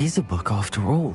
He's a book after all.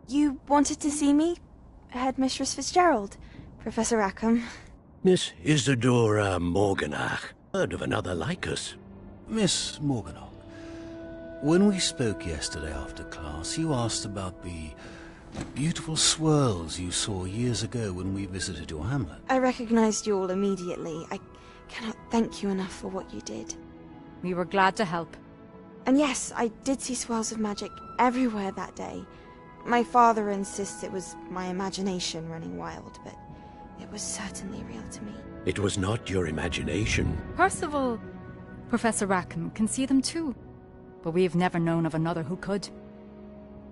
You wanted to see me? Headmistress Fitzgerald? Professor Rackham? Miss Isadora Morganach. Heard of another like us? Miss Morganach, when we spoke yesterday after class, you asked about the beautiful swirls you saw years ago when we visited your hamlet. I recognized you all immediately. I cannot thank you enough for what you did. We were glad to help. And yes, I did see swirls of magic everywhere that day. My father insists it was my imagination running wild, but it was certainly real to me. It was not your imagination. Percival, Professor Rackham, can see them too. But we've never known of another who could.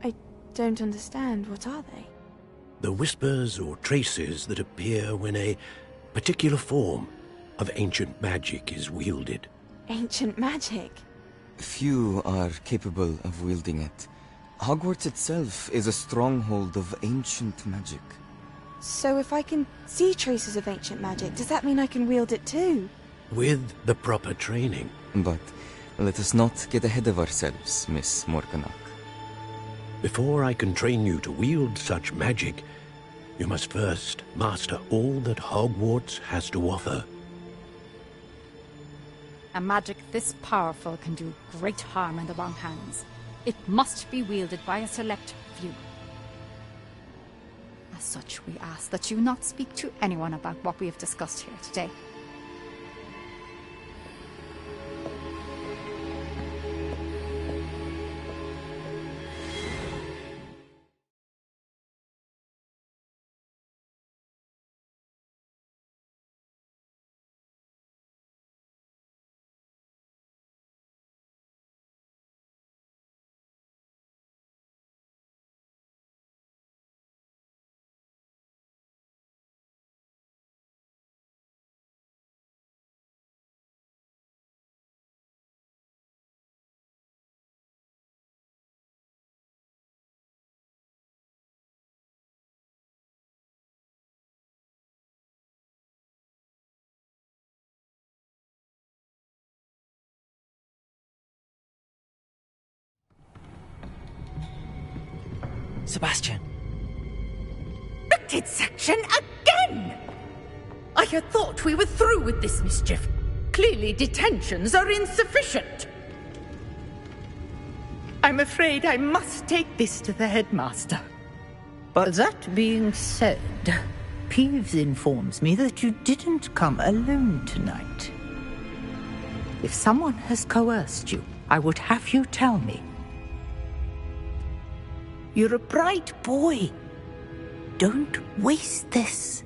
I don't understand. What are they? The whispers or traces that appear when a particular form of ancient magic is wielded. Ancient magic? Few are capable of wielding it. Hogwarts itself is a stronghold of ancient magic. So if I can see traces of ancient magic, does that mean I can wield it too? With the proper training. But let us not get ahead of ourselves, Miss Morganach. Before I can train you to wield such magic, you must first master all that Hogwarts has to offer. A magic this powerful can do great harm in the wrong hands. It must be wielded by a select few. As such, we ask that you not speak to anyone about what we have discussed here today. Sebastian. Restricted section again! I had thought we were through with this mischief. Clearly detentions are insufficient. I'm afraid I must take this to the headmaster. But that being said, Peeves informs me that you didn't come alone tonight. If someone has coerced you, I would have you tell me. You're a bright boy. Don't waste this.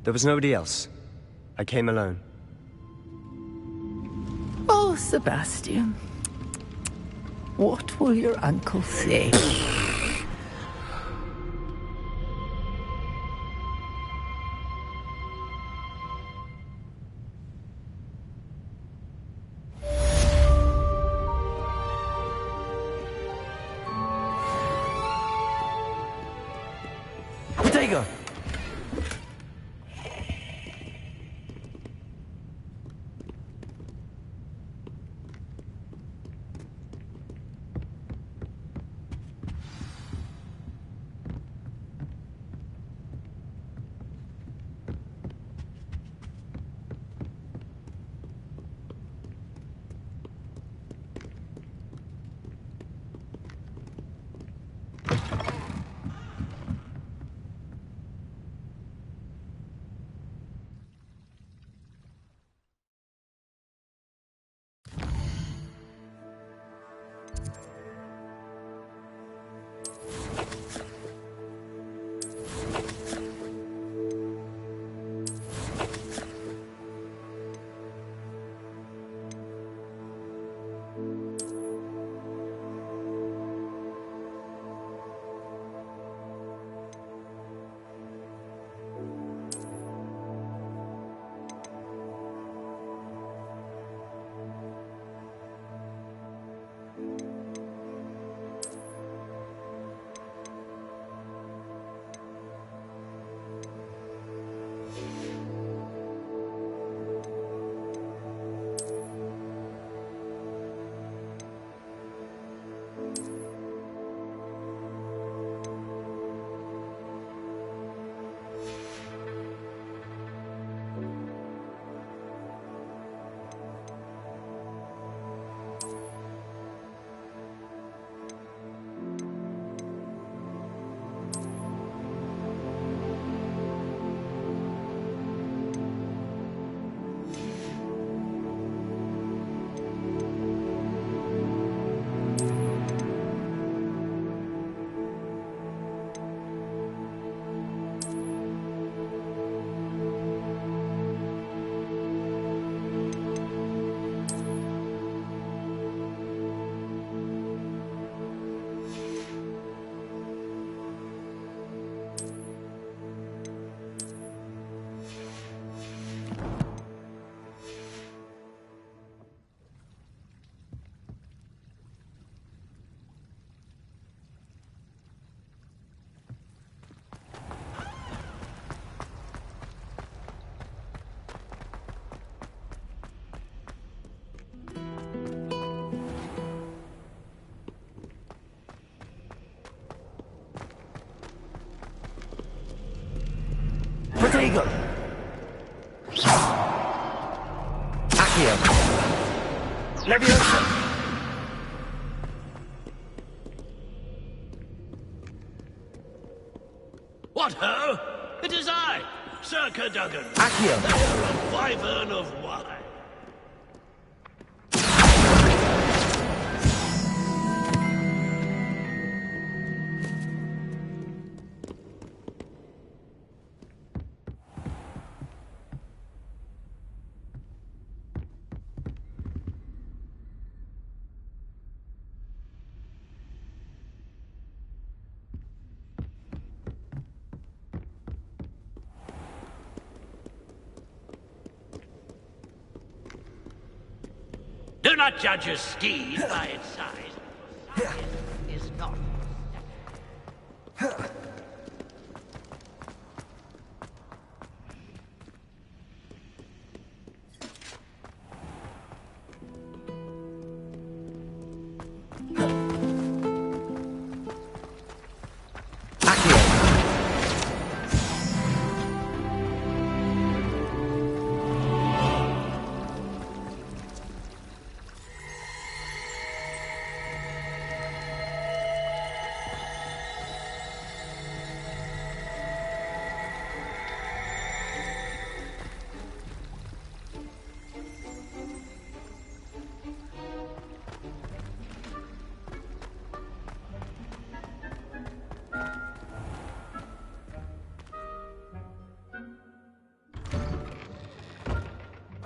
There was nobody else. I came alone. Oh, Sebastian. What will your uncle say? Ortega! Ortega! Accio! Leviosa! What ho? It is I, Sir Cadogan. Accio! A wyvern of wine. Do not judge a steed by its size. Size is not.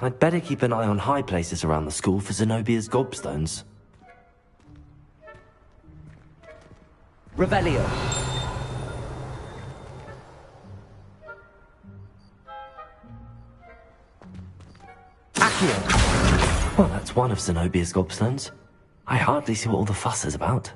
I'd better keep an eye on high places around the school for Zenobia's gobstones. Revelio. Accio. Well, that's one of Zenobia's gobstones. I hardly see what all the fuss is about.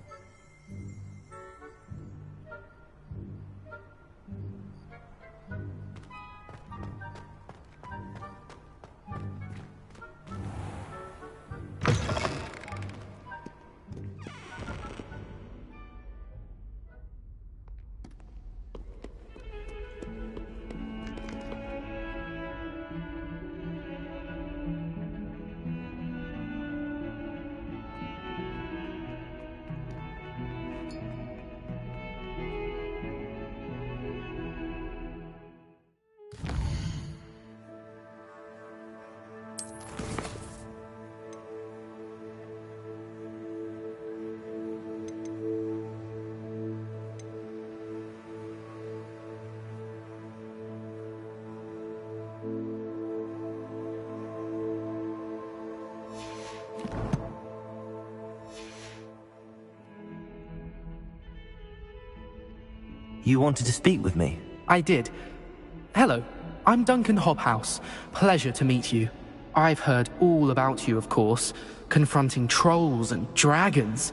You wanted to speak with me? I did. Hello, I'm Duncan Hobhouse. Pleasure to meet you. I've heard all about you, of course, confronting trolls and dragons.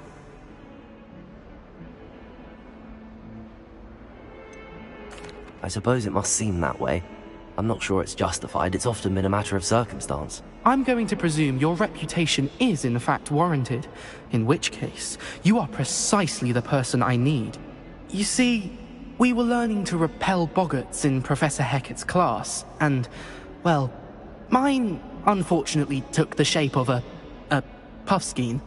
I suppose it must seem that way. I'm not sure it's justified. It's often been a matter of circumstance. I'm going to presume your reputation is in fact warranted, in which case, you are precisely the person I need. You see, we were learning to repel boggarts in Professor Hecat's class, and, well, mine unfortunately took the shape of a puffskein.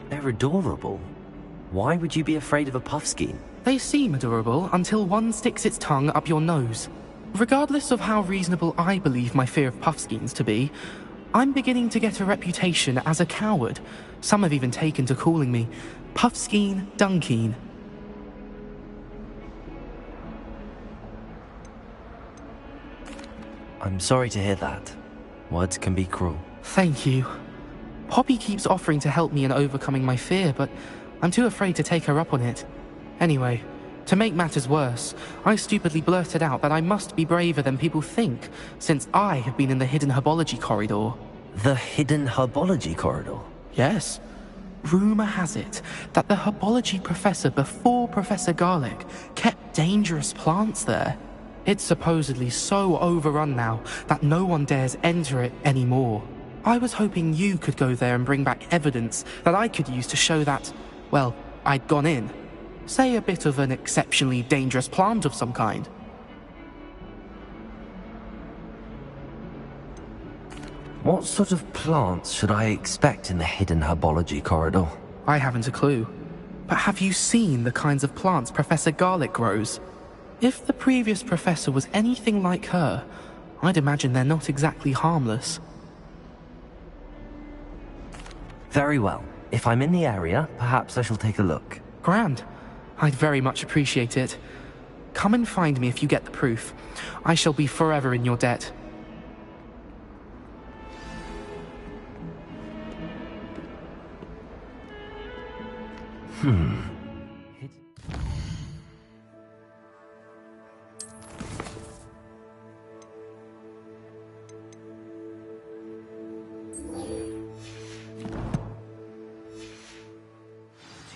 They're adorable. Why would you be afraid of a puffskein? They seem adorable until one sticks its tongue up your nose. Regardless of how reasonable I believe my fear of puffskeins to be, I'm beginning to get a reputation as a coward. Some have even taken to calling me Puffskein Dunkeen. I'm sorry to hear that. Words can be cruel. Thank you. Poppy keeps offering to help me in overcoming my fear, but I'm too afraid to take her up on it. Anyway, to make matters worse, I stupidly blurted out that I must be braver than people think, since I have been in the hidden herbology corridor. The hidden herbology corridor? Yes. Rumor has it that the herbology professor before Professor Garlic kept dangerous plants there. It's supposedly so overrun now that no one dares enter it anymore. I was hoping you could go there and bring back evidence that I could use to show that, well, I'd gone in. Say a bit of an exceptionally dangerous plant of some kind. What sort of plants should I expect in the hidden herbology corridor? I haven't a clue. But have you seen the kinds of plants Professor Garlic grows? If the previous professor was anything like her, I'd imagine they're not exactly harmless. Very well. If I'm in the area, perhaps I shall take a look. Grand. I'd very much appreciate it. Come and find me if you get the proof. I shall be forever in your debt.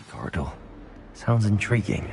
Corridor. Sounds intriguing.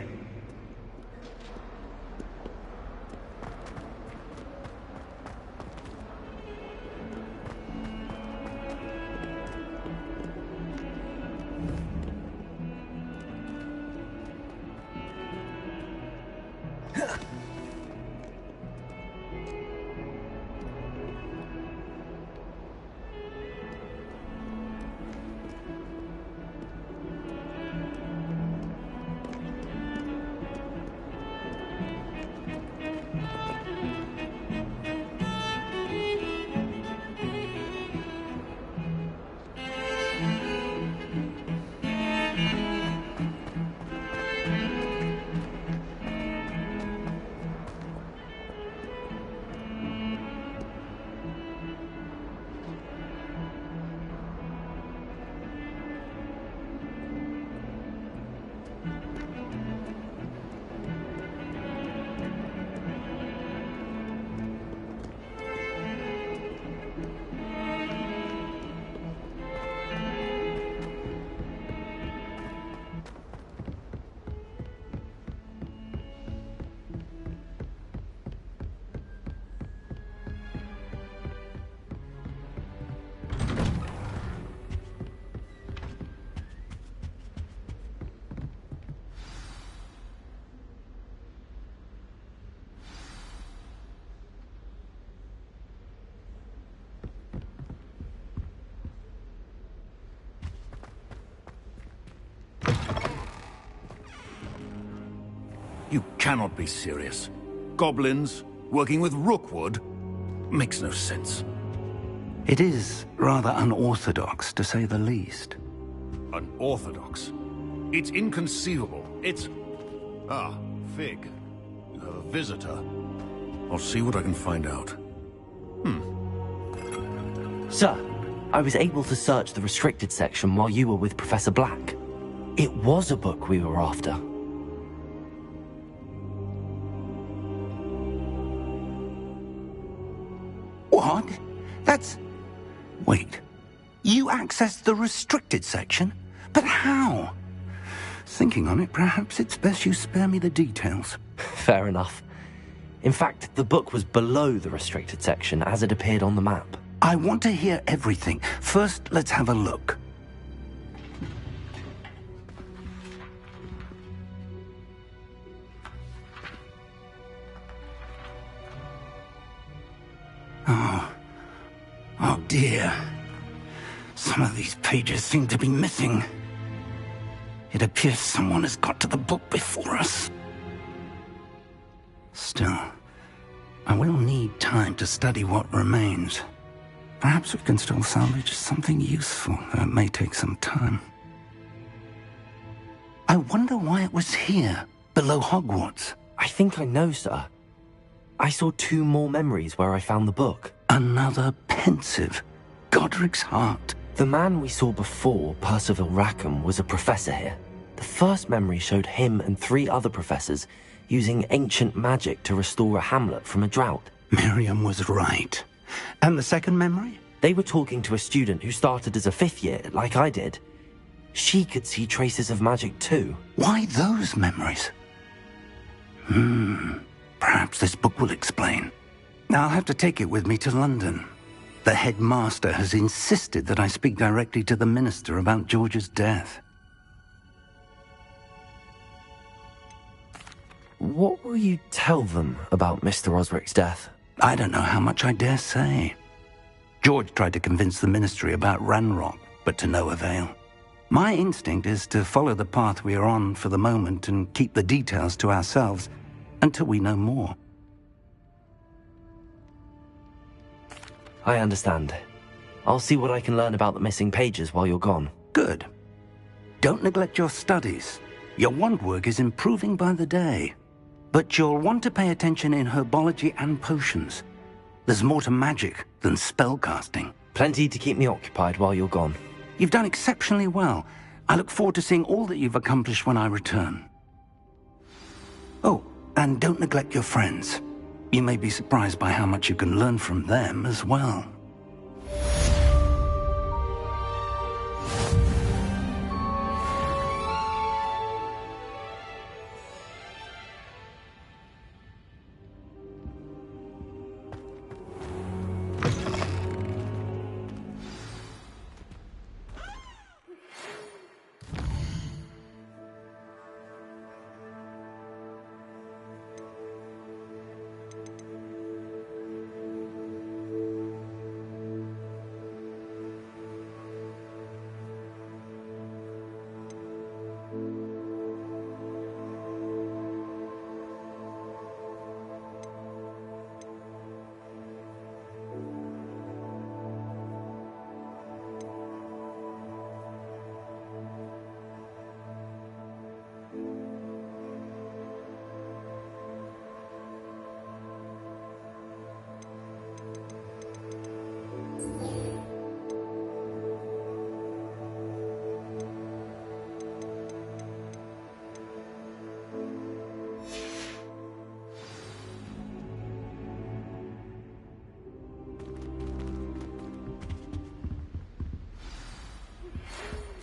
You cannot be serious. Goblins working with Rookwood? Makes no sense. It is rather unorthodox, to say the least. Unorthodox? It's inconceivable. It's... Ah, Fig. You have a visitor. I'll see what I can find out. Sir, I was able to search the restricted section while you were with Professor Black. It was a book we were after. What? That's... Wait. You accessed the restricted section? But how? Thinking on it, perhaps it's best you spare me the details. Fair enough. In fact, the book was below the restricted section as it appeared on the map. I want to hear everything. First, let's have a look. Oh dear. Some of these pages seem to be missing. It appears someone has got to the book before us. Still, I will need time to study what remains. Perhaps we can still salvage something useful, though it may take some time. I wonder why it was here, below Hogwarts. I think I know, sir. I saw 2 more memories where I found the book. Another pensive. Godric's heart. The man we saw before, Percival Rackham, was a professor here. The first memory showed him and 3 other professors using ancient magic to restore a hamlet from a drought. Miriam was right. And the second memory? They were talking to a student who started as a 5th year, like I did. She could see traces of magic too. Why those memories? Perhaps this book will explain. I'll have to take it with me to London. The headmaster has insisted that I speak directly to the minister about George's death. What will you tell them about Mr. Osric's death? I don't know how much I dare say. George tried to convince the ministry about Ranrock, but to no avail. My instinct is to follow the path we are on for the moment and keep the details to ourselves until we know more. I understand. I'll see what I can learn about the missing pages while you're gone. Good. Don't neglect your studies. Your wand work is improving by the day. But you'll want to pay attention in herbology and potions. There's more to magic than spellcasting. Plenty to keep me occupied while you're gone. You've done exceptionally well. I look forward to seeing all that you've accomplished when I return. Oh, and don't neglect your friends. You may be surprised by how much you can learn from them as well.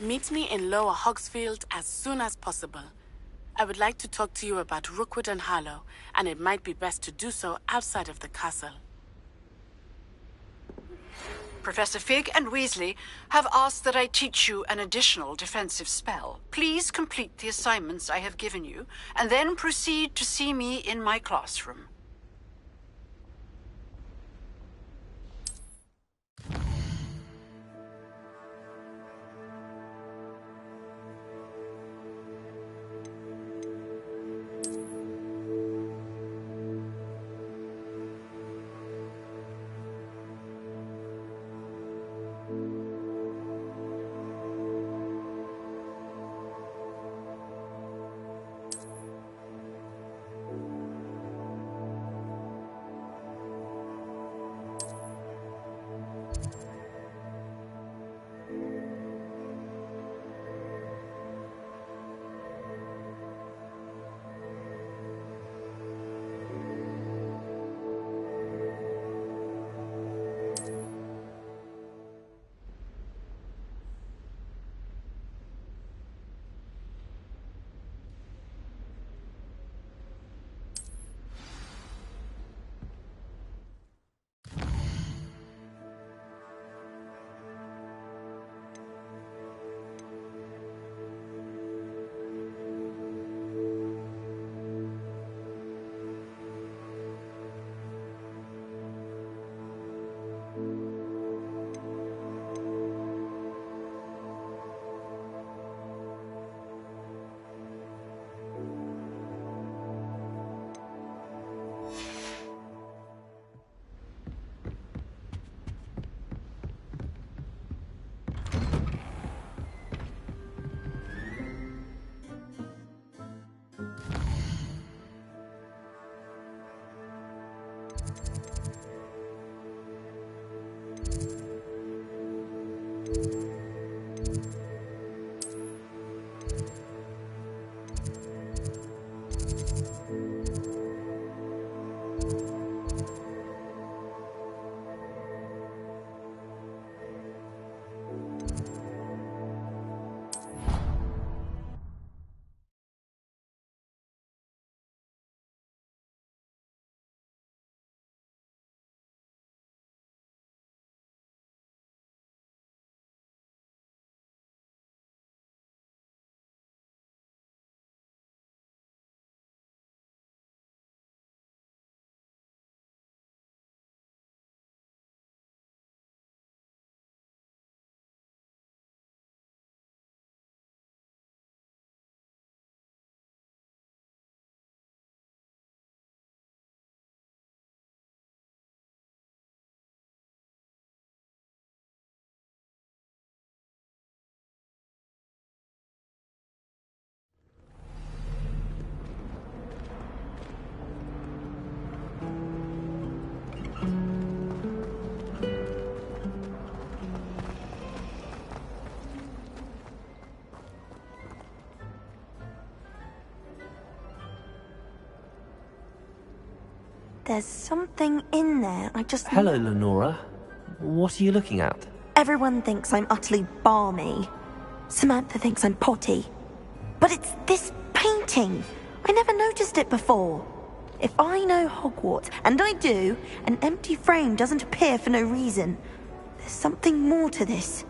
Meet me in Lower Hogsfield as soon as possible. I would like to talk to you about Rookwood and Harlow, and it might be best to do so outside of the castle. Professor Fig and Weasley have asked that I teach you an additional defensive spell. Please complete the assignments I have given you, and then proceed to see me in my classroom. There's something in there. I just... Hello, Lenora. What are you looking at? Everyone thinks I'm utterly balmy. Samantha thinks I'm potty. But it's this painting. I never noticed it before. If I know Hogwarts, and I do, an empty frame doesn't appear for no reason. There's something more to this.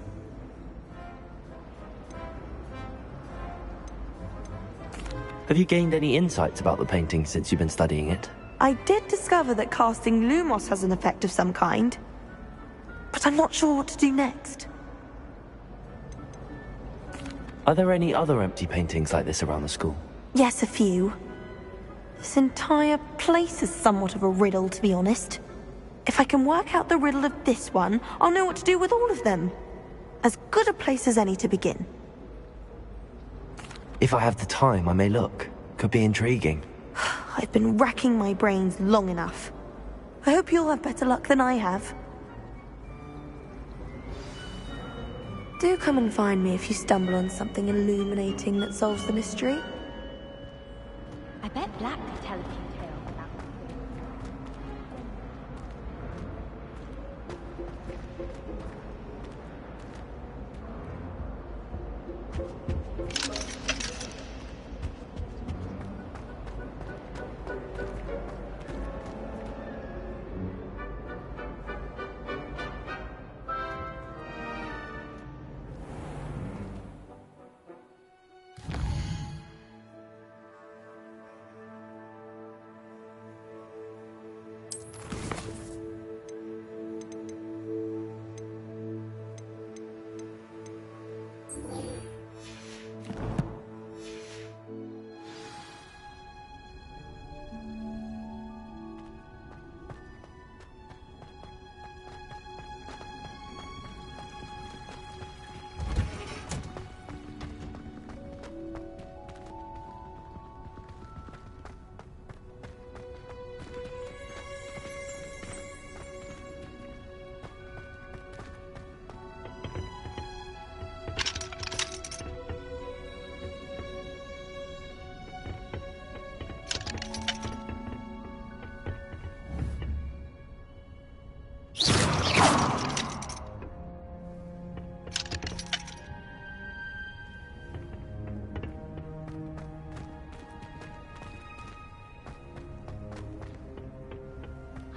Have you gained any insights about the painting since you've been studying it? I did discover that casting Lumos has an effect of some kind. But I'm not sure what to do next. Are there any other empty paintings like this around the school? Yes, a few. This entire place is somewhat of a riddle, to be honest. If I can work out the riddle of this one, I'll know what to do with all of them. As good a place as any to begin. If I have the time, I may look. Could be intriguing. I've been racking my brains long enough. I hope you'll have better luck than I have. Do come and find me if you stumble on something illuminating that solves the mystery. I bet Black could tell a few tales about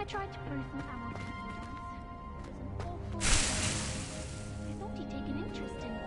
tried to brew some ammo once. It was an awful... I thought he'd take an interest in me.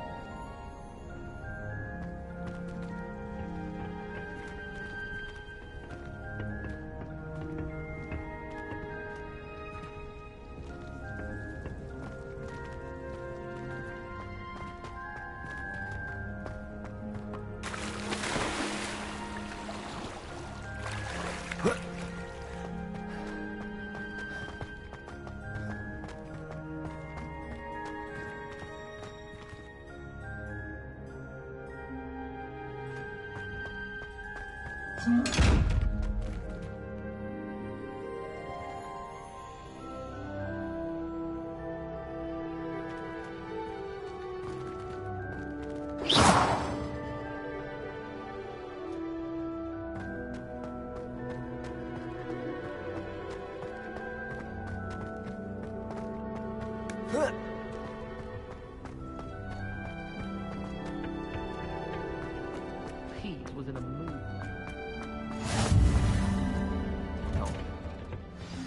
Pete was in a mood.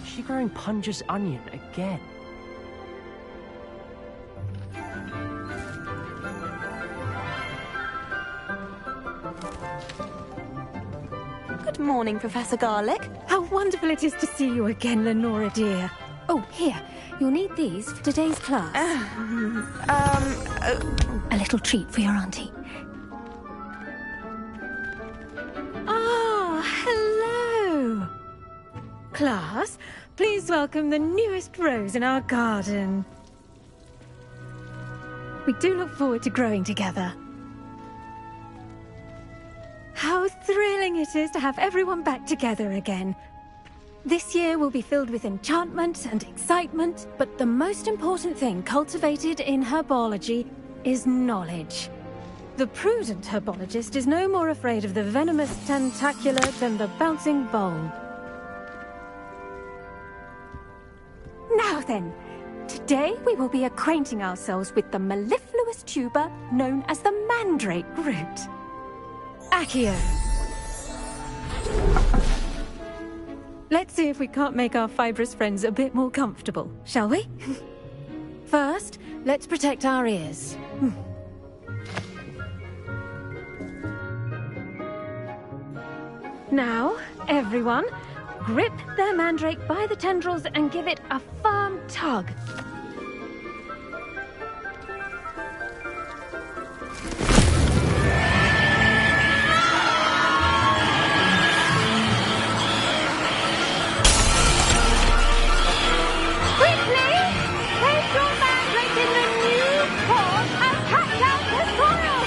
She growing Punja's onion again. Good morning, Professor Garlic. How wonderful it is to see you again, Lenora dear. Oh, here. You'll need these for today's class. A little treat for your auntie. Ah, hello. Class, please welcome the newest rose in our garden. We do look forward to growing together. How thrilling it is to have everyone back together again. This year will be filled with enchantment and excitement, but the most important thing cultivated in herbology is knowledge. The prudent herbologist is no more afraid of the venomous tentacula than the bouncing bulb. Now then, today we will be acquainting ourselves with the mellifluous tuber known as the mandrake root. Accio. Let's see if we can't make our fibrous friends a bit more comfortable, shall we? First, let's protect our ears. Now, everyone, grip their mandrake by the tendrils and give it a firm tug. Quickly! Place your mandrake in the new pot and catch out the soil!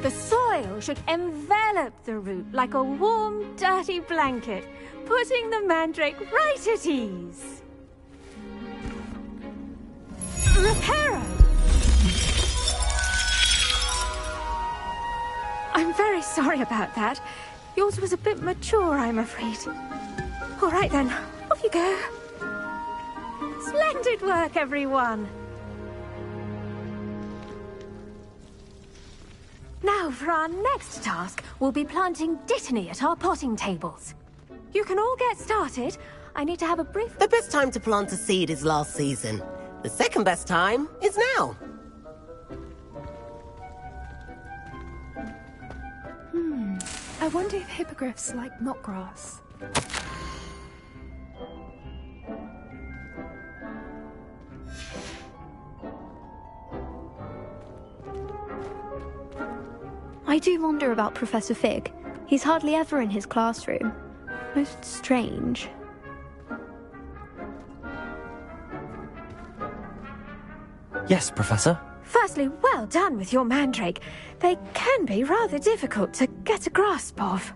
The soil should envelop the root like a warm, dirty blanket, putting the mandrake right at ease. Reparo! I'm very sorry about that. Yours was a bit mature, I'm afraid. All right then, off you go. Splendid work, everyone. Now, for our next task, we'll be planting Dittany at our potting tables. You can all get started. I need to have a brief... The best time to plant a seed is last season. The second best time is now. I wonder if hippogriffs like knotgrass. I do wonder about Professor Fig. He's hardly ever in his classroom. Most strange. Yes, Professor? Firstly, well done with your mandrake. They can be rather difficult to get a grasp of.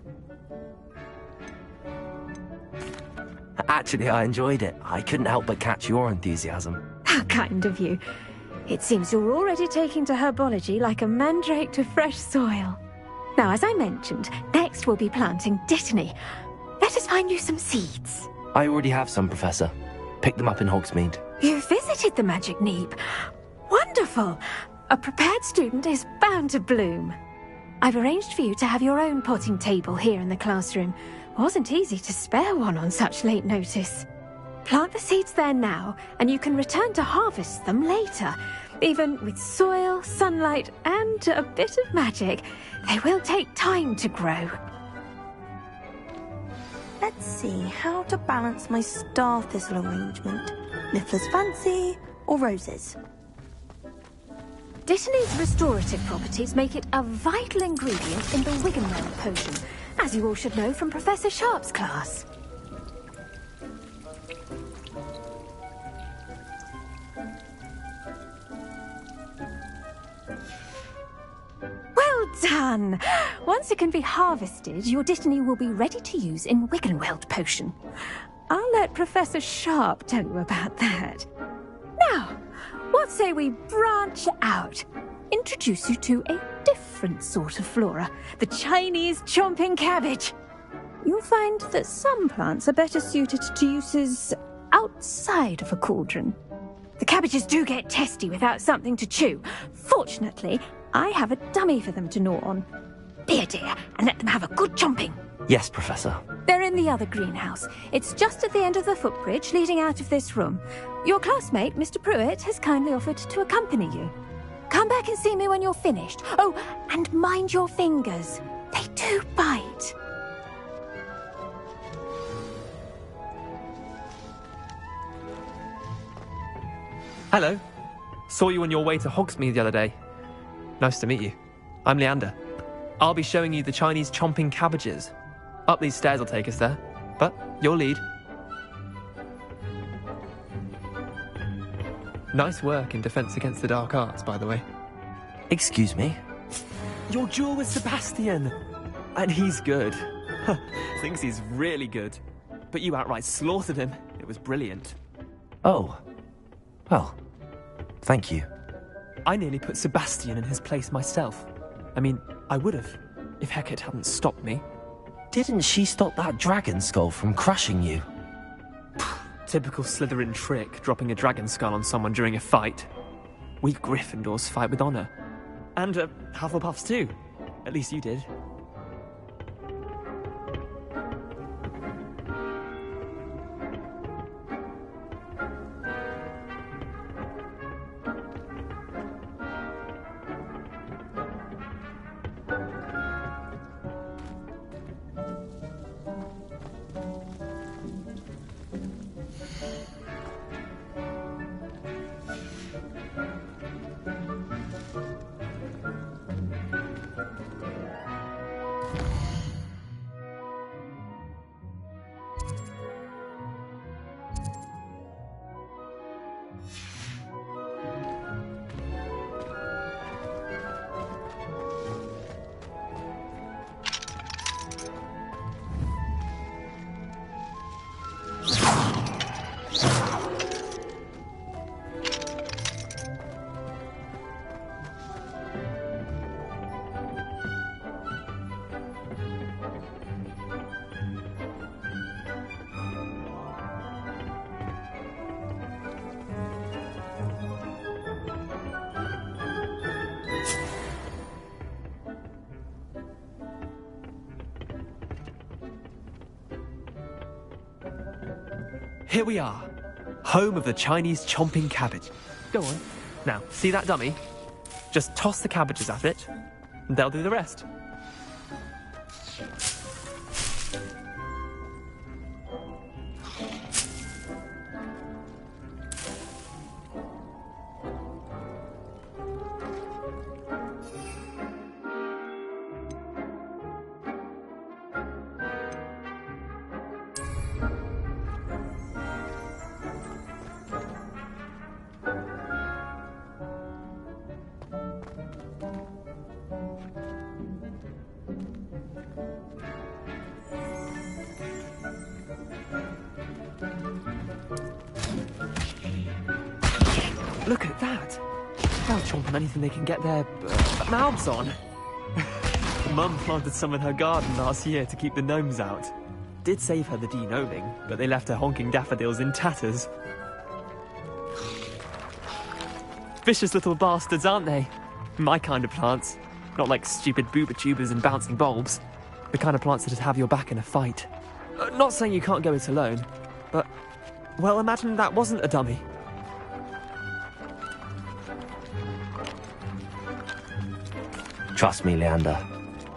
Actually, I enjoyed it. I couldn't help but catch your enthusiasm. How kind of you. It seems you're already taking to herbology like a mandrake to fresh soil. Now, as I mentioned, next we'll be planting Dittany. Let us find you some seeds. I already have some, Professor. Picked them up in Hogsmeade. You visited the Magic Neep. Wonderful! A prepared student is bound to bloom. I've arranged for you to have your own potting table here in the classroom. Wasn't easy to spare one on such late notice. Plant the seeds there now, and you can return to harvest them later. Even with soil, sunlight, and a bit of magic, they will take time to grow. Let's see how to balance my star thistle arrangement. Niffler's fancy or roses? Dittany's restorative properties make it a vital ingredient in the Wiggenweld potion, as you all should know from Professor Sharp's class. Well done! Once it can be harvested, your Dittany will be ready to use in Wiggenweld potion. I'll let Professor Sharp tell you about that. Now, what say we branch out? Introduce you to a different sort of flora, the Chinese chomping cabbage. You'll find that some plants are better suited to uses outside of a cauldron. The cabbages do get testy without something to chew. Fortunately, I have a dummy for them to gnaw on. Be a dear and let them have a good chomping. Yes, Professor. They're in the other greenhouse. It's just at the end of the footbridge leading out of this room. Your classmate, Mr. Pruitt, has kindly offered to accompany you. Come back and see me when you're finished. Oh, and mind your fingers. They do bite. Hello. Saw you on your way to Hogsmeade the other day. Nice to meet you. I'm Leander. I'll be showing you the Chinese chomping cabbages. Up these stairs will take us there, but your lead. Nice work in Defense Against the Dark Arts, by the way. Excuse me? Your duel with Sebastian! And he's good. Thinks he's really good. But you outright slaughtered him. It was brilliant. Oh. Well, thank you. I nearly put Sebastian in his place myself. I mean, I would have, if Hecate hadn't stopped me. Didn't she stop that dragon skull from crushing you? Typical Slytherin trick, dropping a dragon skull on someone during a fight. We Gryffindors fight with honour. And Hufflepuffs too. At least you did. Here we are, home of the Chinese chomping cabbage. Go on. Now, see that dummy? Just toss the cabbages at it, and they'll do the rest. Look at that! They'll chomp on anything they can get their mouths on. Mum planted some in her garden last year to keep the gnomes out. Did save her the de-gnoming, but they left her honking daffodils in tatters. Vicious little bastards, aren't they? My kind of plants. Not like stupid booba tubers and bouncing bulbs. The kind of plants that'd have your back in a fight. Not saying you can't go it alone, but... well, imagine that wasn't a dummy. Trust me, Leander.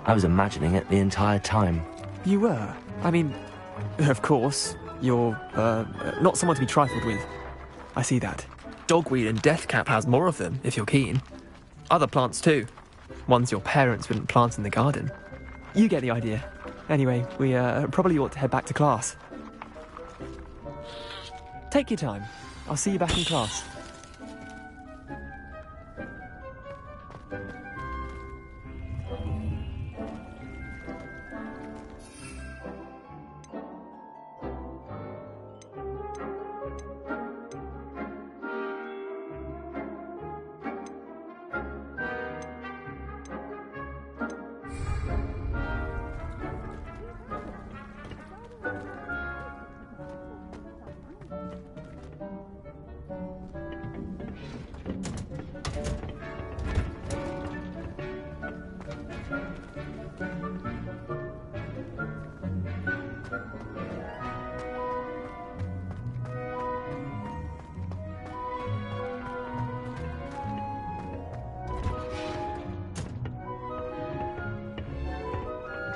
I was imagining it the entire time. You were? I mean, of course, you're, not someone to be trifled with. I see that. Dogweed and deathcap has more of them, if you're keen. Other plants too. Ones your parents wouldn't plant in the garden. You get the idea. Anyway, we, probably ought to head back to class. Take your time. I'll see you back in class.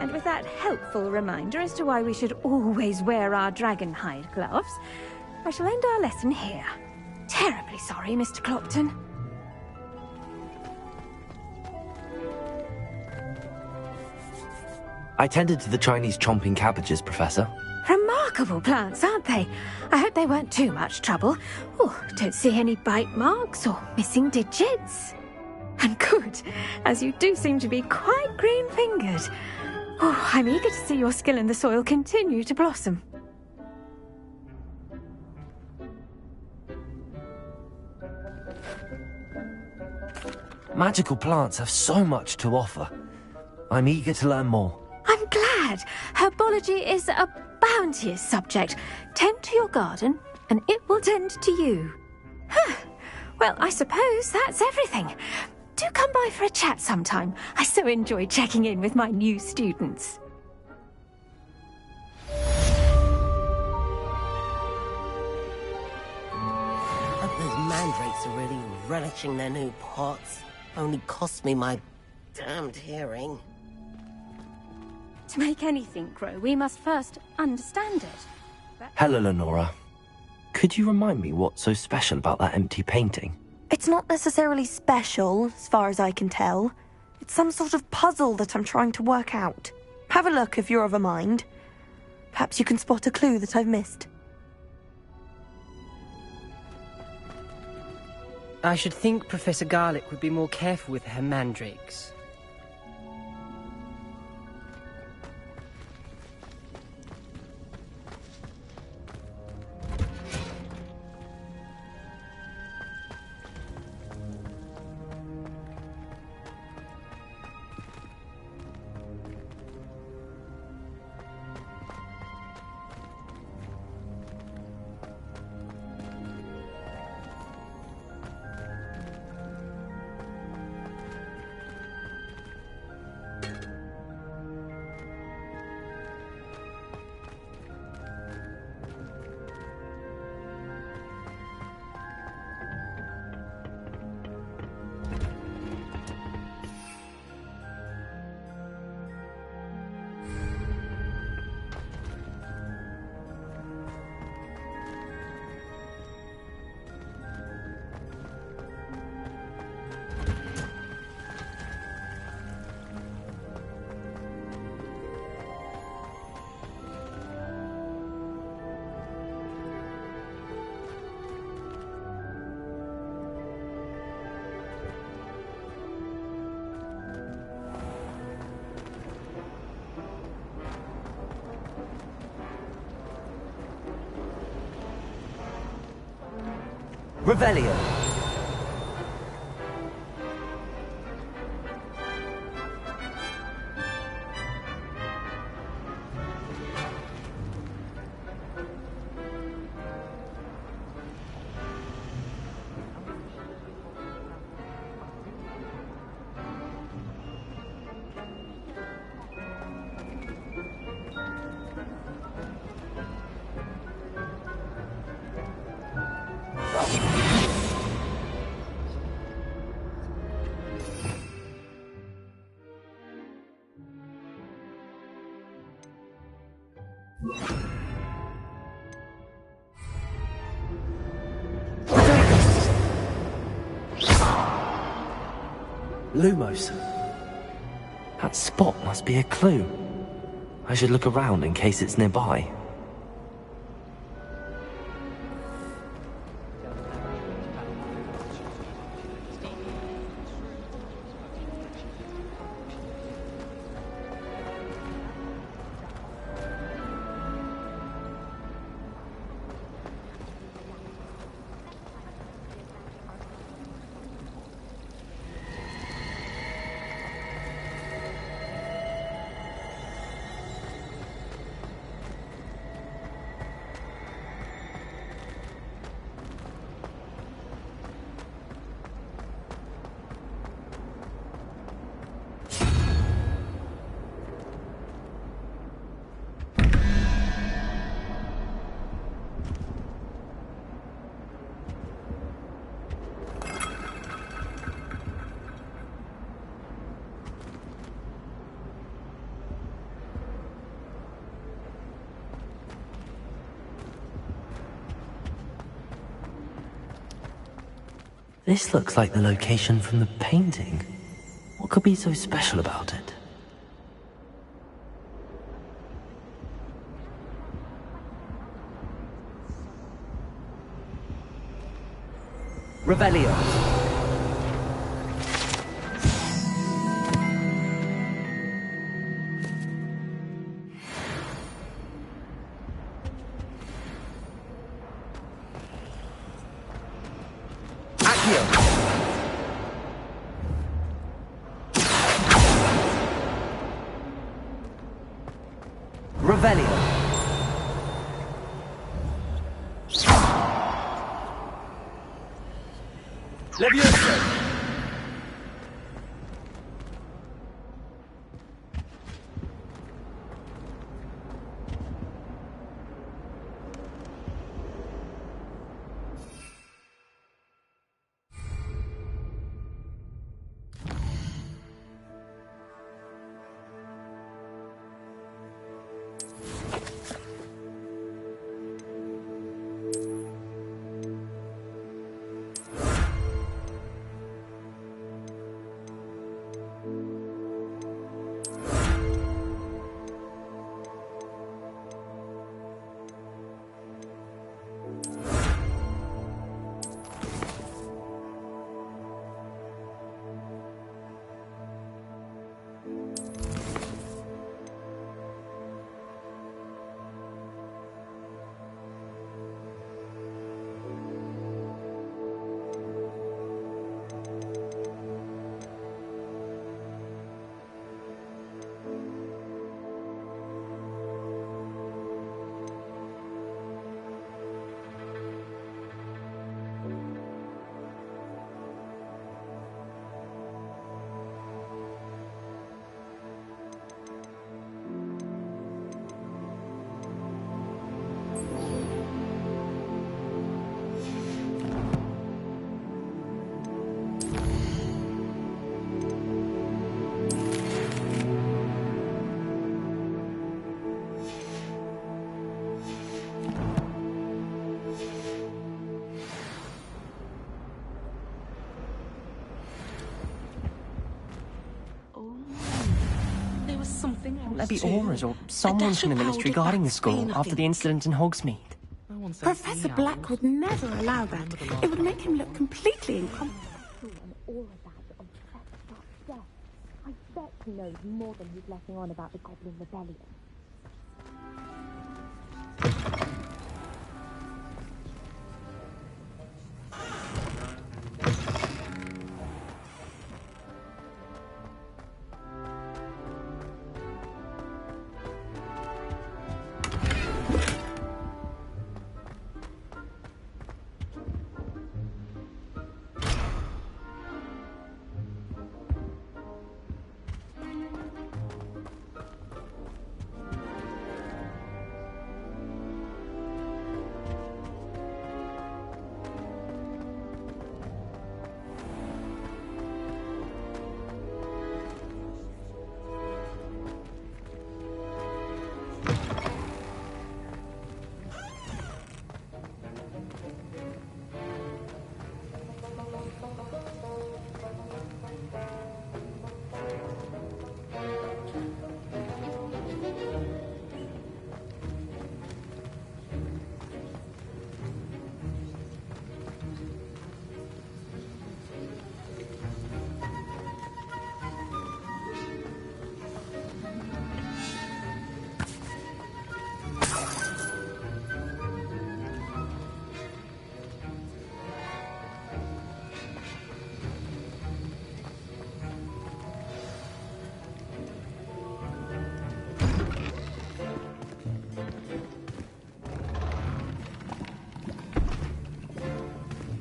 And with that helpful reminder as to why we should always wear our dragon hide gloves, I shall end our lesson here. Terribly sorry, Mr. Clopton. I tended to the Chinese chomping cabbages, Professor. Remarkable plants, aren't they? I hope they weren't too much trouble. Oh, don't see any bite marks or missing digits. And good, as you do seem to be quite green-fingered. Oh, I'm eager to see your skill in the soil continue to blossom. Magical plants have so much to offer. I'm eager to learn more. I'm glad. Herbology is a bounteous subject. Tend to your garden, and it will tend to you. Well, I suppose that's everything. Do come by for a chat sometime. I so enjoy checking in with my new students. Those mandrakes are really relishing their new pots. Only cost me my damned hearing. To make anything grow, we must first understand it. Hello, Lenora. Could you remind me what's so special about that empty painting? It's not necessarily special, as far as I can tell. It's some sort of puzzle that I'm trying to work out. Have a look if you're of a mind. Perhaps you can spot a clue that I've missed. I should think Professor Garlick would be more careful with her mandrakes. Revelio. Lumos. That spot must be a clue. I should look around in case it's nearby. This looks like the location from the painting. What could be so special about it? Revelio. Revelio. Levioso! There be auras or someone from the ministry guarding the school after the incident in Hogsmeade. Professor Black would never allow that. It would make him look completely incompetent. I bet he knows more than he's letting on about the Goblin Rebellion.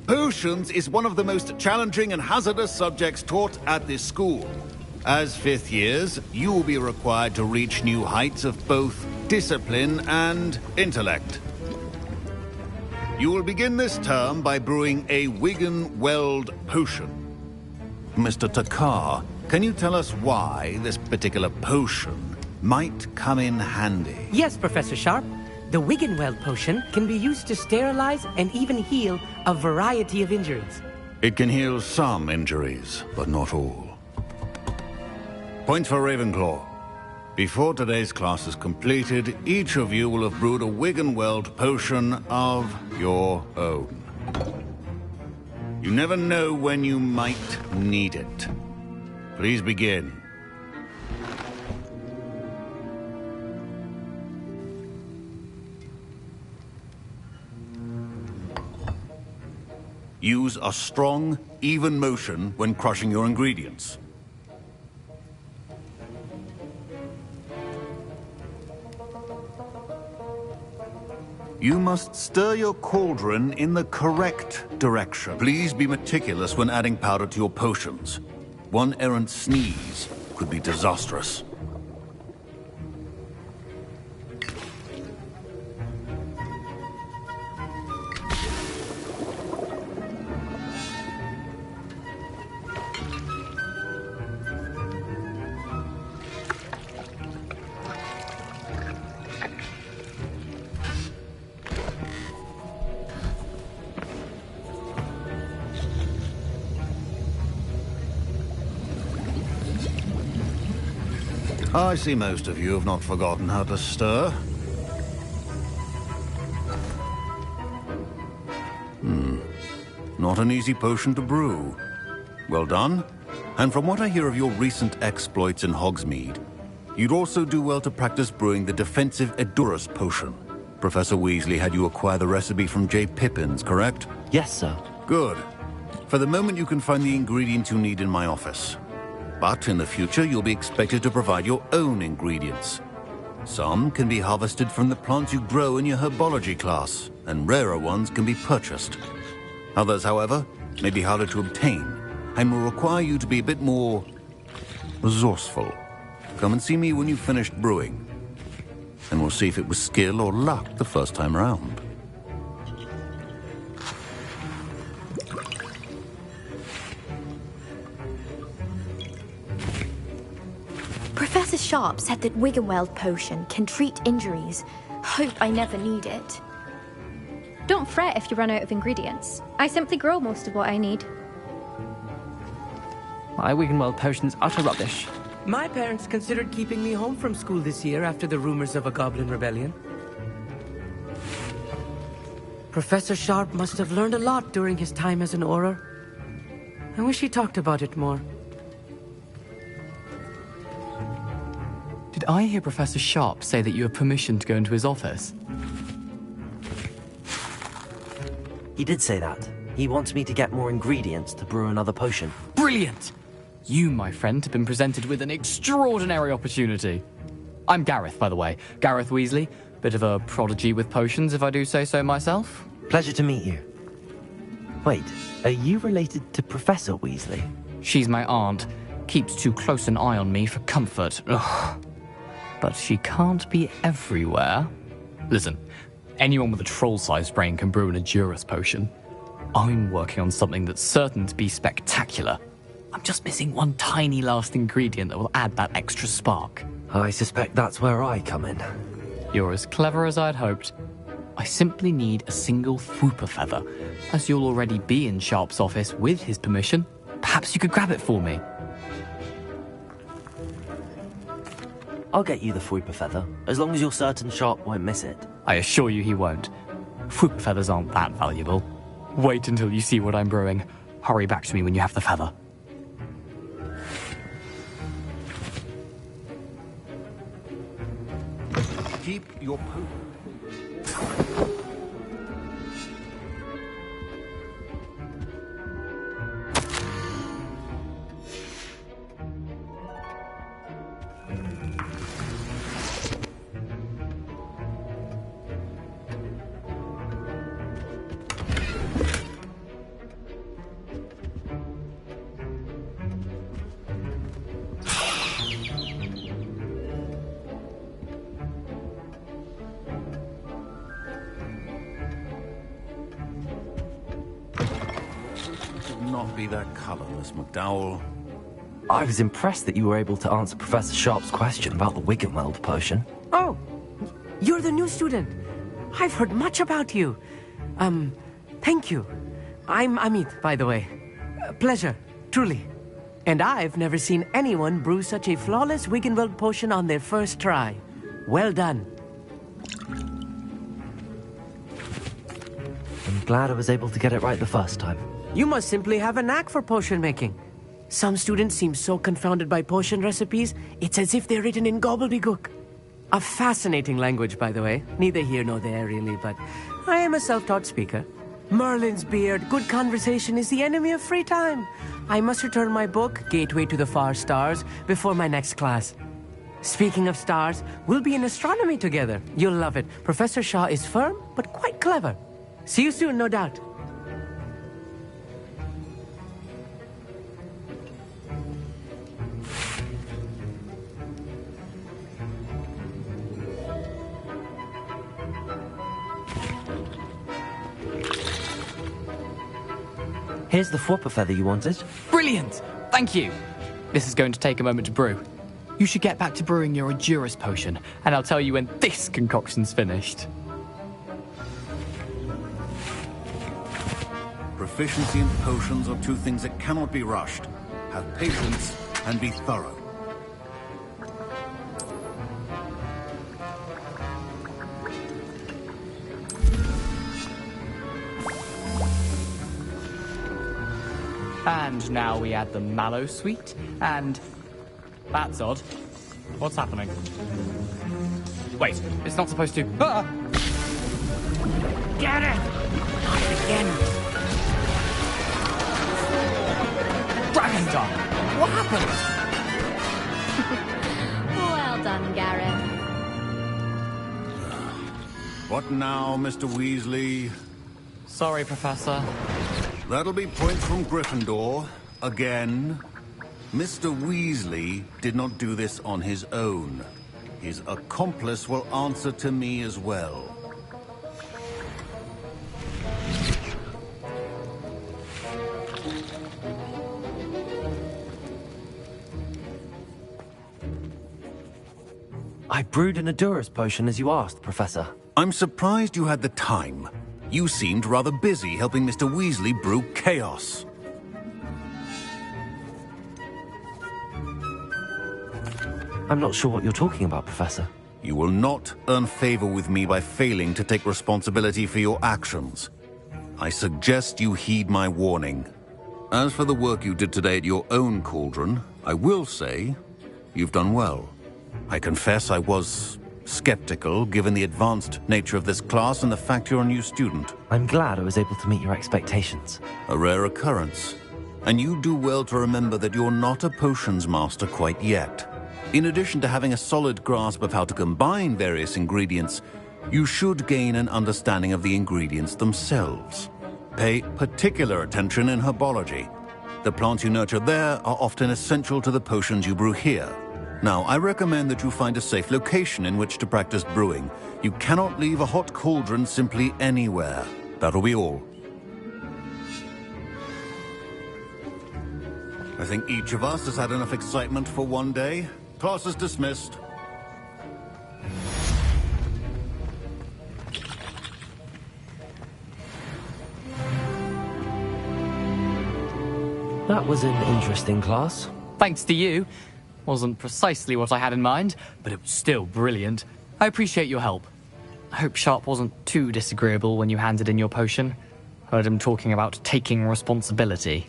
Potions is one of the most challenging and hazardous subjects taught at this school. As fifth years, you will be required to reach new heights of both discipline and intellect. You will begin this term by brewing a Wigan-Weld potion. Mr. Takar, can you tell us why this particular potion might come in handy? Yes, Professor Sharp. The Wiggenweld potion can be used to sterilize and even heal a variety of injuries. It can heal some injuries, but not all. Point for Ravenclaw. Before today's class is completed, each of you will have brewed a Wiggenweld potion of your own. You never know when you might need it. Please begin. Use a strong, even motion when crushing your ingredients. You must stir your cauldron in the correct direction. Please be meticulous when adding powder to your potions. One errant sneeze could be disastrous. I see most of you have not forgotten how to stir. Not an easy potion to brew. Well done. And from what I hear of your recent exploits in Hogsmeade, you'd also do well to practice brewing the defensive Edurus potion. Professor Weasley had you acquire the recipe from J. Pippin's, correct? Yes, sir. Good. For the moment, you can find the ingredients you need in my office. But in the future, you'll be expected to provide your own ingredients. Some can be harvested from the plants you grow in your herbology class, and rarer ones can be purchased. Others, however, may be harder to obtain, and will require you to be a bit more resourceful. Come and see me when you've finished brewing, and we'll see if it was skill or luck the first time round. Professor Sharp said that Wiggenweld potion can treat injuries. Hope I never need it. Don't fret if you run out of ingredients. I simply grow most of what I need. My Wiggenweld potion's utter rubbish. My parents considered keeping me home from school this year after the rumors of a goblin rebellion. Professor Sharp must have learned a lot during his time as an Auror. I wish he talked about it more. Did I hear Professor Sharp say that you have permission to go into his office? He did say that. He wants me to get more ingredients to brew another potion. Brilliant! You, my friend, have been presented with an extraordinary opportunity. I'm Gareth, by the way. Gareth Weasley. Bit of a prodigy with potions, if I do say so myself. Pleasure to meet you. Wait, are you related to Professor Weasley? She's my aunt. Keeps too close an eye on me for comfort. Ugh. But she can't be everywhere. Listen, anyone with a troll-sized brain can brew an Edurus potion. I'm working on something that's certain to be spectacular. I'm just missing one tiny last ingredient that will add that extra spark. I suspect that's where I come in. You're as clever as I'd hoped. I simply need a single Fwooper feather. As you'll already be in Sharp's office with his permission, perhaps you could grab it for me. I'll get you the Fwooper feather, as long as you're certain Sharp won't miss it. I assure you he won't. Fwooper feathers aren't that valuable. Wait until you see what I'm brewing. Hurry back to me when you have the feather. Keep your not be that colorless, McDowell. I was impressed that you were able to answer Professor Sharp's question about the Wiggenweld potion. Oh, you're the new student. I've heard much about you. Thank you. I'm Amit, by the way. Pleasure, truly. And I've never seen anyone brew such a flawless Wiggenweld potion on their first try. Well done. I'm glad I was able to get it right the first time. You must simply have a knack for potion making. Some students seem so confounded by potion recipes, it's as if they're written in gobbledygook. A fascinating language, by the way. Neither here nor there, really, but I am a self-taught speaker. Merlin's beard, good conversation is the enemy of free time. I must return my book, Gateway to the Far Stars, before my next class. Speaking of stars, we'll be in astronomy together. You'll love it. Professor Shaw is firm, but quite clever. See you soon, no doubt. Here's the flopper feather you wanted. Brilliant! Thank you. This is going to take a moment to brew. You should get back to brewing your Endurance potion, and I'll tell you when this concoction's finished. Proficiency in potions are two things that cannot be rushed. Have patience and be thorough. And now we add the mallow sweet, and... That's odd. What's happening? Wait, it's not supposed to... Ah! Get it! Not again! Dragon Tongue! What happened? Well done, Gareth. What now, Mr. Weasley? Sorry, Professor. That'll be points from Gryffindor. Again. Mr. Weasley did not do this on his own. His accomplice will answer to me as well. I brewed an Endurance potion as you asked, Professor. I'm surprised you had the time. You seemed rather busy helping Mr. Weasley brew chaos. I'm not sure what you're talking about, Professor. You will not earn favor with me by failing to take responsibility for your actions. I suggest you heed my warning. As for the work you did today at your own cauldron, I will say you've done well. I confess I was skeptical, given the advanced nature of this class and the fact you're a new student. I'm glad I was able to meet your expectations. A rare occurrence. And you do well to remember that you're not a potions master quite yet. In addition to having a solid grasp of how to combine various ingredients, you should gain an understanding of the ingredients themselves. Pay particular attention in herbology. The plants you nurture there are often essential to the potions you brew here. Now, I recommend that you find a safe location in which to practice brewing. You cannot leave a hot cauldron simply anywhere. That'll be all. I think each of us has had enough excitement for one day. Class is dismissed. That was an interesting class. Thanks to you. Wasn't precisely what I had in mind, but it was still brilliant. I appreciate your help. I hope Sharp wasn't too disagreeable when you handed in your potion. Heard him talking about taking responsibility.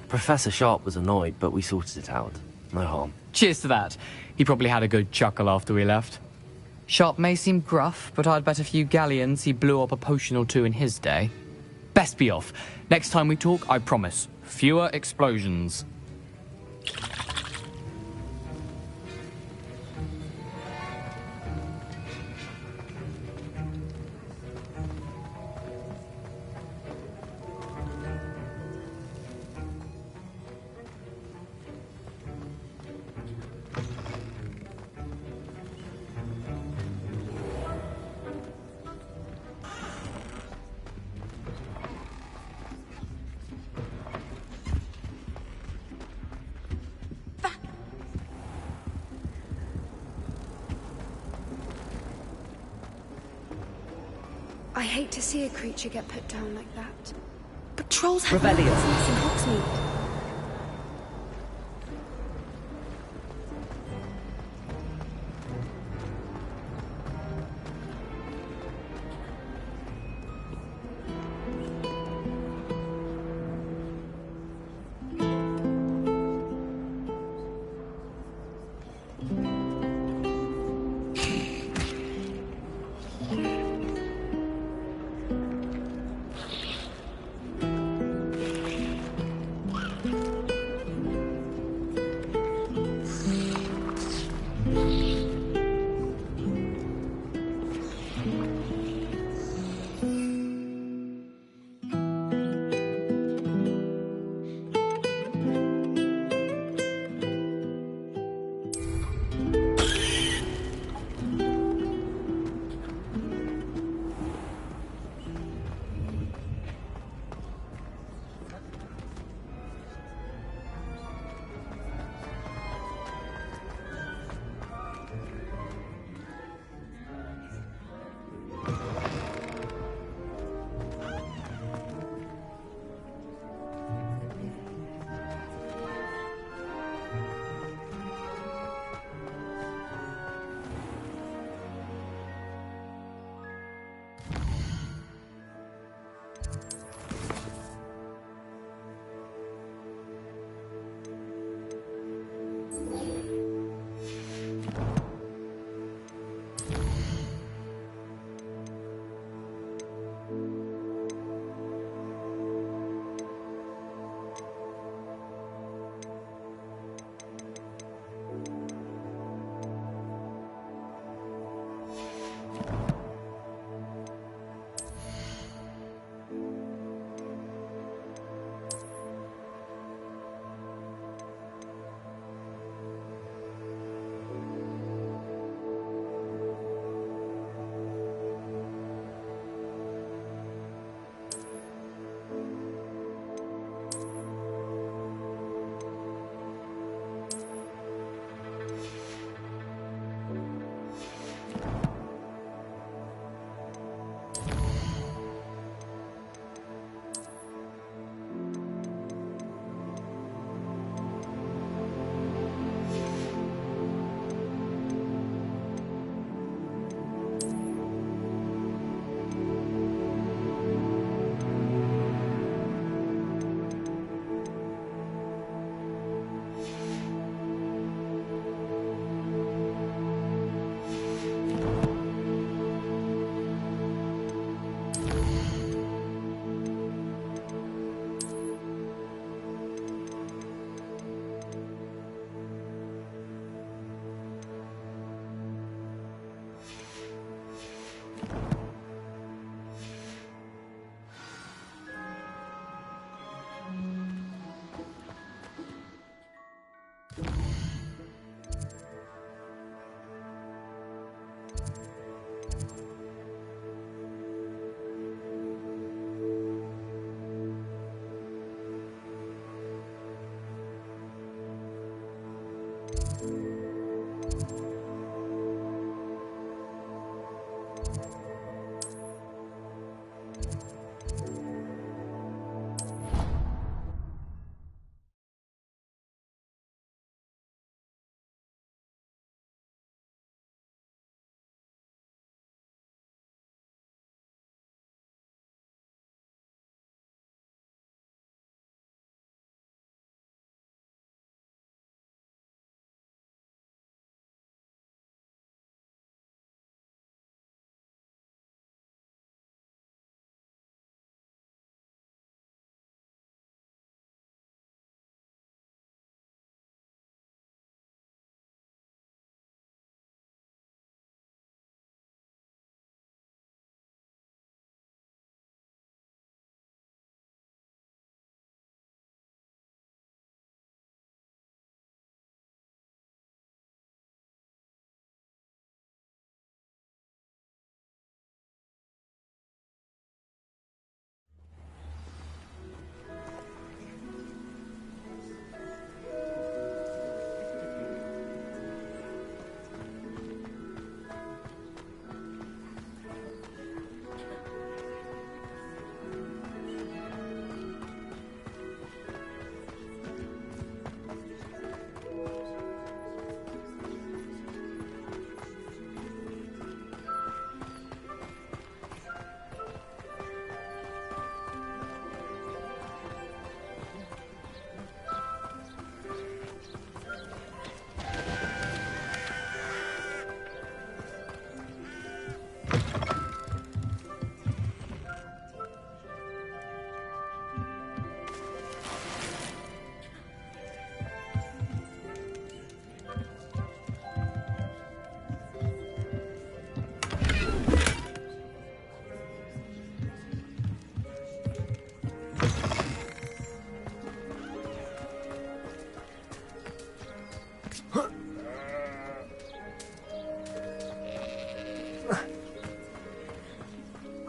Professor Sharp was annoyed, but we sorted it out. No harm. Cheers to that. He probably had a good chuckle after we left. Sharp may seem gruff, but I'd bet a few galleons he blew up a potion or two in his day. Best be off. Next time we talk, I promise, fewer explosions. I hate to see a creature get put down like that. But trolls have Rebellion. in Hogsmeade.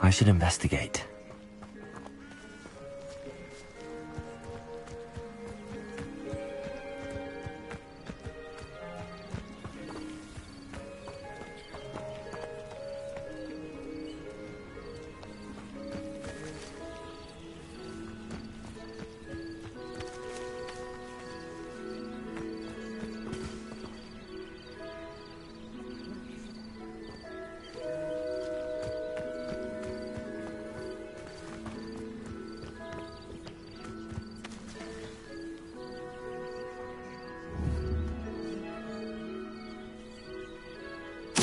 I should investigate.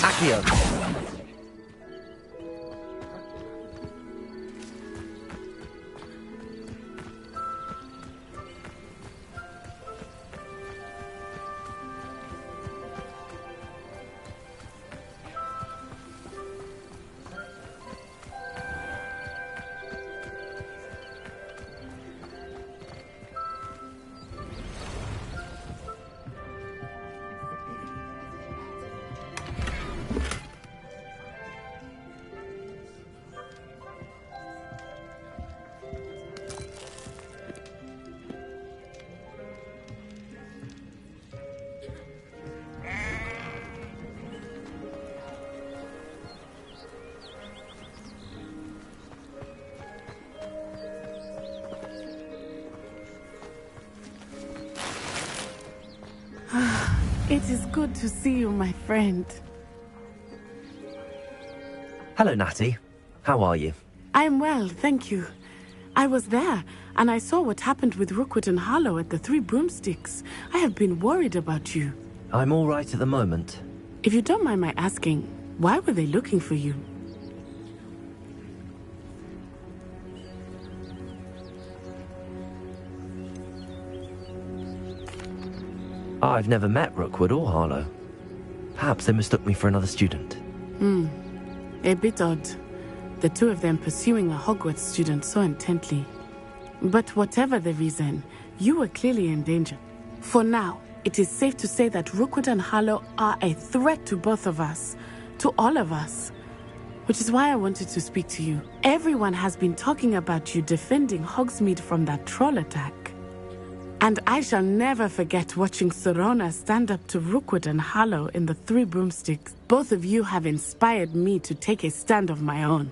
Accio. It is good to see you, my friend. Hello, Natty. How are you? I'm well, thank you. I was there, and I saw what happened with Rookwood and Harlow at the Three Broomsticks. I have been worried about you. I'm all right at the moment. If you don't mind my asking, why were they looking for you? I've never met Rookwood or Harlow. Perhaps they mistook me for another student. A bit odd. The two of them pursuing a Hogwarts student so intently. But whatever the reason, you were clearly in danger. For now, it is safe to say that Rookwood and Harlow are a threat to both of us. To all of us. Which is why I wanted to speak to you. Everyone has been talking about you defending Hogsmeade from that troll attack. And I shall never forget watching Serona stand up to Rookwood and Harlow in the Three Broomsticks. Both of you have inspired me to take a stand of my own.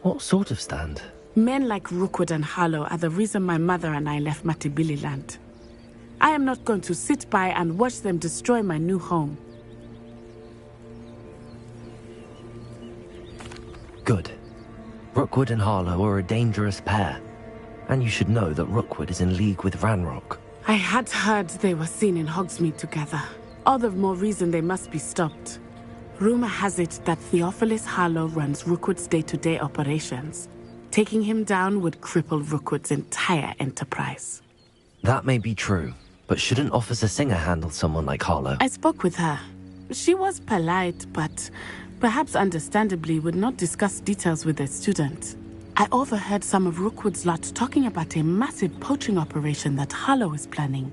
What sort of stand? Men like Rookwood and Harlow are the reason my mother and I left Matibili land. I am not going to sit by and watch them destroy my new home. Good. Rookwood and Harlow are a dangerous pair. And you should know that Rookwood is in league with Ranrock. I had heard they were seen in Hogsmeade together. All the more reason they must be stopped. Rumor has it that Theophilus Harlow runs Rookwood's day-to-day operations. Taking him down would cripple Rookwood's entire enterprise. That may be true, but shouldn't Officer Singer handle someone like Harlow? I spoke with her. She was polite, but perhaps understandably would not discuss details with a student. I overheard some of Rookwood's lot talking about a massive poaching operation that Harlow is planning.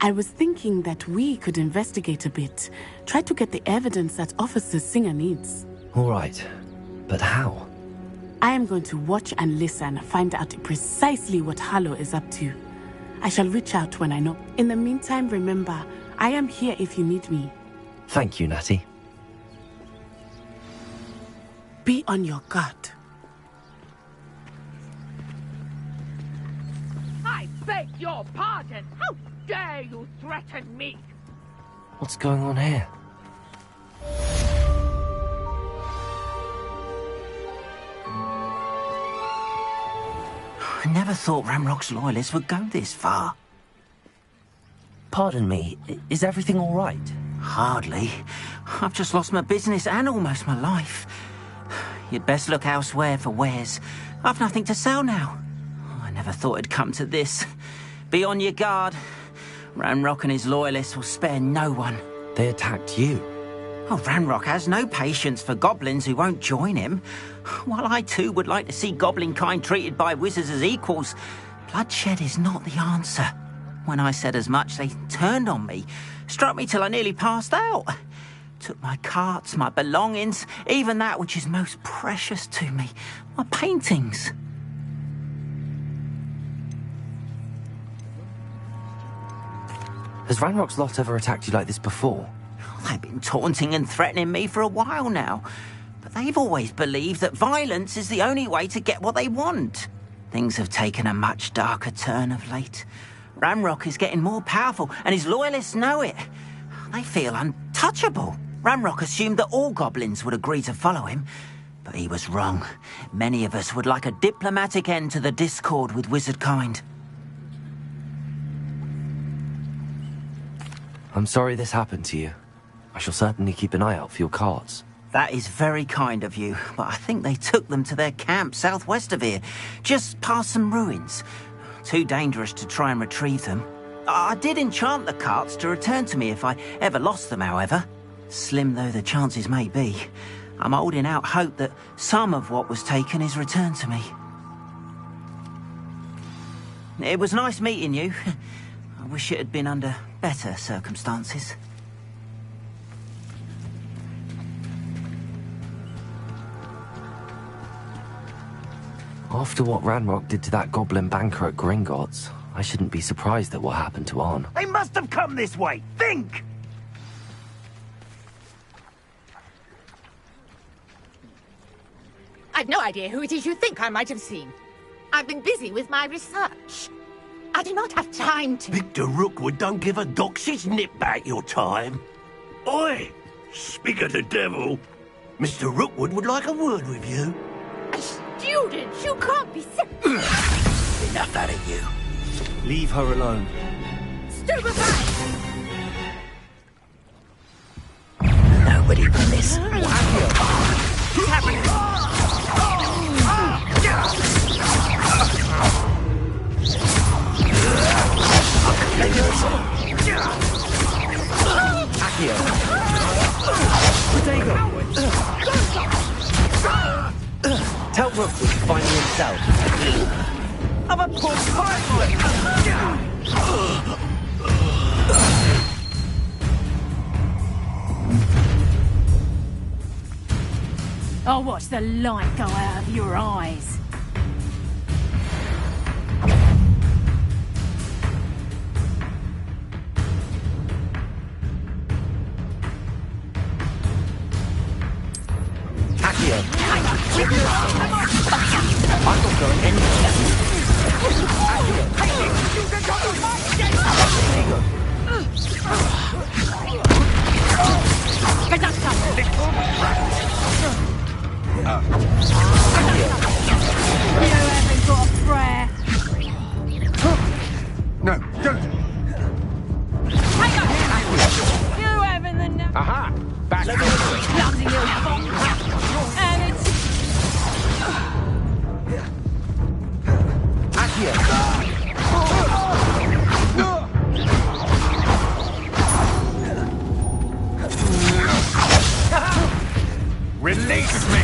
I was thinking that we could investigate a bit, try to get the evidence that Officer Singer needs. All right, but how? I am going to watch and listen, find out precisely what Harlow is up to. I shall reach out when I know. In the meantime, remember, I am here if you need me. Thank you, Natty. Be on your guard. I beg your pardon! How dare you threaten me? What's going on here? I never thought Ranrock's loyalists would go this far. Pardon me, is everything all right? Hardly. I've just lost my business and almost my life. You'd best look elsewhere for wares. I've nothing to sell now. I never thought it'd come to this. Be on your guard. Ranrock and his loyalists will spare no one. They attacked you. Oh, Ranrock has no patience for goblins who won't join him. While I too would like to see goblin kind treated by wizards as equals, bloodshed is not the answer. When I said as much, they turned on me, struck me till I nearly passed out. Took my carts, my belongings, even that which is most precious to me, my paintings. Has Ranrock's lot ever attacked you like this before? They've been taunting and threatening me for a while now, but they've always believed that violence is the only way to get what they want. Things have taken a much darker turn of late. Ranrock is getting more powerful, and his loyalists know it. They feel untouchable. Ranrock assumed that all goblins would agree to follow him, but he was wrong. Many of us would like a diplomatic end to the discord with wizardkind. I'm sorry this happened to you. I shall certainly keep an eye out for your carts. That is very kind of you, but I think they took them to their camp southwest of here, just past some ruins. Too dangerous to try and retrieve them. I did enchant the carts to return to me if I ever lost them, however. Slim though the chances may be, I'm holding out hope that some of what was taken is returned to me. It was nice meeting you. I wish it had been under better circumstances. After what Ranrock did to that goblin banker at Gringotts, I shouldn't be surprised at what happened to Arn. They must have come this way. Think! I've no idea who it is you think I might have seen. I've been busy with my research. I do not have time to... Victor Rookwood don't give a doxy's nip back your time. Oi! Speak of the devil. Mr. Rookwood would like a word with you. A student? You can't be sick. Enough out of you. Leave her alone. Stupefy! Nobody will listen. What's happening? Accio! Tell Rookwood to find me himself. I'm a poor pirate! I'll watch the light go out of your eyes. Accio! I'm not going anywhere. You haven't got a prayer. No, don't! You haven't the nerve. Aha! Back! Bloody little bong. And it's... Release me!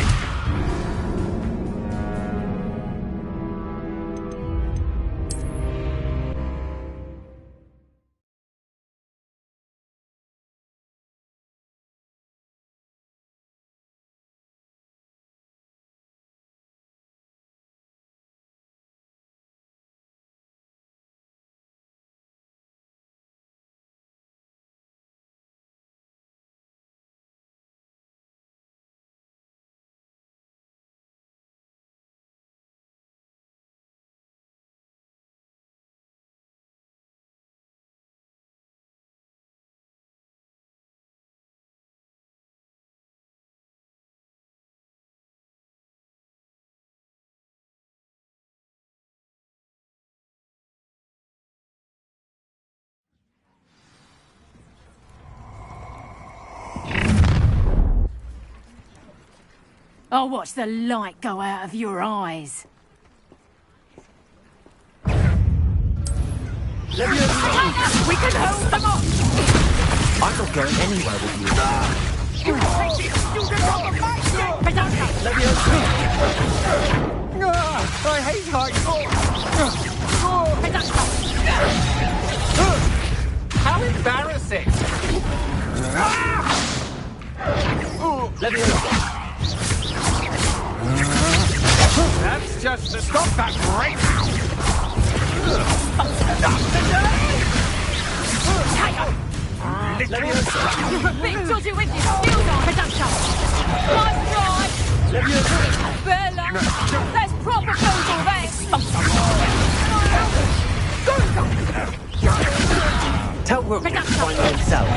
I'll watch the light go out of your eyes. We can hold them off! I'm not going anywhere with you. You take this student off of my stick! I hate hardcore! How embarrassing! That's just to stop that right now! Big dodgy with you! Skills on! Production! Nice try! Bella! There's proper total there! Tell Rook to find himself.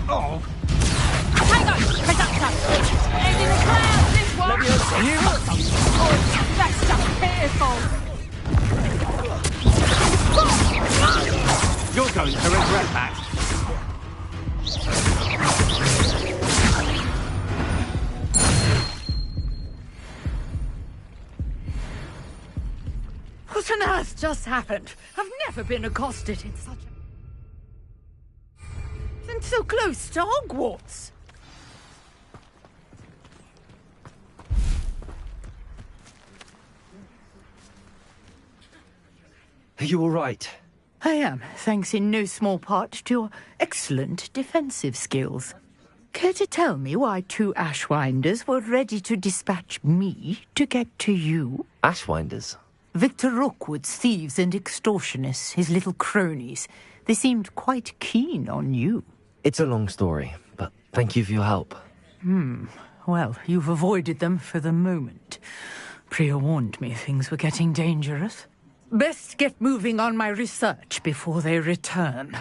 Oh! Hang on! Production! And in the clouds, this one! Oh, that's just pitiful! You're going to regret that. What on earth just happened? I've never been accosted in such a... and so close to Hogwarts. Are you all right? I am, thanks in no small part to your excellent defensive skills. Care to tell me why 2 Ashwinders were ready to dispatch me to get to you? Ashwinders? Victor Rookwood's thieves and extortionists, his little cronies. They seemed quite keen on you. It's a long story, but thank you for your help. Well, you've avoided them for the moment. Priya warned me things were getting dangerous. Best get moving on my research before they return.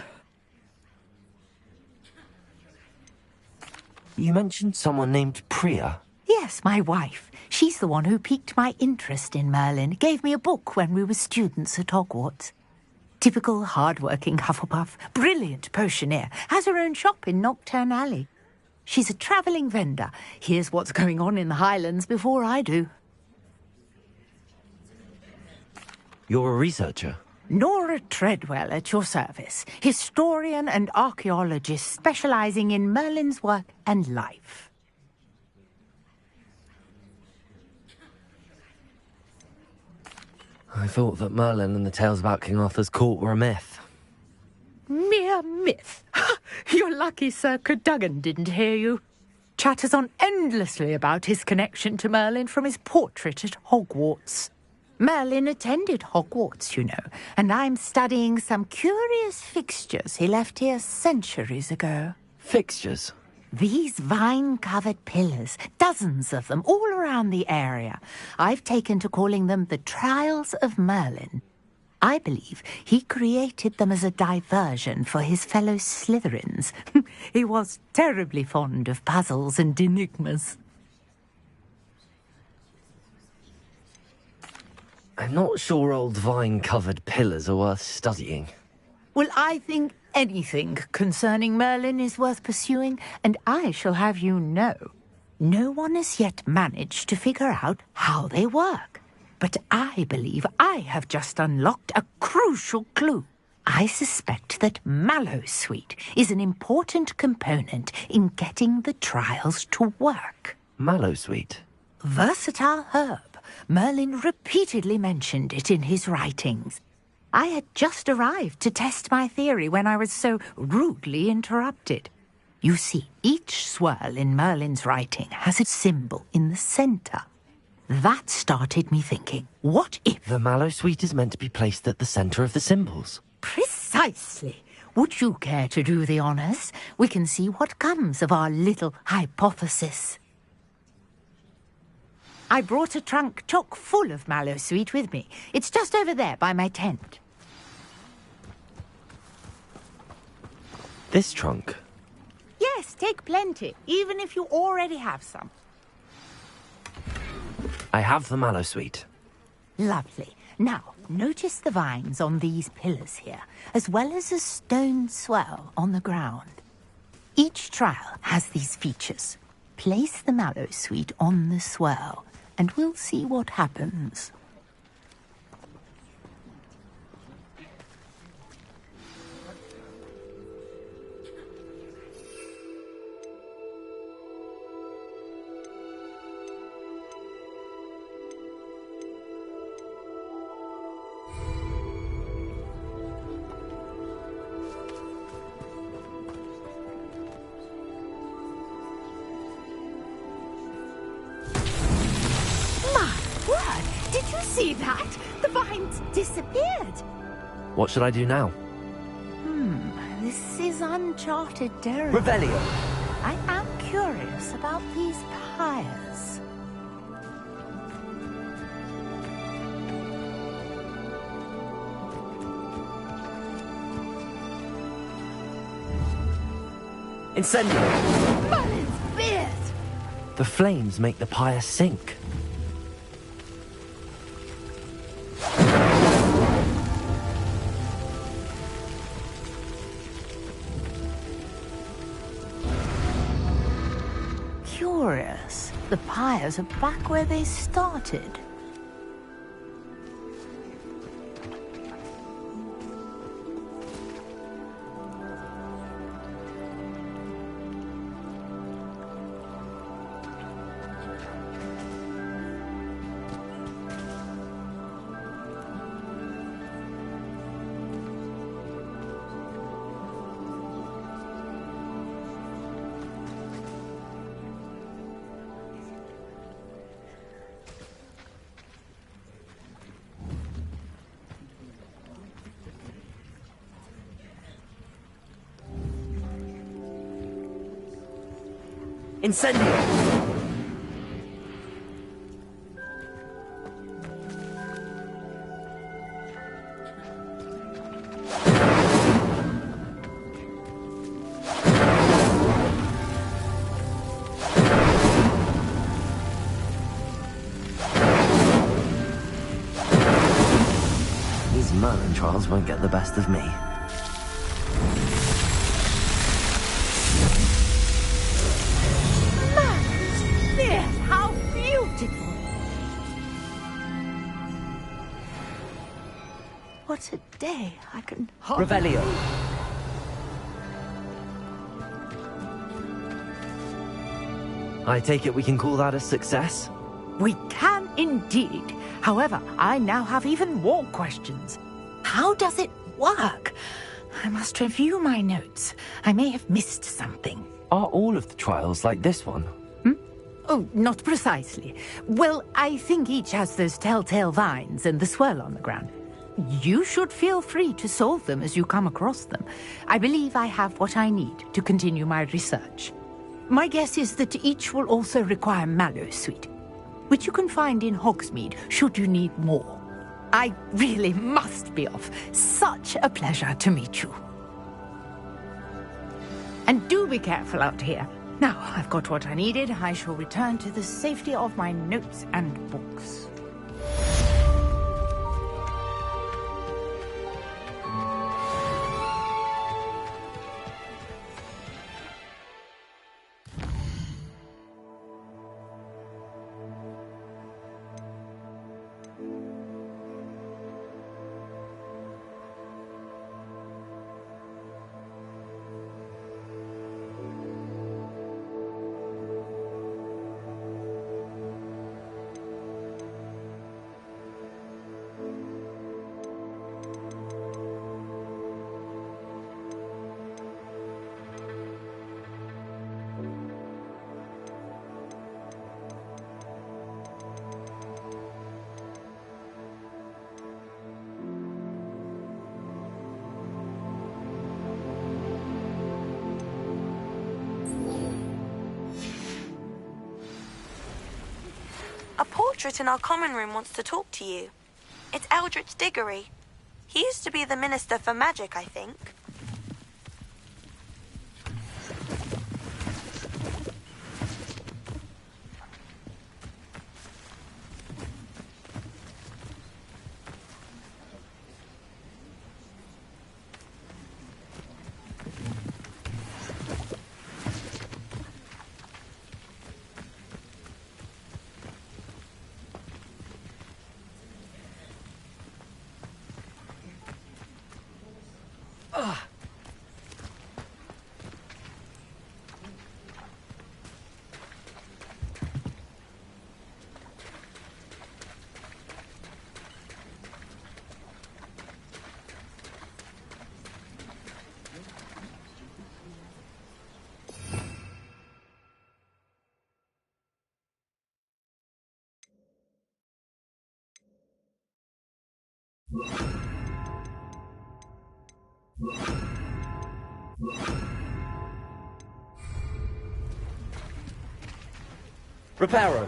You mentioned someone named Priya. Yes, my wife. She's the one who piqued my interest in Merlin. Gave me a book when we were students at Hogwarts. Typical hard-working Hufflepuff. Brilliant potioneer. Has her own shop in Knockturn Alley. She's a travelling vendor. Hears what's going on in the Highlands before I do. You're a researcher? Nora Treadwell at your service. Historian and archaeologist specialising in Merlin's work and life. I thought that Merlin and the tales about King Arthur's court were a myth. Mere myth. You're lucky Sir Cadogan didn't hear you. Chatters on endlessly about his connection to Merlin from his portrait at Hogwarts. Merlin attended Hogwarts, you know, and I'm studying some curious fixtures he left here centuries ago. Fixtures? These vine-covered pillars, dozens of them, all around the area. I've taken to calling them the Trials of Merlin. I believe he created them as a diversion for his fellow Slytherins. He was terribly fond of puzzles and enigmas. I'm not sure old vine-covered pillars are worth studying. Well, I think anything concerning Merlin is worth pursuing, and I shall have you know, no one has yet managed to figure out how they work. But I believe I have just unlocked a crucial clue. I suspect that Mallowsweet is an important component in getting the trials to work. Mallowsweet? Versatile herb. Merlin repeatedly mentioned it in his writings. I had just arrived to test my theory when I was so rudely interrupted. You see, each swirl in Merlin's writing has a symbol in the centre. That started me thinking, what if... The Mallowsweet is meant to be placed at the centre of the symbols. Precisely. Would you care to do the honours? We can see what comes of our little hypothesis. I brought a trunk chock full of Mallowsweet with me. It's just over there by my tent. This trunk? Yes, take plenty, even if you already have some. I have the Mallowsweet. Lovely. Now, notice the vines on these pillars here, as well as a stone swell on the ground. Each trial has these features. Place the Mallowsweet on the swell, and we'll see what happens. See that? The vines disappeared. What should I do now? This is uncharted territory. Revelio. I am curious about these pyres. Incendio. Merlin's beard! The flames make the pyre sink. Curious. The pyres are back where they started. Incendio! These Merlin trials won't get the best of me. How beautiful! What a day. I can... Revelio. I take it we can call that a success? We can indeed. However, I now have even more questions. How does it work? I must review my notes. I may have missed something. Are all of the trials like this one? Oh, not precisely. Well, I think each has those telltale vines and the swirl on the ground. You should feel free to solve them as you come across them. I believe I have what I need to continue my research. My guess is that each will also require mallow sweet, which you can find in Hogsmeade should you need more. I really must be off. Such a pleasure to meet you. And do be careful out here. Now, I've got what I needed. I shall return to the safety of my notes and books. A portrait in our common room wants to talk to you. It's Eldritch Diggory. He used to be the Minister for Magic, I think. Reparo.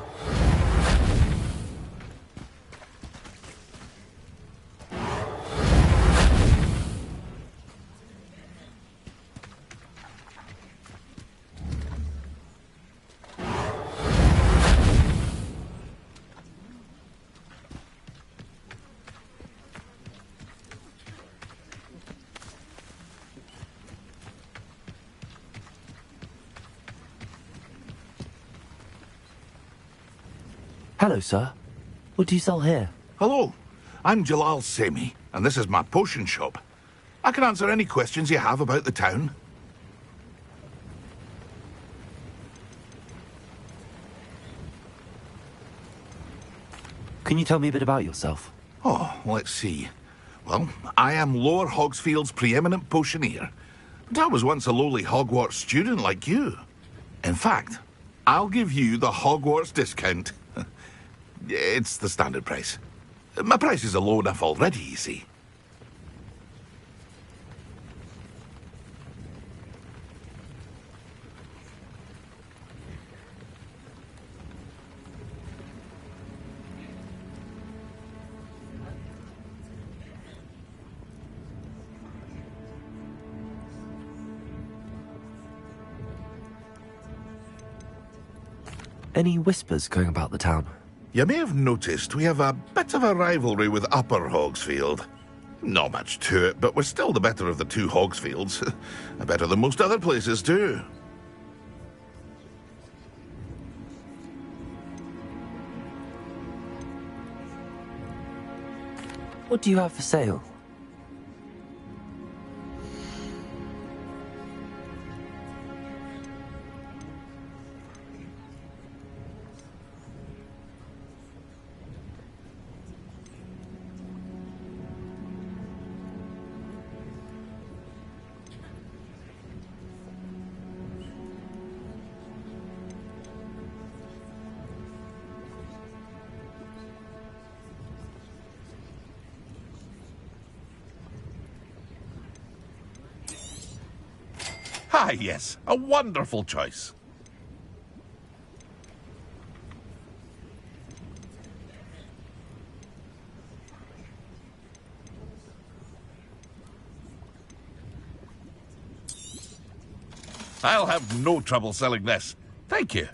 Hello, sir. What do you sell here? Hello, I'm Jalal Semi, and this is my potion shop. I can answer any questions you have about the town. Can you tell me a bit about yourself? Oh, let's see. Well, I am Lower Hogsfield's preeminent potioneer. But I was once a lowly Hogwarts student like you. In fact, I'll give you the Hogwarts discount. It's the standard price. My prices are low enough already, you see. Any whispers going about the town? You may have noticed we have a bit of a rivalry with Upper Hogsfield. Not much to it, but we're still the better of the two Hogsfields. Better than most other places, too. What do you have for sale? Ah, yes, a wonderful choice. I'll have no trouble selling this. Thank you.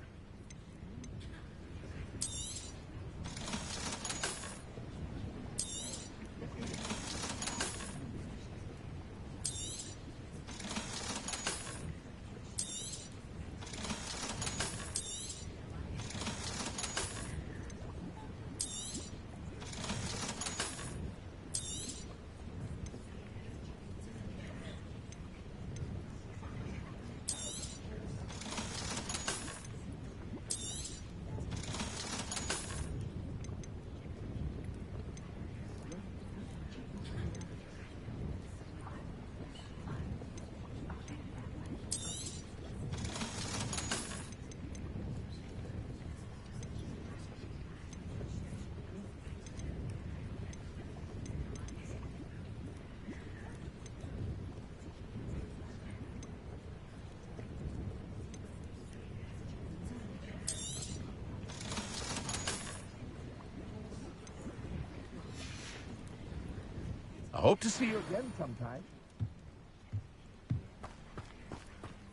I hope to see you again sometime.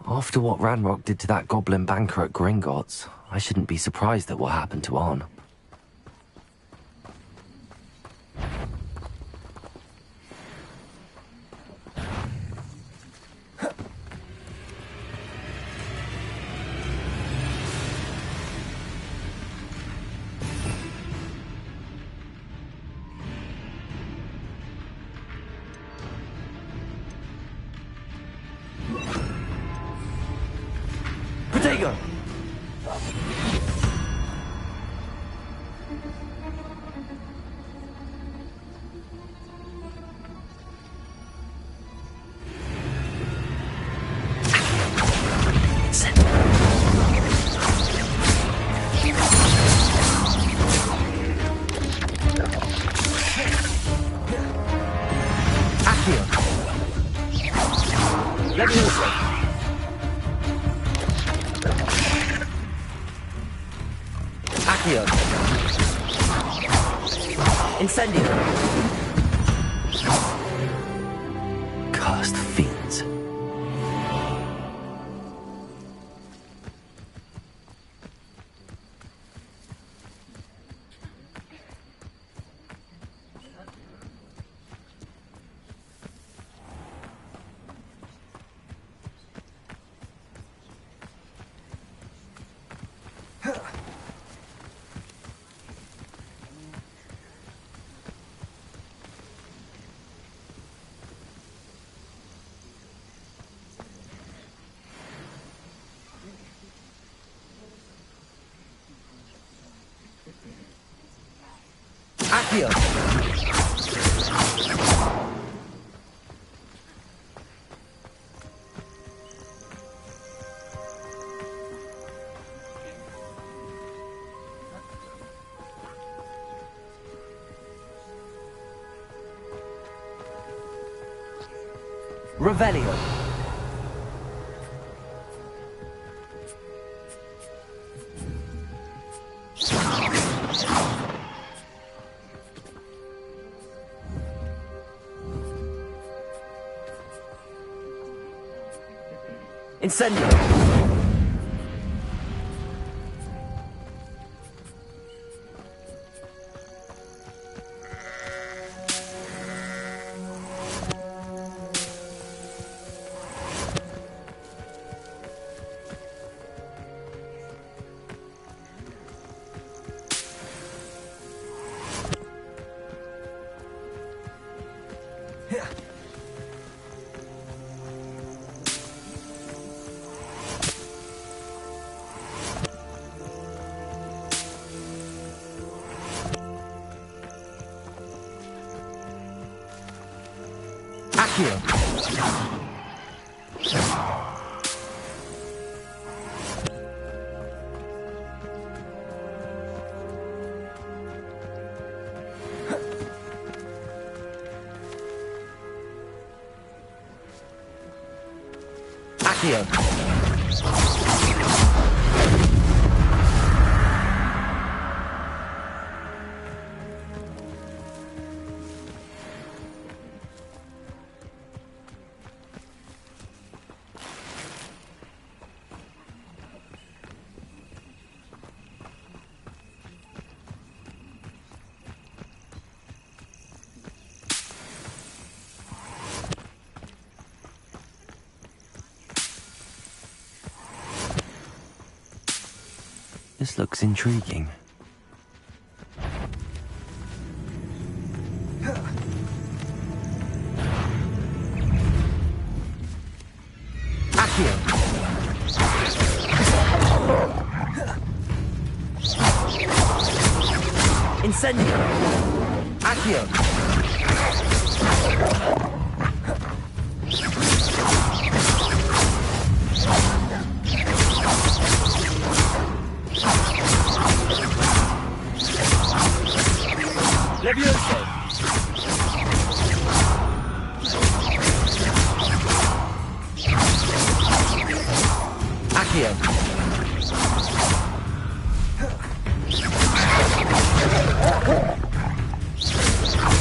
After what Ranrock did to that goblin banker at Gringotts, I shouldn't be surprised at what happened to Arn. Accio. Incendio. Cursed fiends. Accio. Revelio. Incendio. Accio. Accio. This looks intriguing. Accio. Incendio. Accio. Levioso. Accio.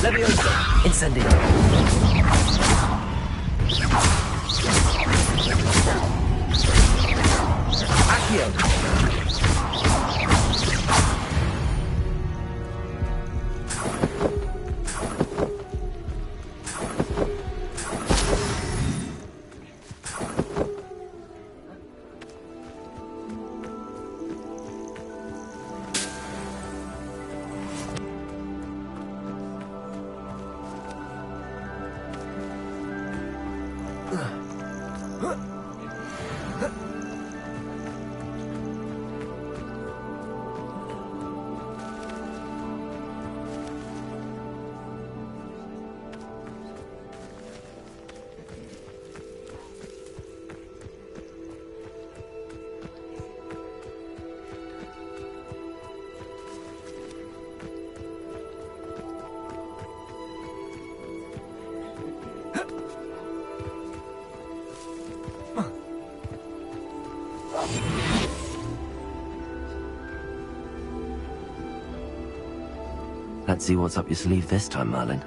Levioso. Incendio. Accio. Let's see what's up your sleeve this time, Merlin.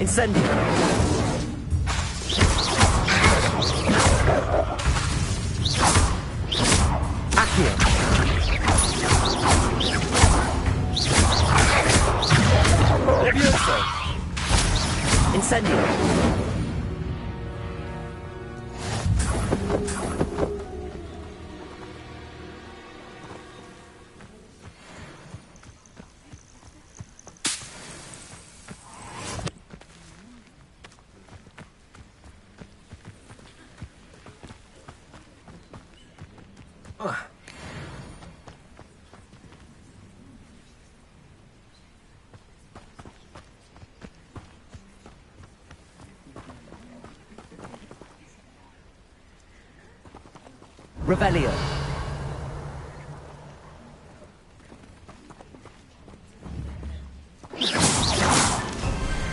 Incendio. Accio. Levioso. Incendio. Revelio.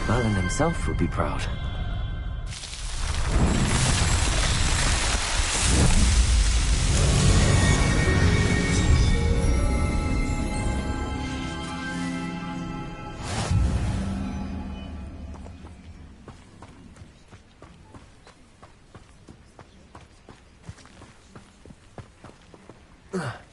Merlin himself would be proud. Accio!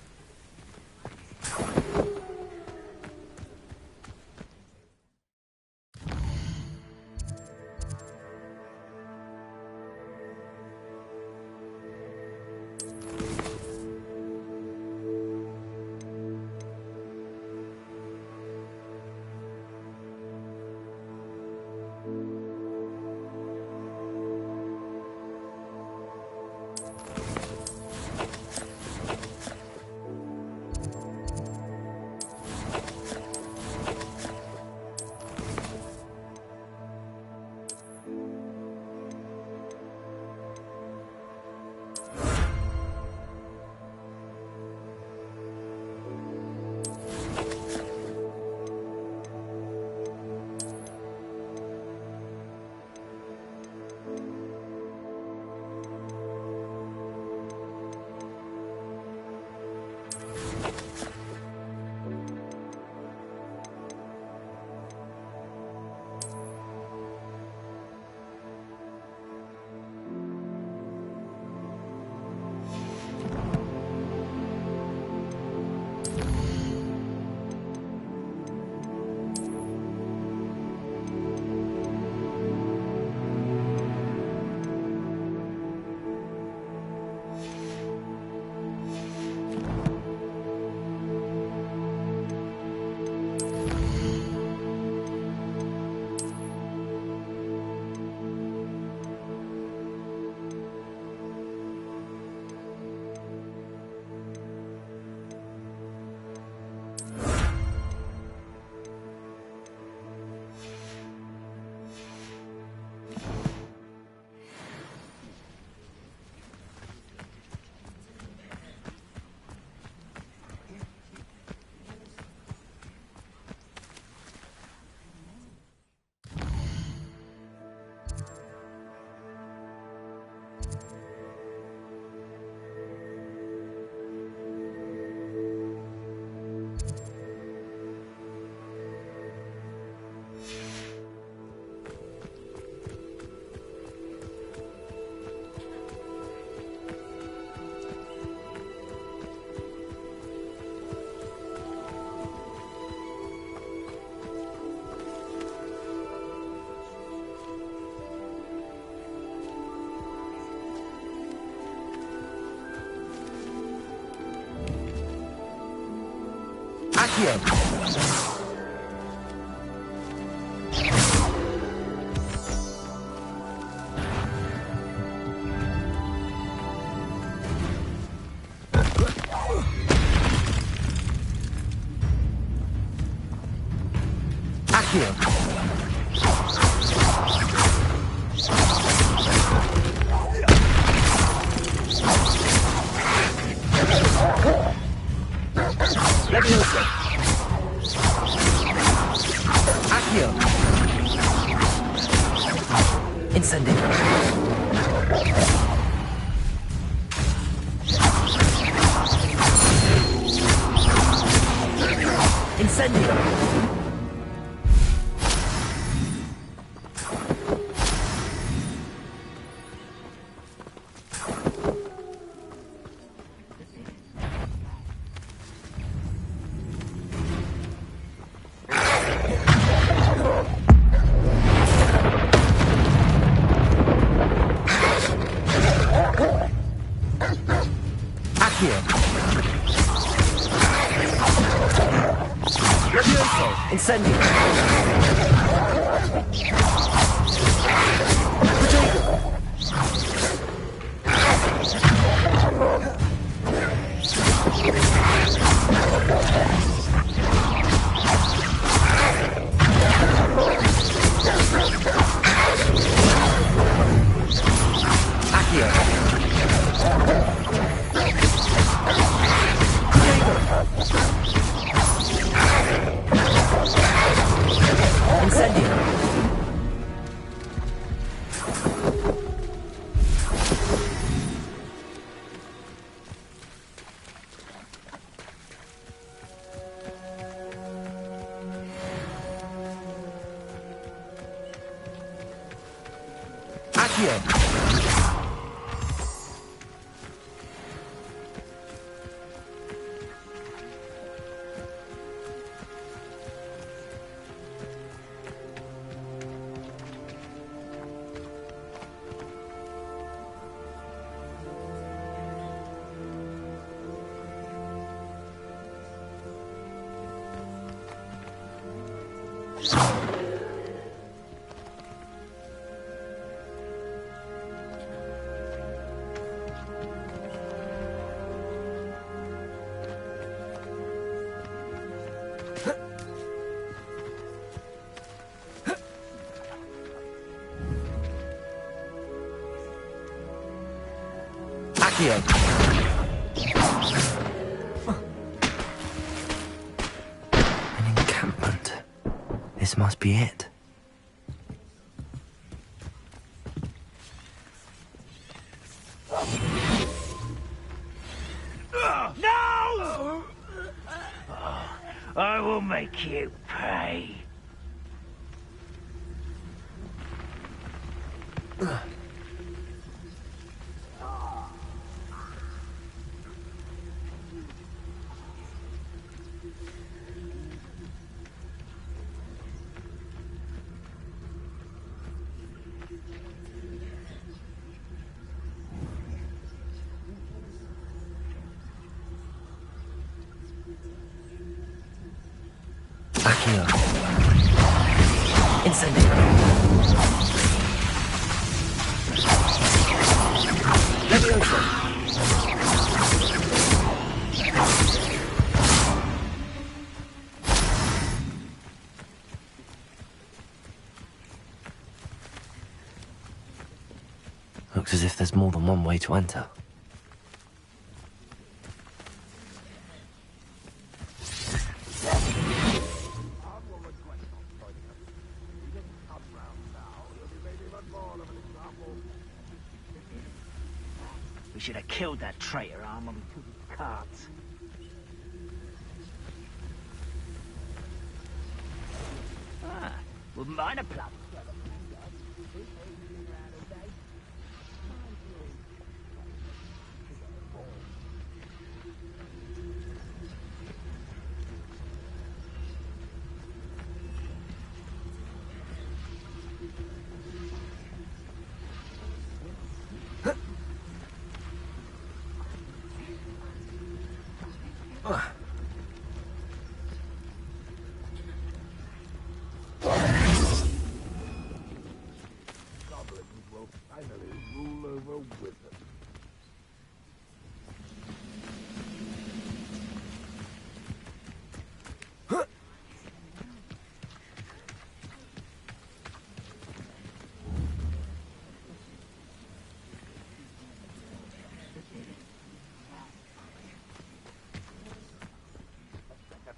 Accio. An encampment. This must be it. No! I will make you pay. Accio. Incendio. Levioso. Looks as if there's more than one way to enter. We should have killed that traitor arm when we took his cards. Wouldn't mind a plum.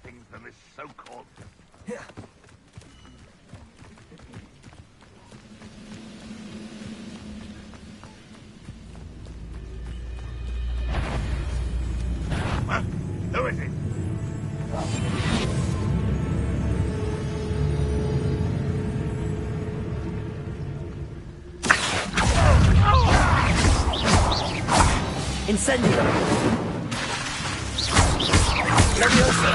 Things than this so-called. Huh? Who is it? Incendio. Levioso.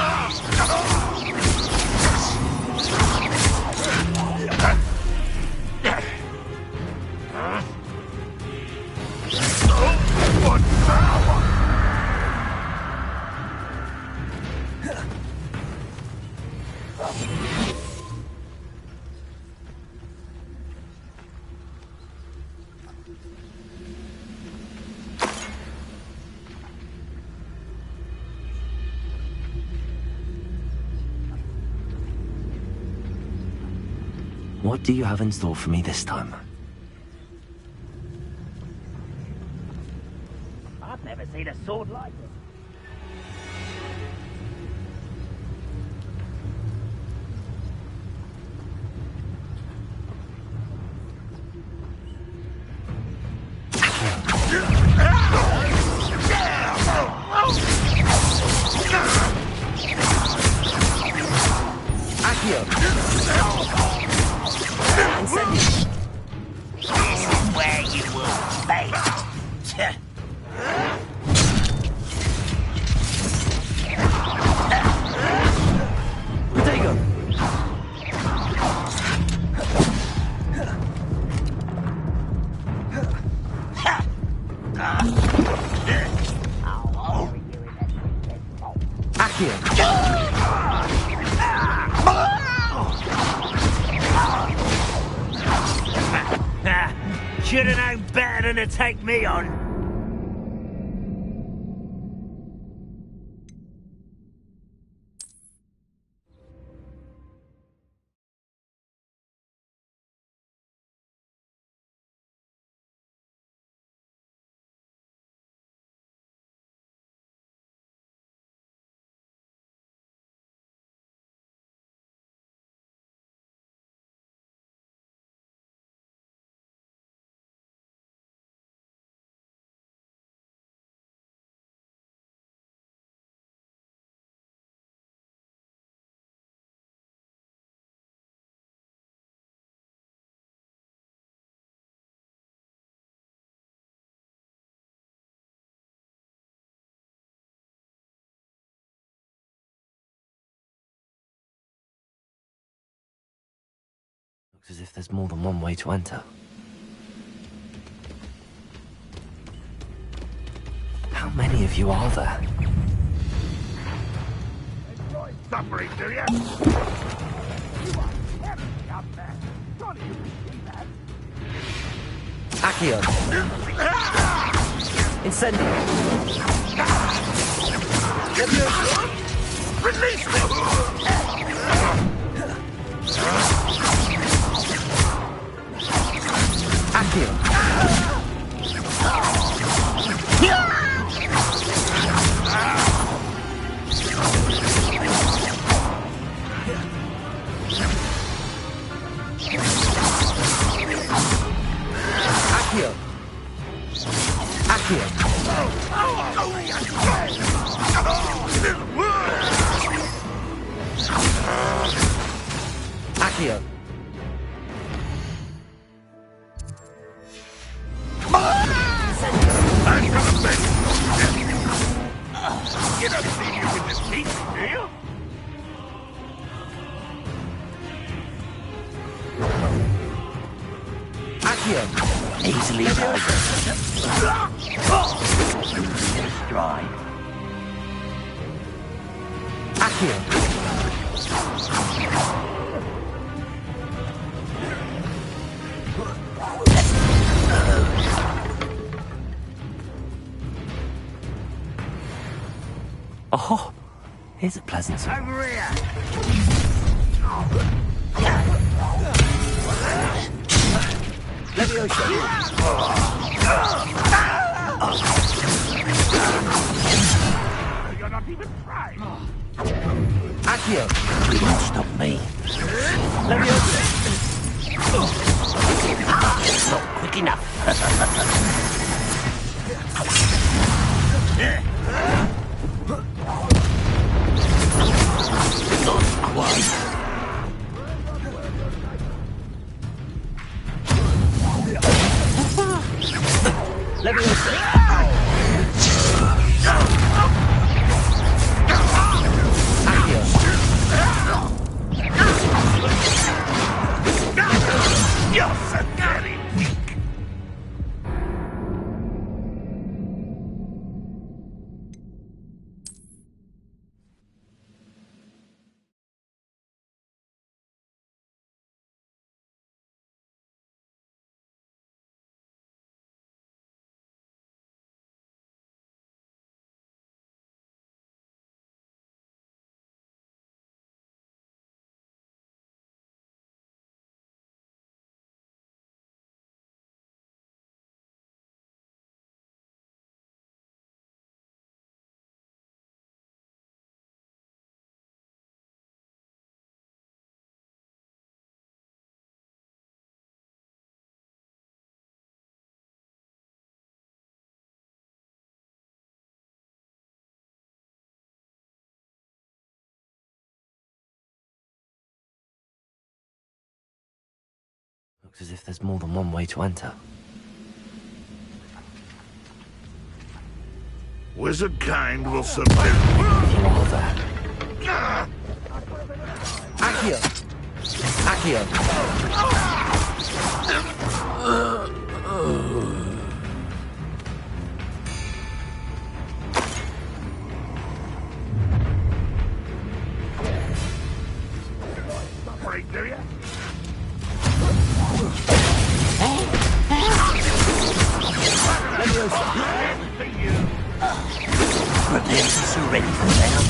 What do you have in store for me this time? I've never seen a sword like it. Incendio. This is where you will pay. Protego. Should have known better than to take me on. Looks as if there's more than one way to enter. How many of you are there? Enjoy suffering, do you? You are heavy up there. Surely you can see that. Accio! Incendio! Release me! Accio! Accio! Accio! Accio! You don't think you can defeat me, do you? Accio! Easily done. Dry. Accio! Oh, here's a pleasant surprise. Over here! Leviosa! You're not even trying! Accio! You won't stop me. Leviosa! Not quick enough. Not quite. Leviosa! Accio! You're so very weak! Looks as if there's more than one way to enter. Wizard kind will submit. You are there. Accio! Accio! Right, do you? Prepare to surrender now.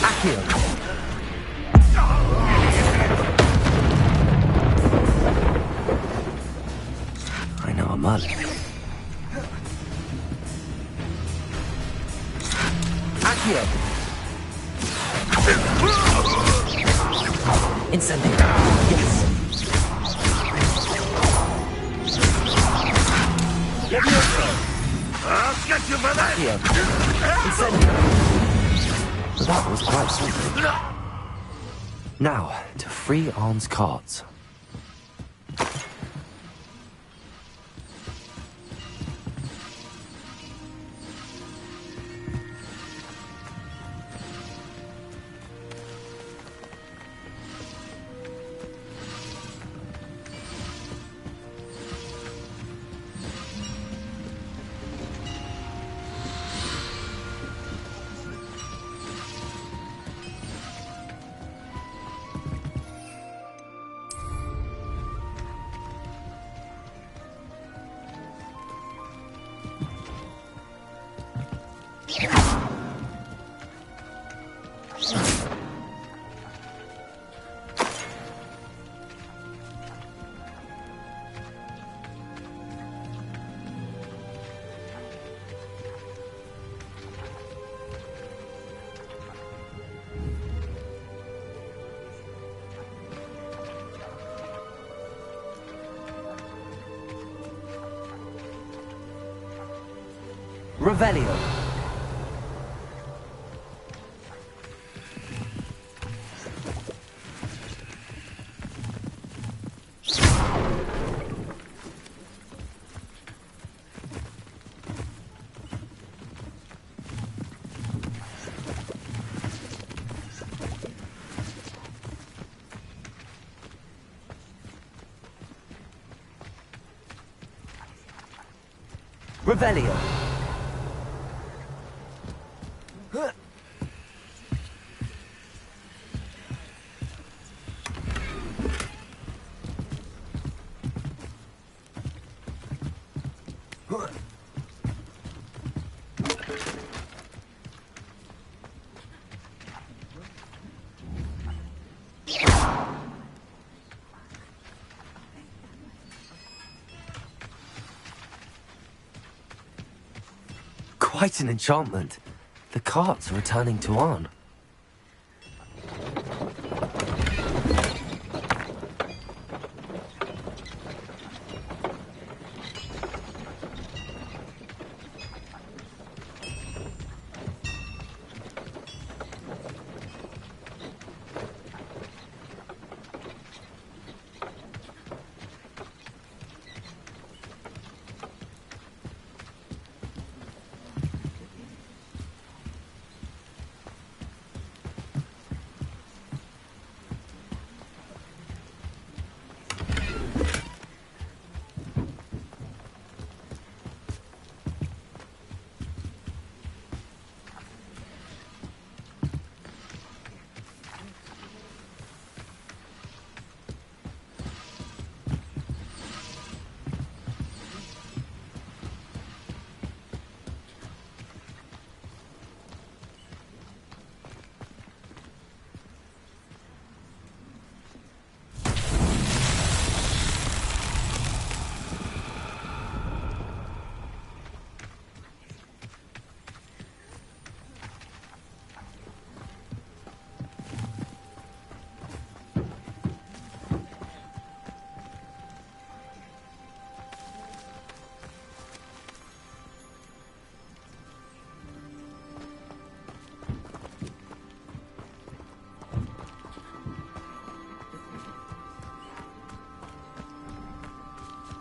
Accio! I know a Merlin. Accio! Incendio! Yes! Leviosa! I'll get you for that! Accio! Incendio! That was quite something. Now, to free Arn's cards. Revelio. Revelio. Quite an enchantment. The carts are returning to Arn.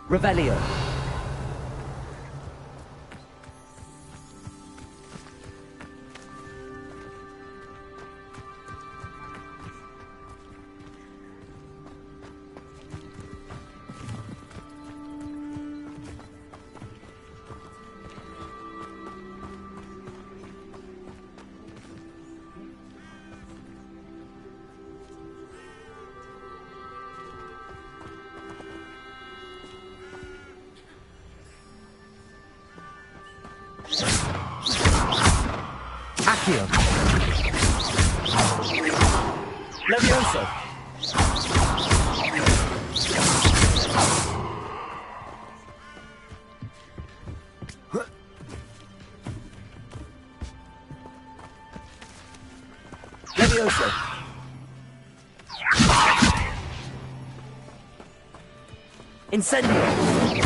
Revelio. Accio. Levioso. Levioso. Incendio.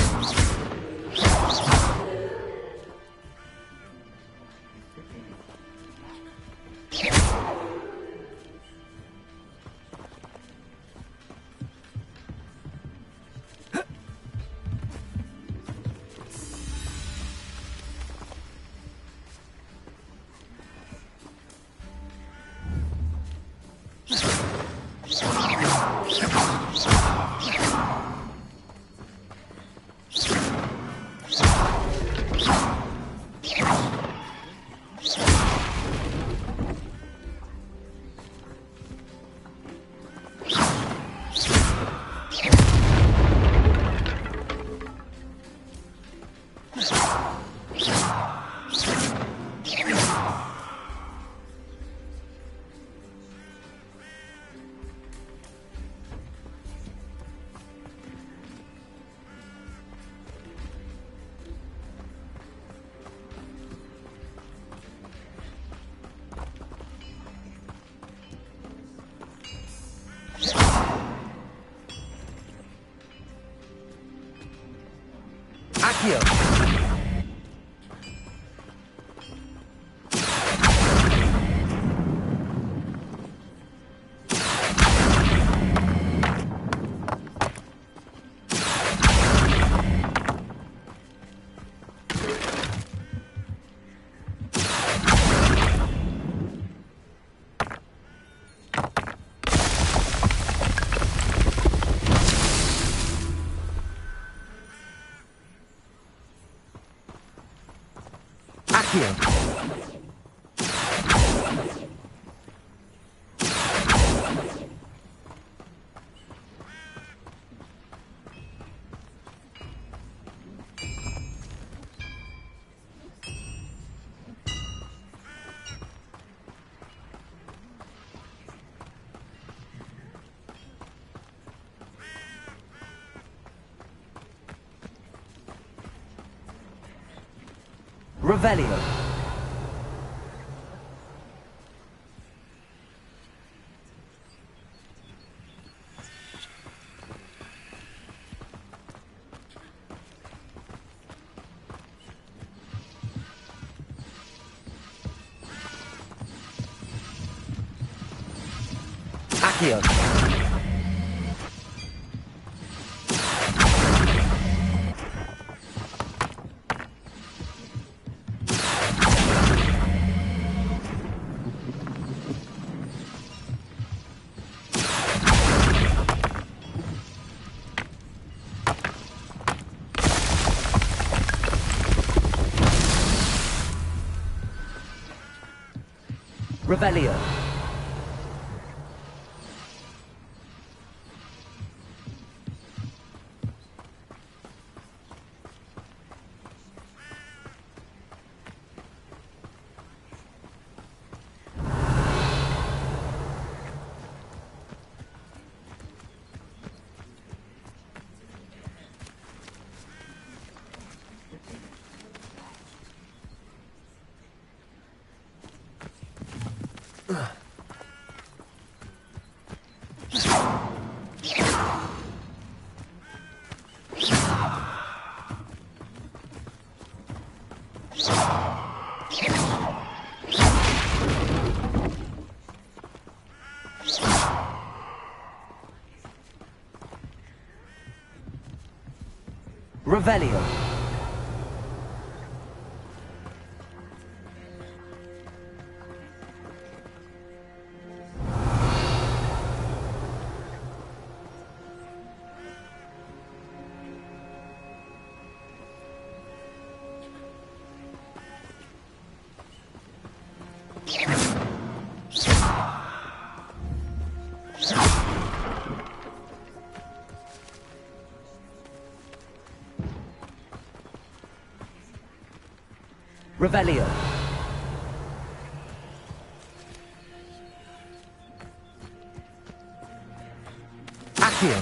Accio. Accio. Revelio. Accio. Revelio. Revelio. Revelio. Accio.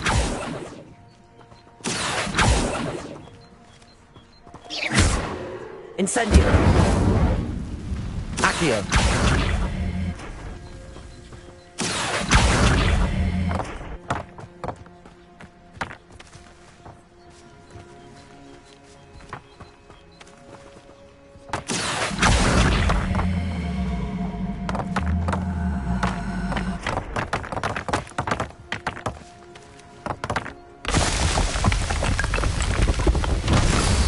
Incendio. Accio.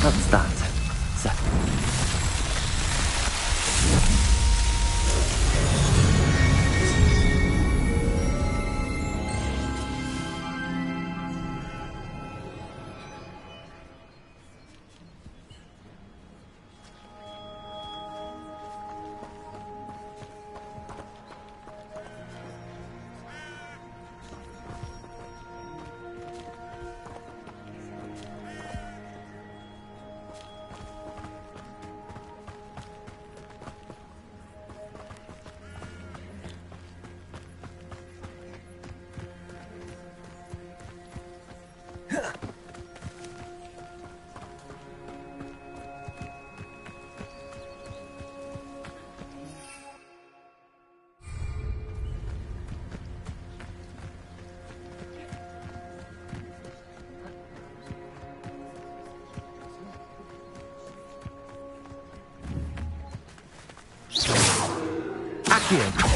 What's that? Accio.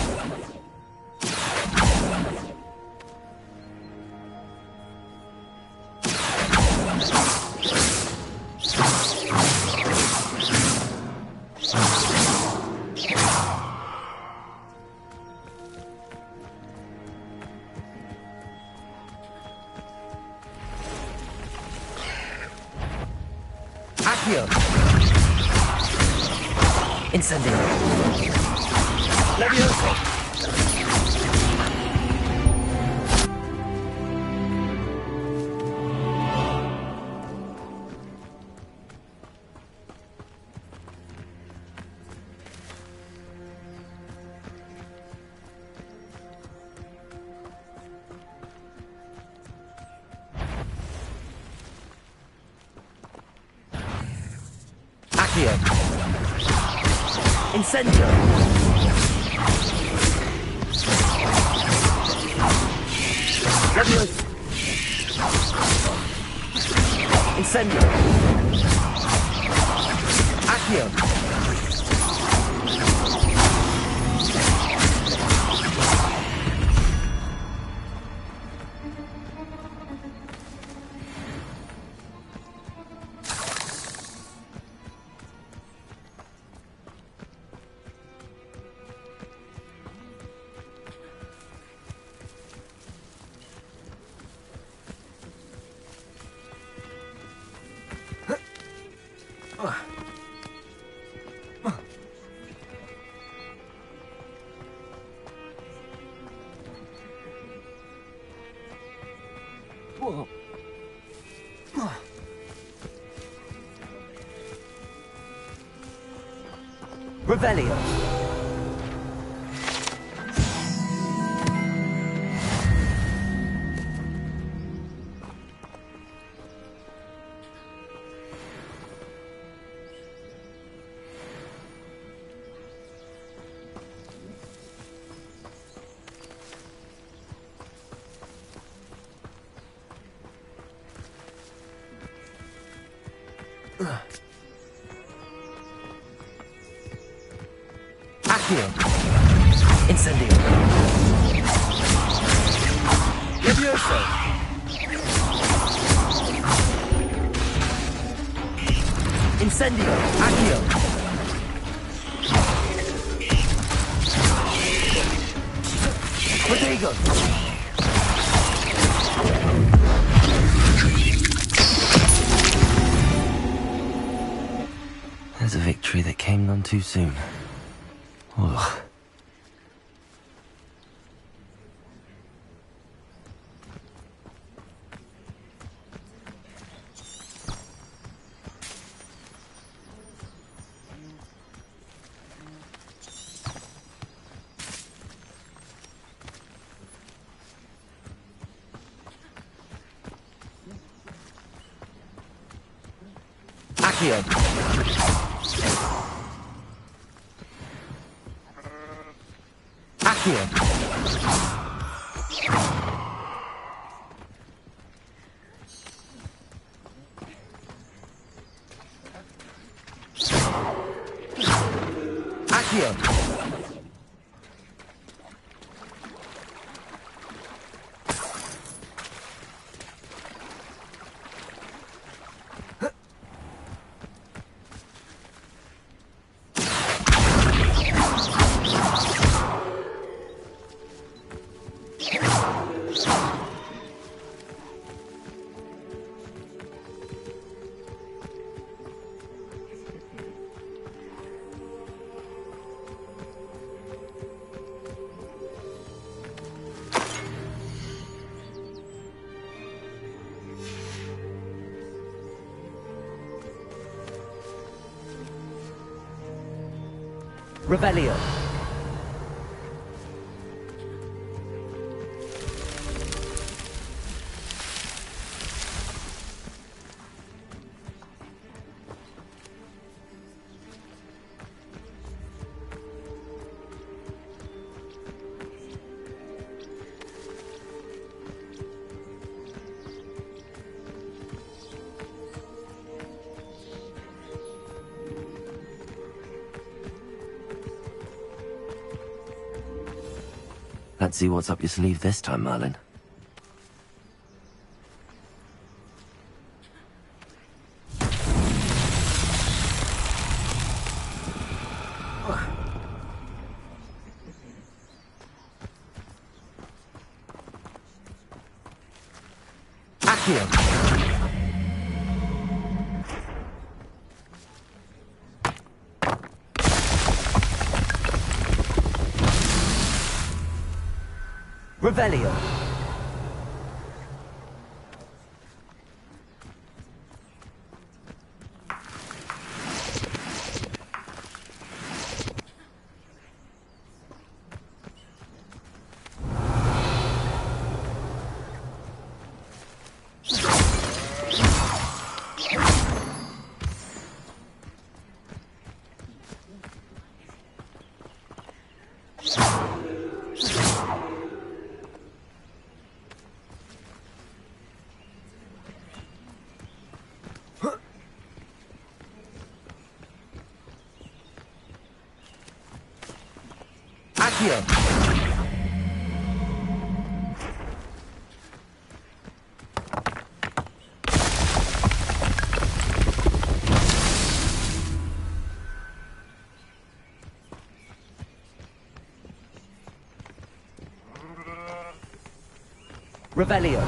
Accio. Incendio. Levioso. Incendio! Levioso! Incendio! Accio! Revelio. Accio. Incendio. Levioso. Incendio. Accio. Protego. There's a victory that came none too soon. Ugh. Accio. Accio. Accio. Revelio. Let's see what's up your sleeve this time, Merlin. Accio. Revelio. Accio. Revelio.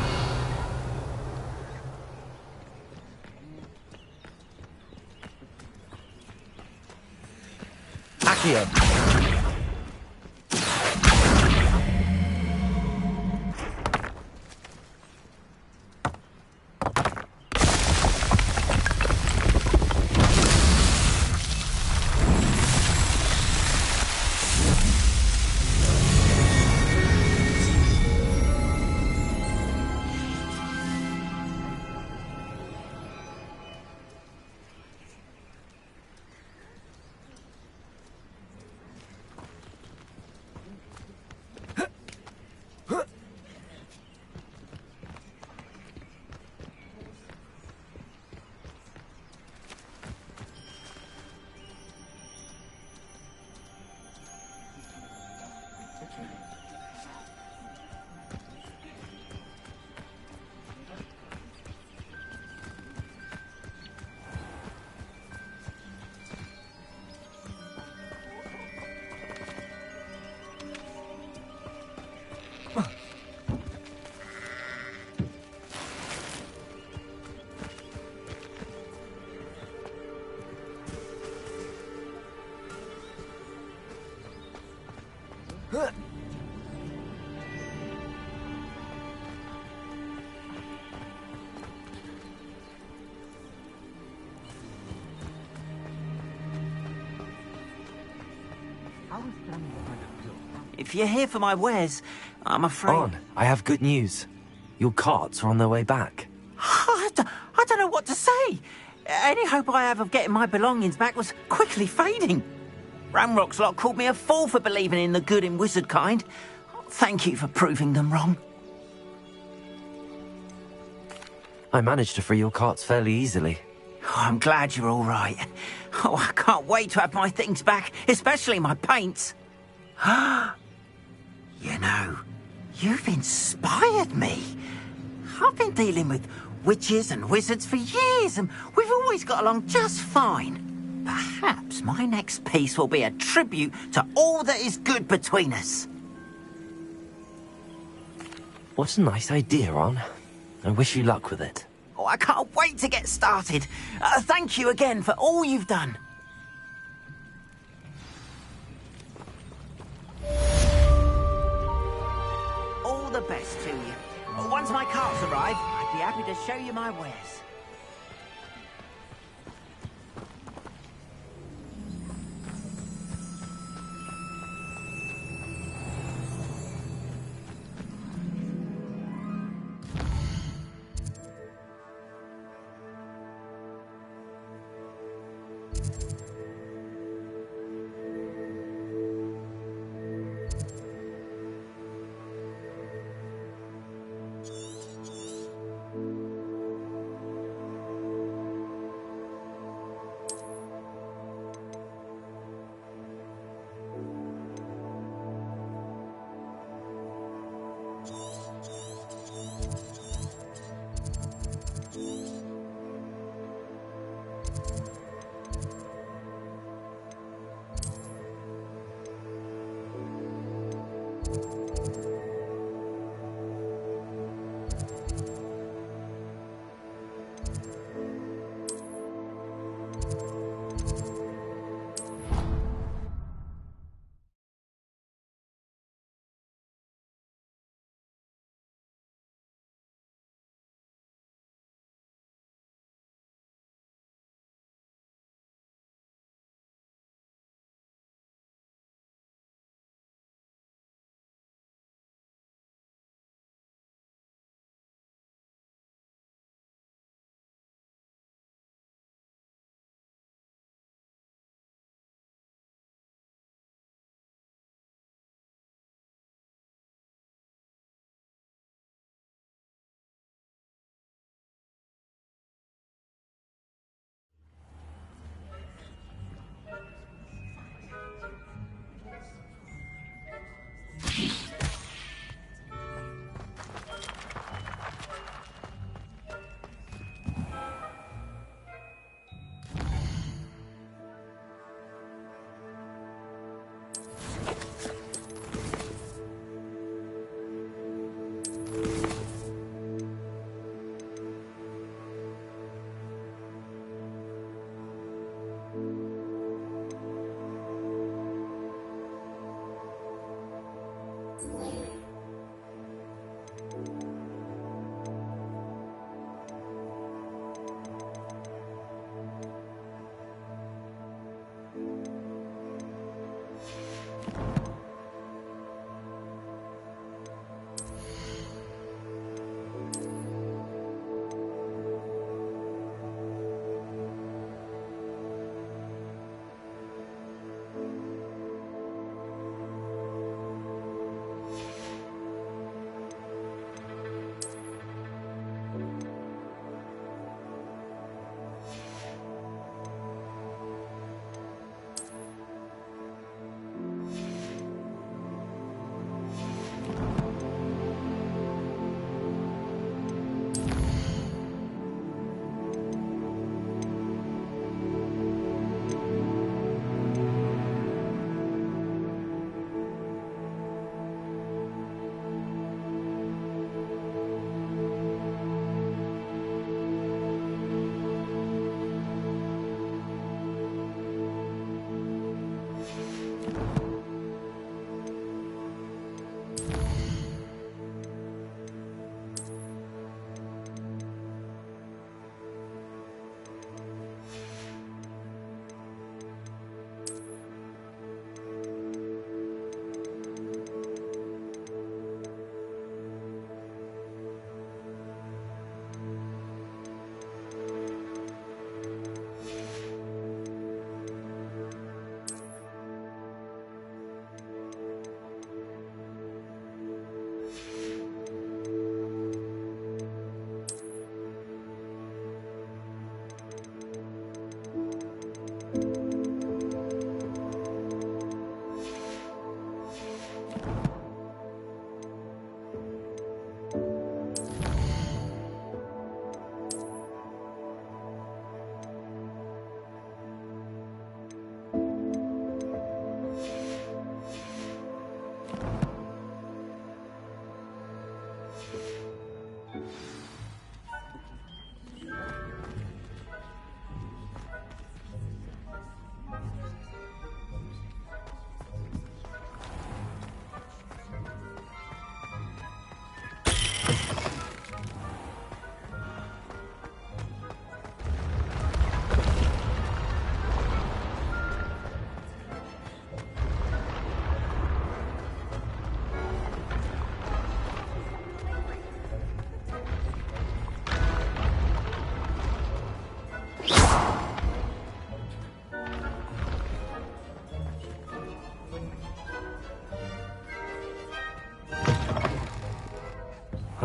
Accio. If you're here for my wares, I'm afraid... On, I have good news. Your carts are on their way back. I don't know what to say. Any hope I have of getting my belongings back was quickly fading. Ramrock's lot called me a fool for believing in the good in wizard kind. Thank you for proving them wrong. I managed to free your carts fairly easily. Oh, I'm glad you're all right. Oh, I can't wait to have my things back, especially my paints. You know, you've inspired me. I've been dealing with witches and wizards for years, and we've always got along just fine. Perhaps my next piece will be a tribute to all that is good between us. What a nice idea, Ron. I wish you luck with it. Oh, I can't wait to get started. Thank you again for all you've done. All the best to you. Once my carts arrive, I'd be happy to show you my wares.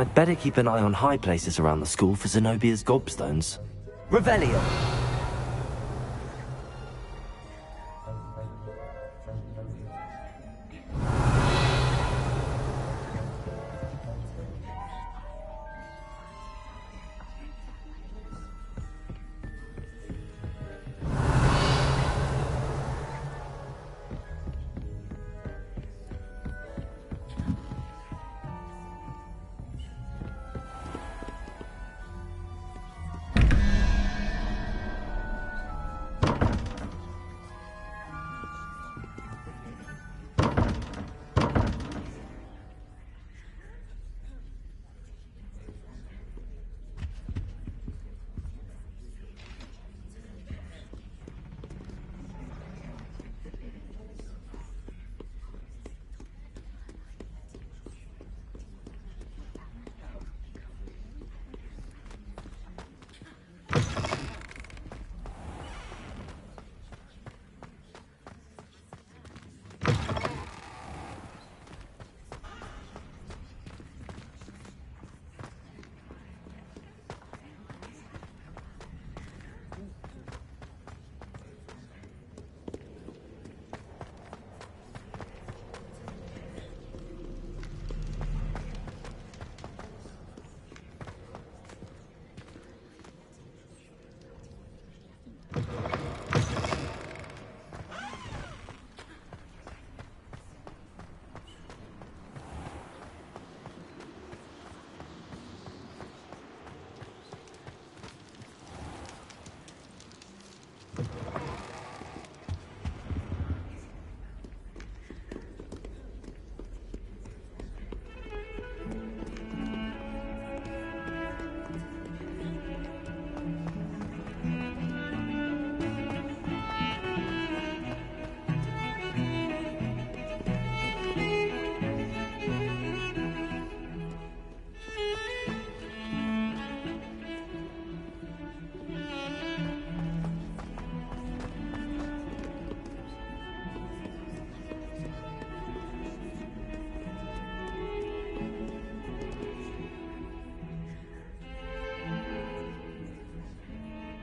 I'd better keep an eye on high places around the school for Zenobia's gobstones. Revelio!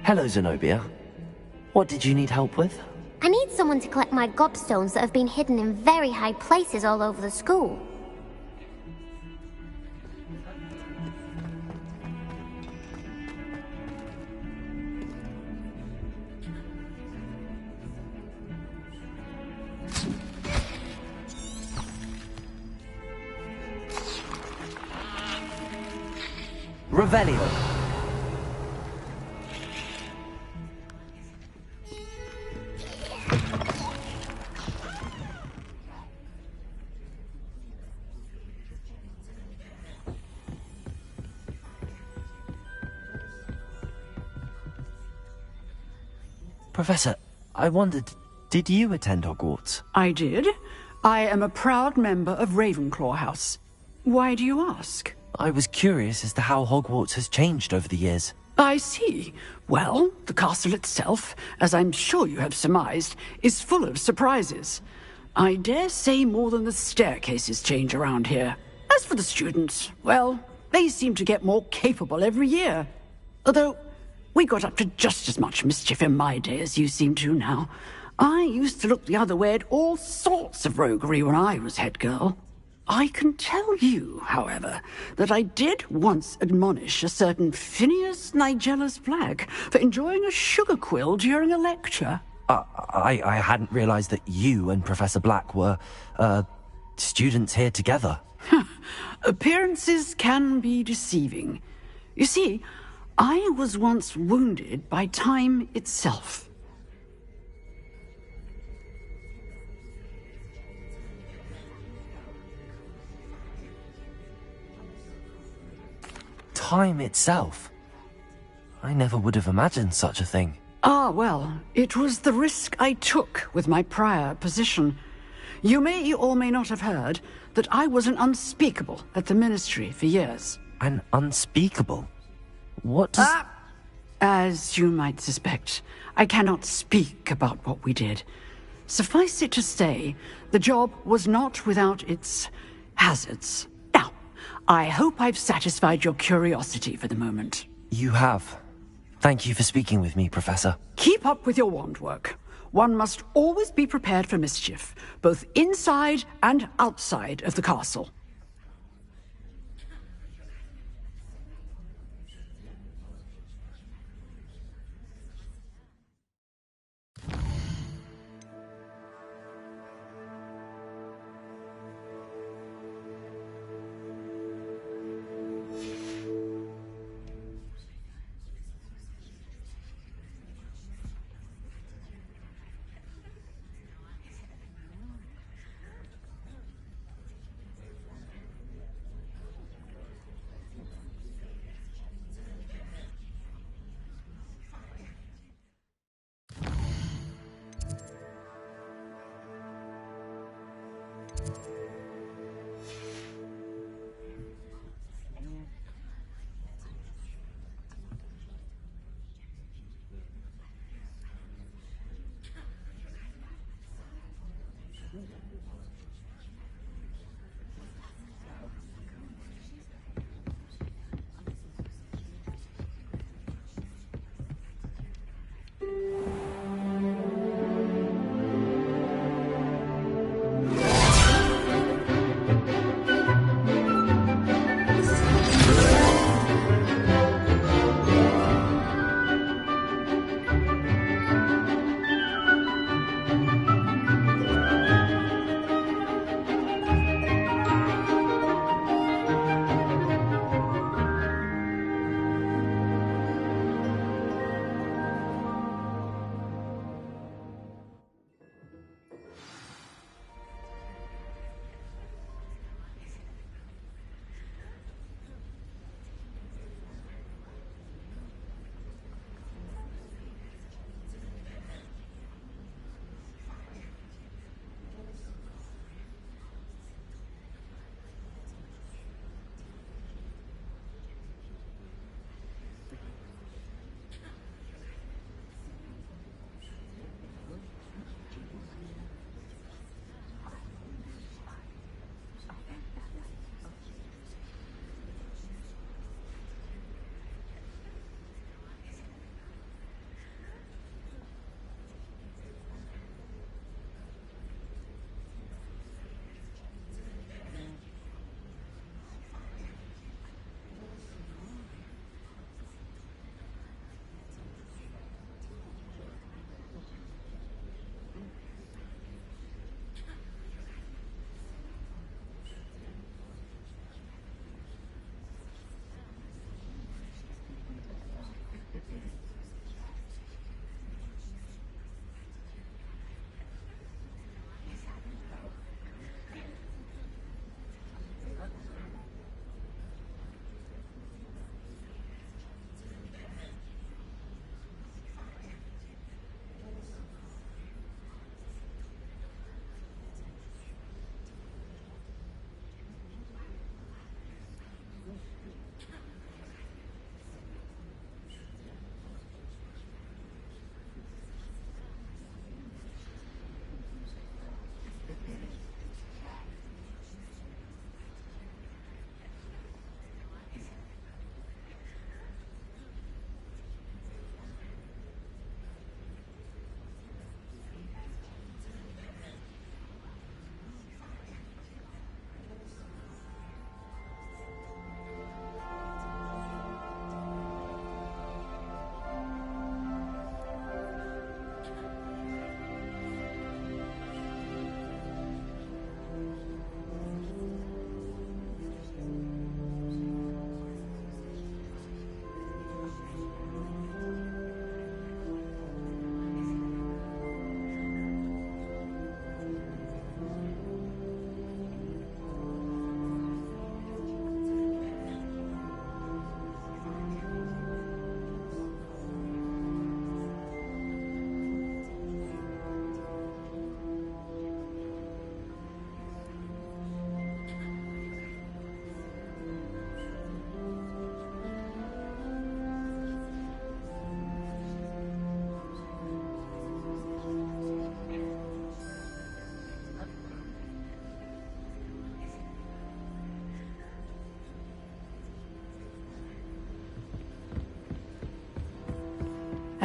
Hello, Zenobia. What did you need help with? I need someone to collect my gobstones that have been hidden in very high places all over the school. Revelio. Professor, I wondered, did you attend Hogwarts? I did. I am a proud member of Ravenclaw House. Why do you ask? I was curious as to how Hogwarts has changed over the years. I see. Well, the castle itself, as I'm sure you have surmised, is full of surprises. I dare say more than the staircases change around here. As for the students, well, they seem to get more capable every year. Although, we got up to just as much mischief in my day as you seem to now. I used to look the other way at all sorts of roguery when I was head girl. I can tell you, however, that I did once admonish a certain Phineas Nigellus Black for enjoying a sugar quill during a lecture. I hadn't realized that you and Professor Black were, students here together. Appearances can be deceiving. You see, I was once wounded by time itself. Time itself? I never would have imagined such a thing. Ah, well, it was the risk I took with my prior position. You may or may not have heard that I was an unspeakable at the Ministry for years. An unspeakable? What does... As you might suspect, I cannot speak about what we did. Suffice it to say, the job was not without its hazards. Now, I hope I've satisfied your curiosity for the moment. You have. Thank you for speaking with me, Professor. Keep up with your wand work. One must always be prepared for mischief, both inside and outside of the castle.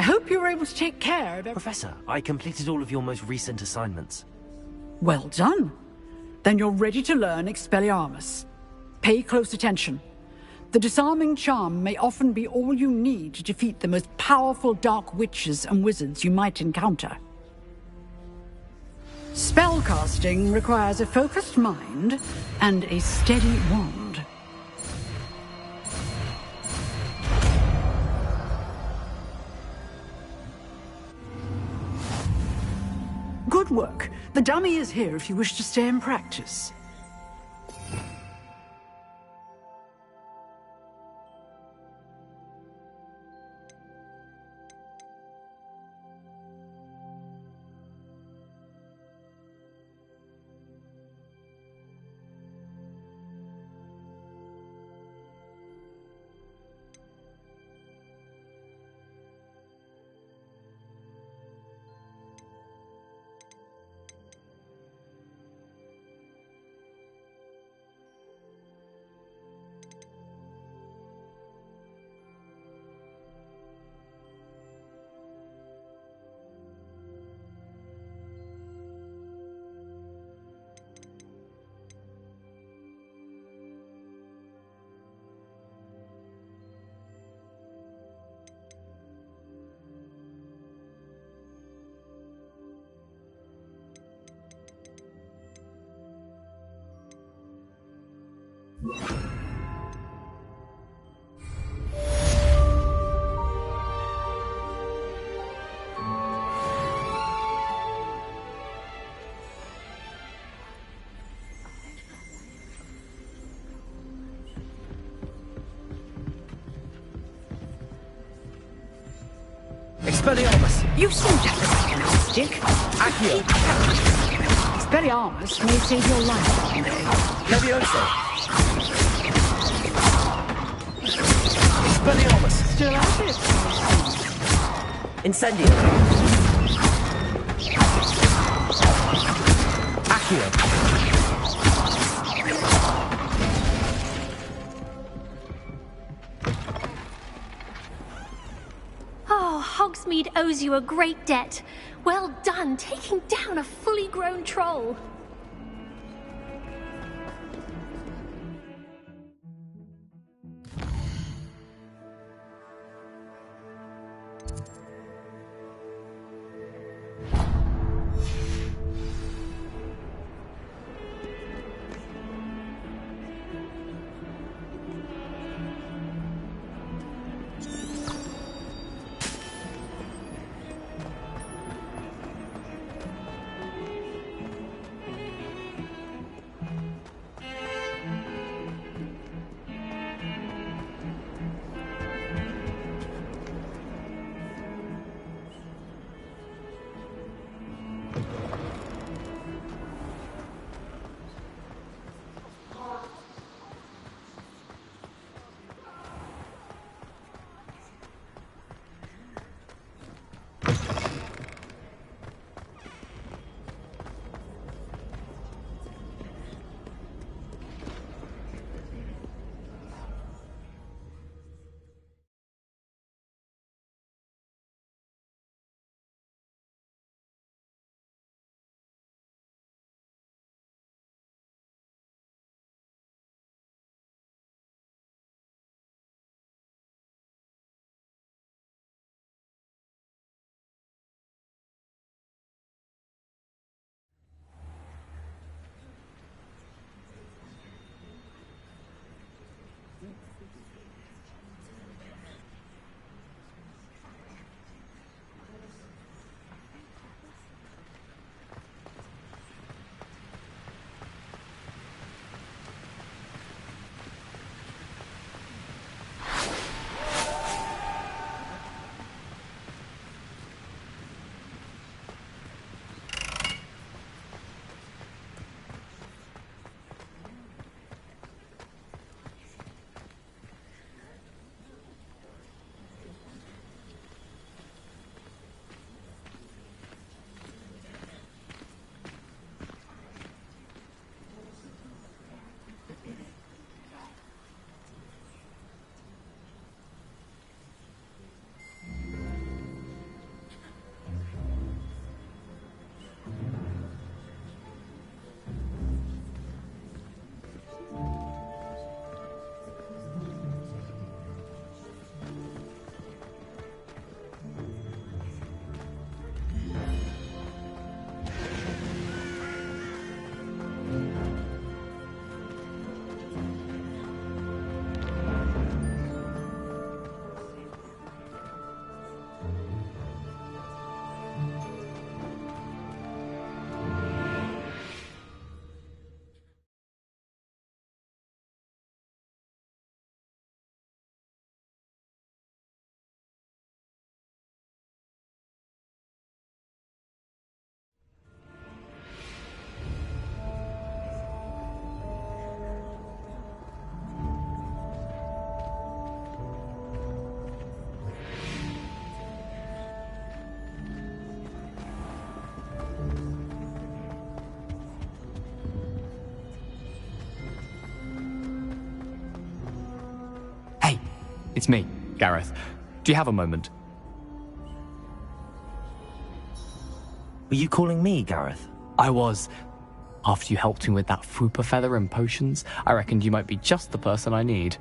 hope you were able to take care of Professor, I completed all of your most recent assignments. Well done. Then you're ready to learn Expelliarmus. Pay close attention. The disarming charm may often be all you need to defeat the most powerful dark witches and wizards you might encounter. Spellcasting requires a focused mind and a steady wand. Good work. The dummy is here if you wish to stay and practice. Expelliarmus! You seem to have a stick. Accio! Expelliarmus may save your life one day. Levioso! Expelliarmus! Still at it? Incendio! Accio! Oh, Hogsmeade owes you a great debt. Well done, taking down a fully grown troll. It's me, Gareth. Do you have a moment? Were you calling me, Gareth? I was. After you helped me with that Fupa feather and potions, I reckoned you might be just the person I need.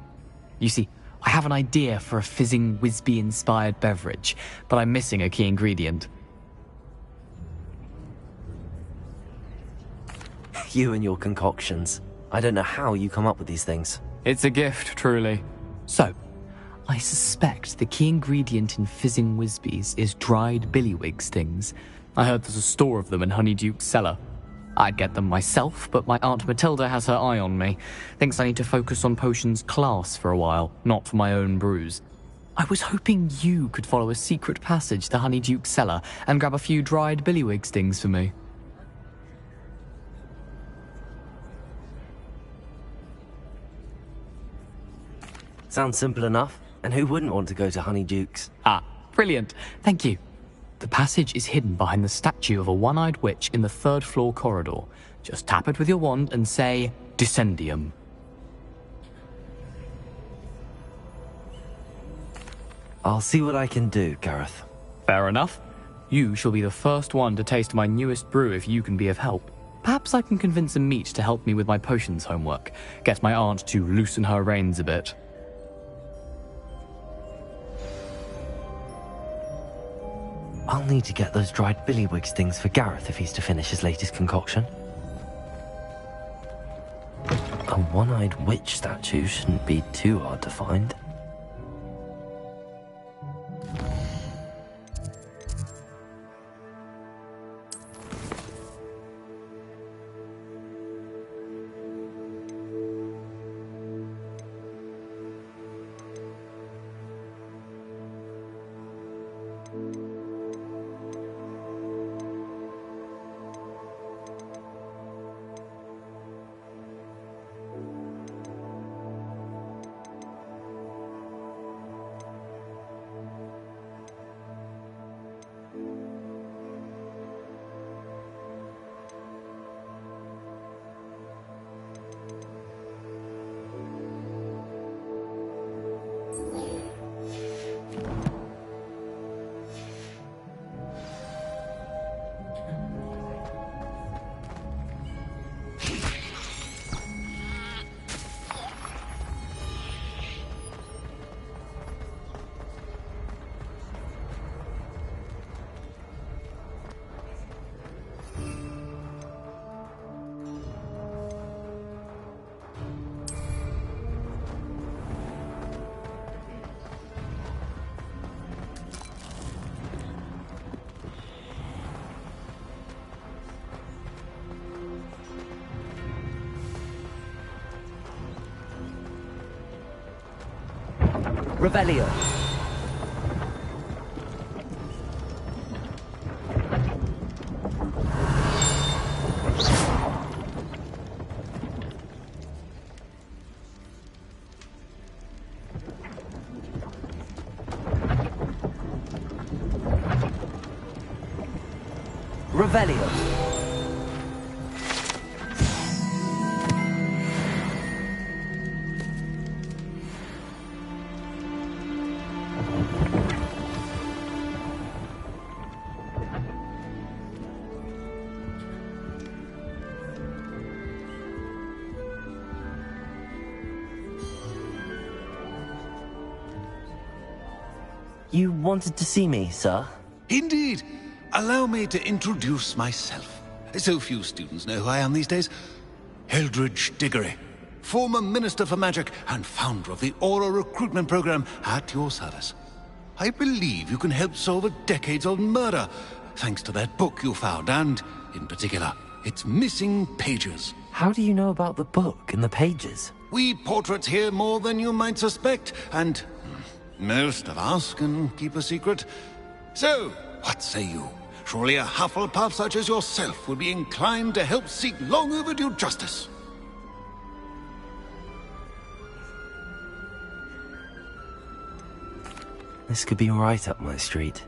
You see, I have an idea for a fizzing Whizbee-inspired beverage, but I'm missing a key ingredient. You and your concoctions. I don't know how you come up with these things. It's a gift, truly. So, I suspect the key ingredient in fizzing Whizbees is dried billywig stings. I heard there's a store of them in Honeyduke's cellar. I'd get them myself, but my Aunt Matilda has her eye on me. Thinks I need to focus on potions class for a while, not for my own brews. I was hoping you could follow a secret passage to Honeyduke's cellar and grab a few dried billywig stings for me. Sounds simple enough. And who wouldn't want to go to Honeyduke's? Ah, brilliant. Thank you. The passage is hidden behind the statue of a one-eyed witch in the third-floor corridor. Just tap it with your wand and say, Descendium. I'll see what I can do, Gareth. Fair enough. You shall be the first one to taste my newest brew if you can be of help. Perhaps I can convince a meat to help me with my potions homework. Get my aunt to loosen her reins a bit. I'll need to get those dried billywig stings for Gareth if he's to finish his latest concoction. A one-eyed witch statue shouldn't be too hard to find. Revelio. Revelio. You wanted to see me, sir? Indeed. Allow me to introduce myself. So few students know who I am these days. Eldridge Diggory, former Minister for Magic and founder of the Aura recruitment program at your service. I believe you can help solve a decades-old murder, thanks to that book you found, and, in particular, its missing pages. How do you know about the book and the pages? We portraits here more than you might suspect, and most of us can keep a secret. So, what say you? Surely a Hufflepuff such as yourself would be inclined to help seek long overdue justice. This could be right up my street.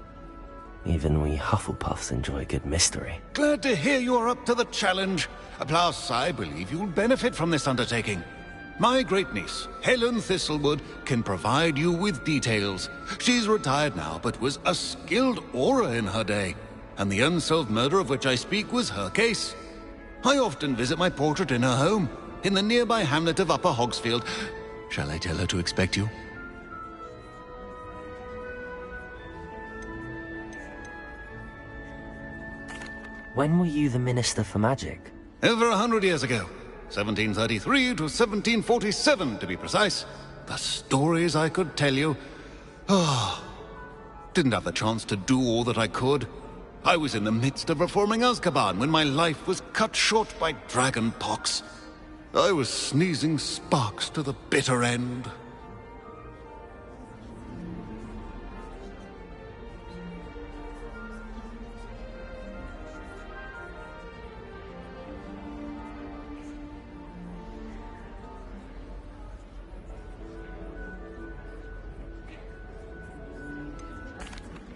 Even we Hufflepuffs enjoy a good mystery. Glad to hear you are up to the challenge. Plus, I believe you'll benefit from this undertaking. My great-niece, Helen Thistlewood, can provide you with details. She's retired now, but was a skilled aura in her day, and the unsolved murder of which I speak was her case. I often visit my portrait in her home, in the nearby hamlet of Upper Hogsfield. Shall I tell her to expect you? When were you the Minister for Magic? Over 100 years ago. 1733 to 1747, to be precise. The stories I could tell you. Oh, didn't have the chance to do all that I could. I was in the midst of reforming Azkaban when my life was cut short by dragon pox. I was sneezing sparks to the bitter end.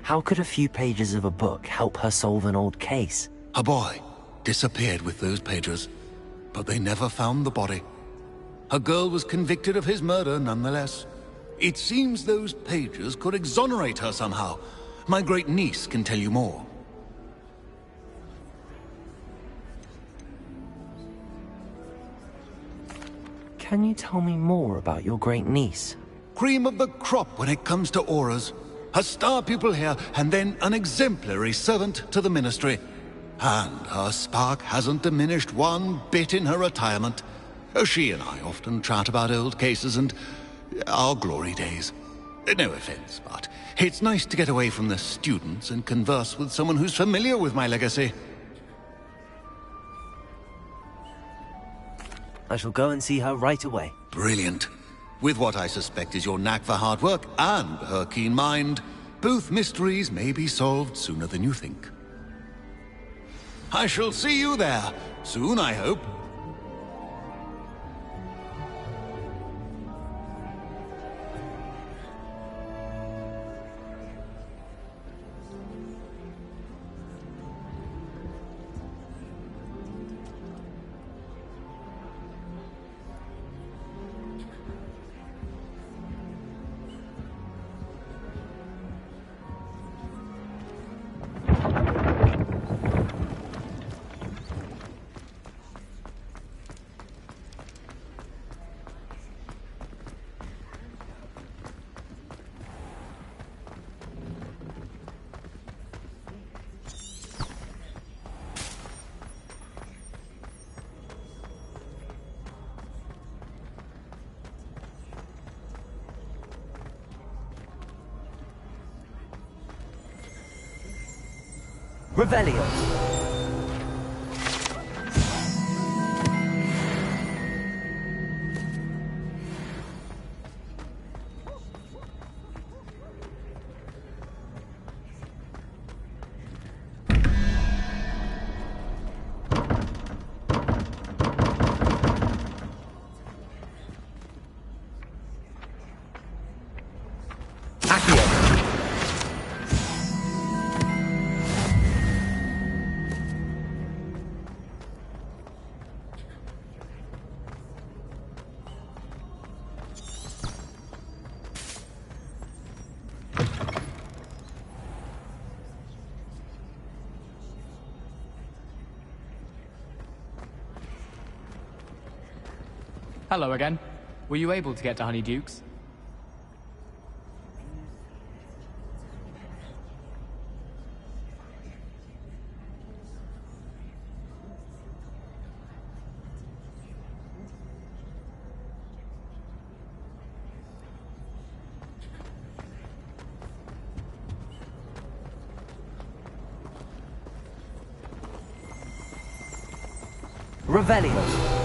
How could a few pages of a book help her solve an old case? A boy disappeared with those pages, but they never found the body. A girl was convicted of his murder nonetheless. It seems those pages could exonerate her somehow. My great-niece can tell you more. Can you tell me more about your great-niece? Cream of the crop when it comes to auras. A star pupil here, and then an exemplary servant to the ministry. And her spark hasn't diminished one bit in her retirement. She and I often chat about old cases and our glory days. No offense, but it's nice to get away from the students and converse with someone who's familiar with my legacy. I shall go and see her right away. Brilliant. With what I suspect is your knack for hard work and her keen mind, both mysteries may be solved sooner than you think. I shall see you there, soon I hope. Revelio. Hello again. Were you able to get to Honeydukes? Revelio.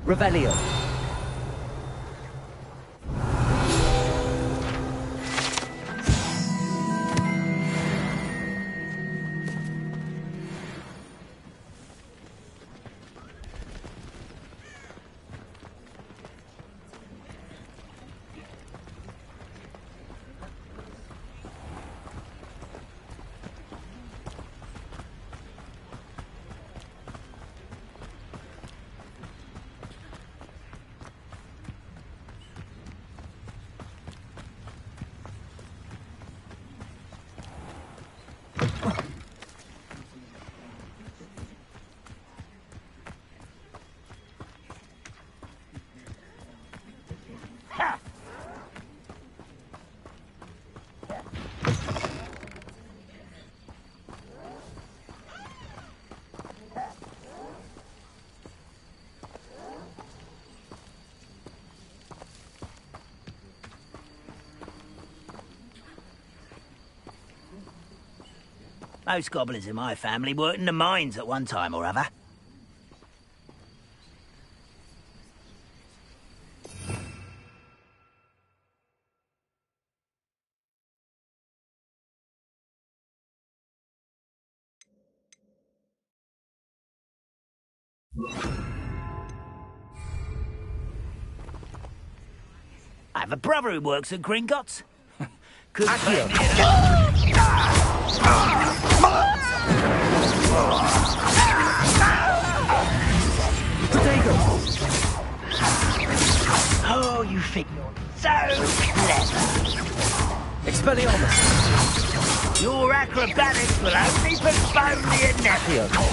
Revelio. Most goblins in my family worked in the mines at one time or other. I have a brother who works at Gringotts. Could Oh, you think you're so clever. Expelliarmus. Your acrobatics will only postpone the inevitable.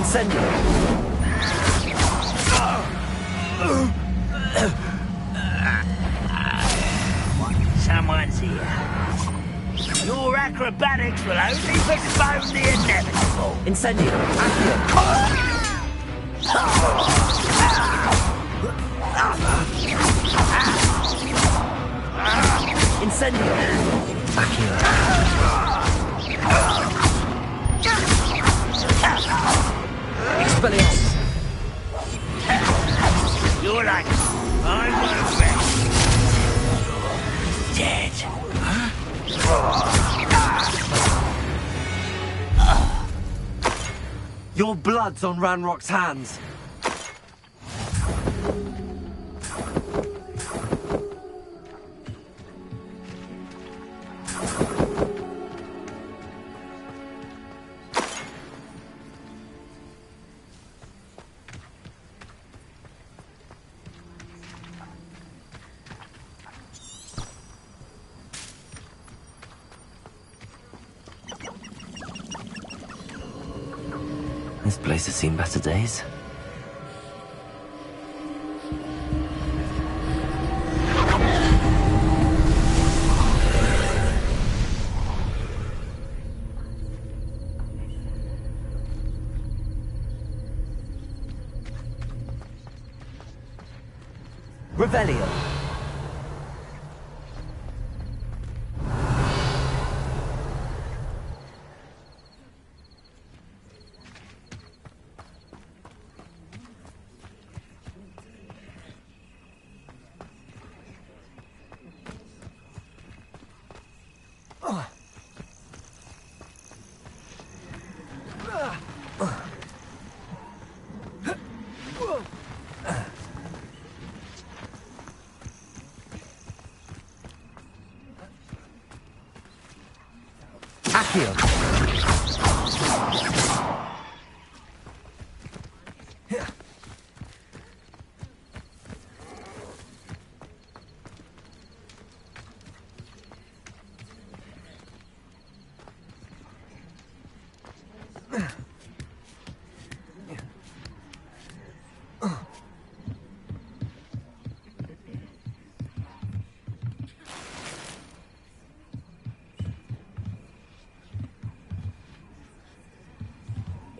Incendio. Someone's here. Your acrobatics will only postpone the inevitable. Incendio. Incendio. Expelliarmus. You're like, I won't rest. Dead. Your blood's on Ranrock's hands. This place has seen better days. Revelio. Accio.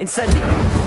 Incendio!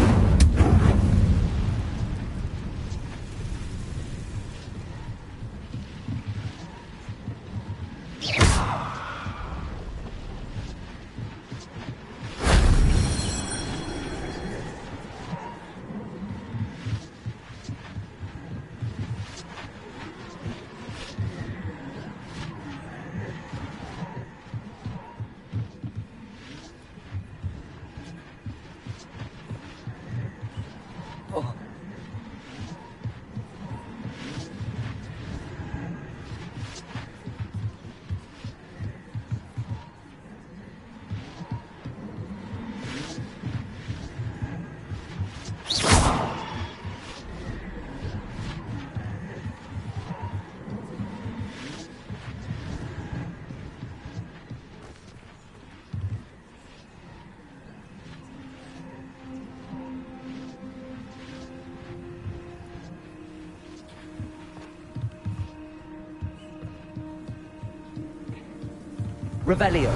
Revelio.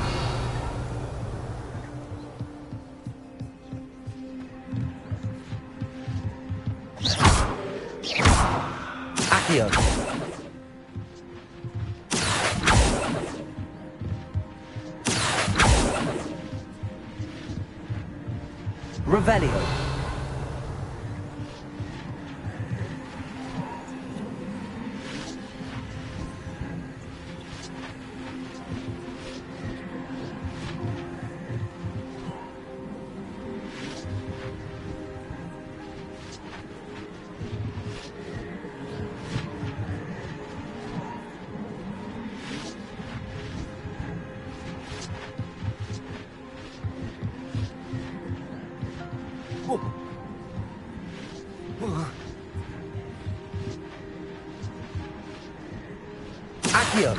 Accio. Revelio. Accio.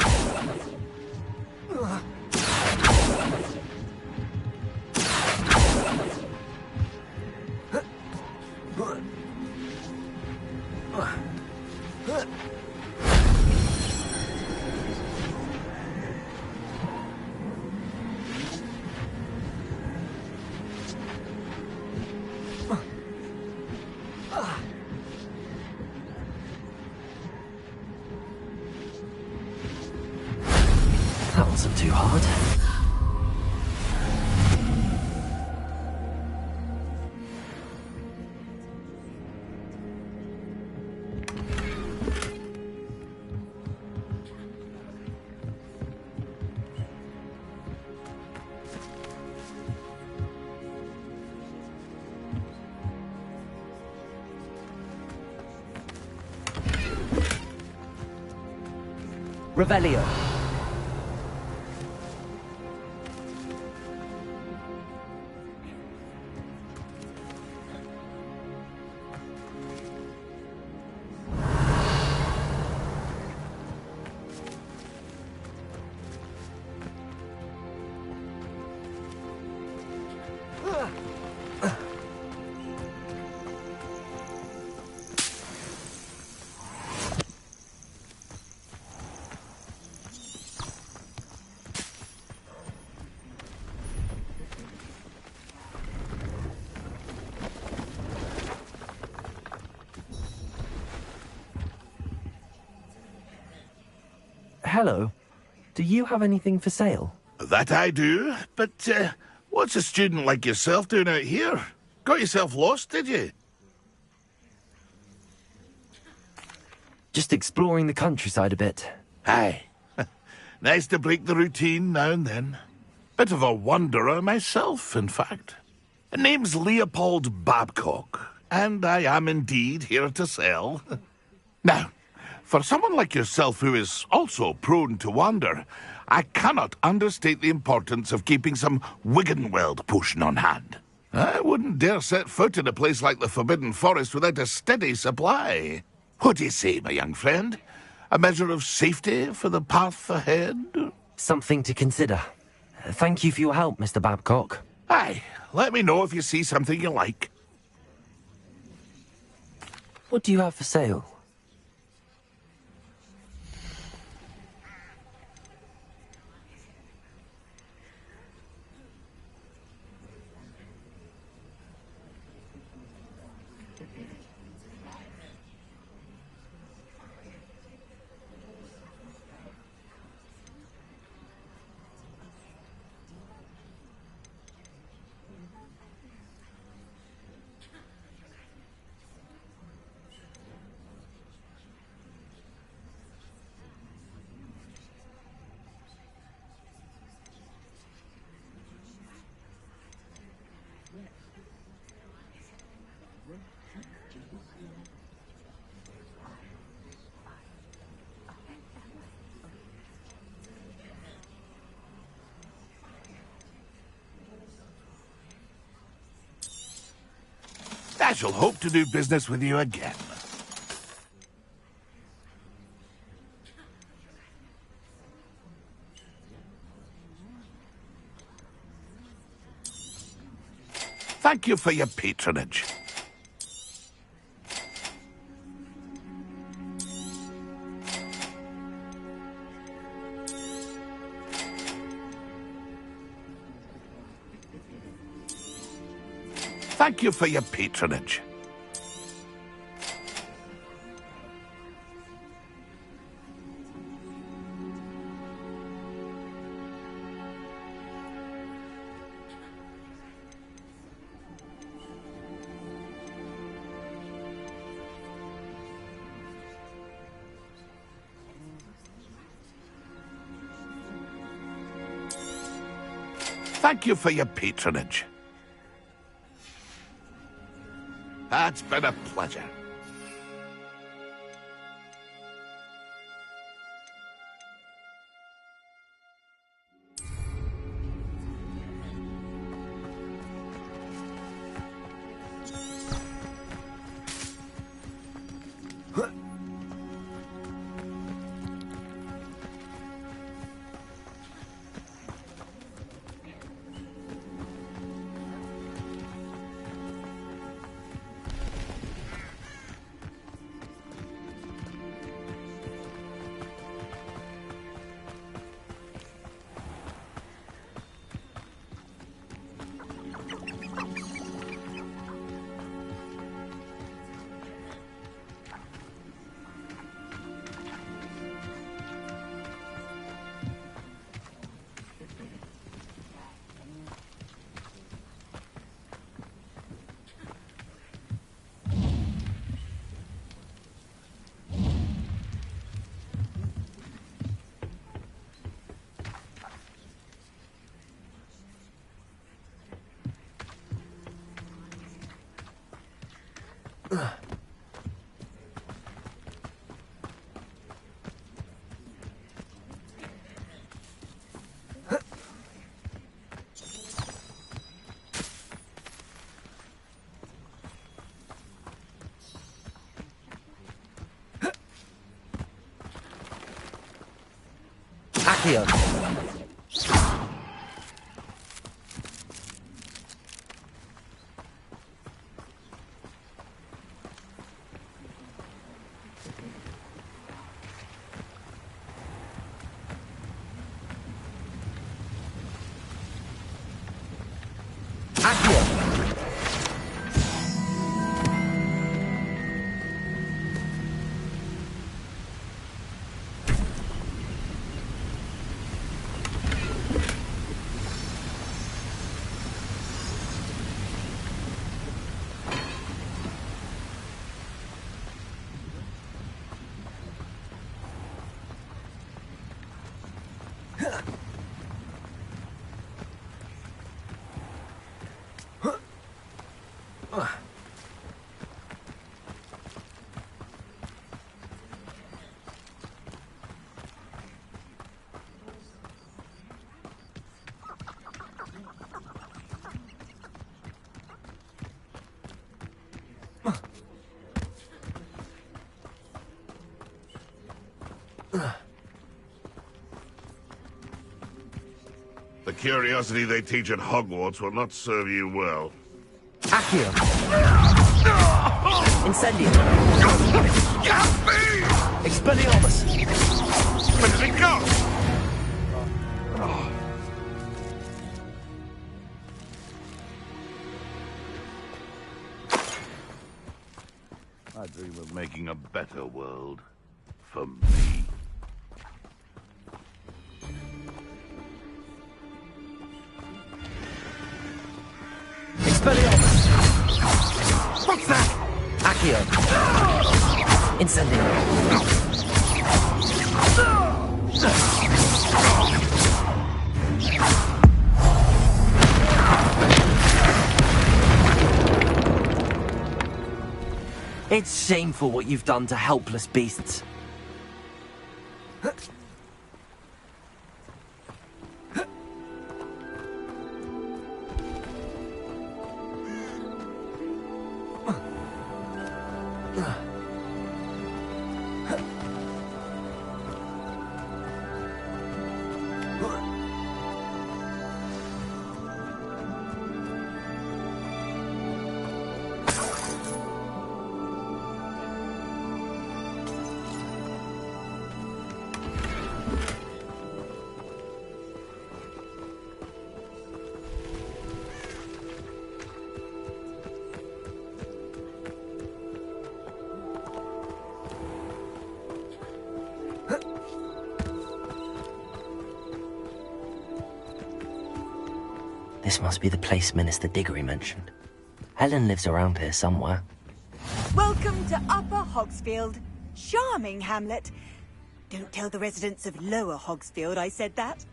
That wasn't too hard. Revelio. Hello. Do you have anything for sale? That I do, but what's a student like yourself doing out here? Got yourself lost, did you? Just exploring the countryside a bit. Aye. Nice to break the routine now and then. Bit of a wanderer myself, in fact. Name's Leopold Babcock, and I am indeed here to sell. Now, for someone like yourself who is also prone to wander, I cannot understate the importance of keeping some Wiggenweld potion on hand. I wouldn't dare set foot in a place like the Forbidden Forest without a steady supply. What do you say, my young friend? A measure of safety for the path ahead? Something to consider. Thank you for your help, Mr. Babcock. Aye, let me know if you see something you like. What do you have for sale? I shall hope to do business with you again. Thank you for your patronage. Thank you for your patronage. Thank you for your patronage. It's been a pleasure. Accio. The curiosity they teach at Hogwarts will not serve you well. Accio. Incendio. Got me! Expelliarmus. Where did it go? I dream of making a better world for me. Expelliarmus. What's that? Accio. Incendio. It's shameful what you've done to helpless beasts. This must be the place Minister Diggory mentioned. Helen lives around here somewhere. Welcome to Upper Hogsfield. Charming hamlet. Don't tell the residents of Lower Hogsfield I said that.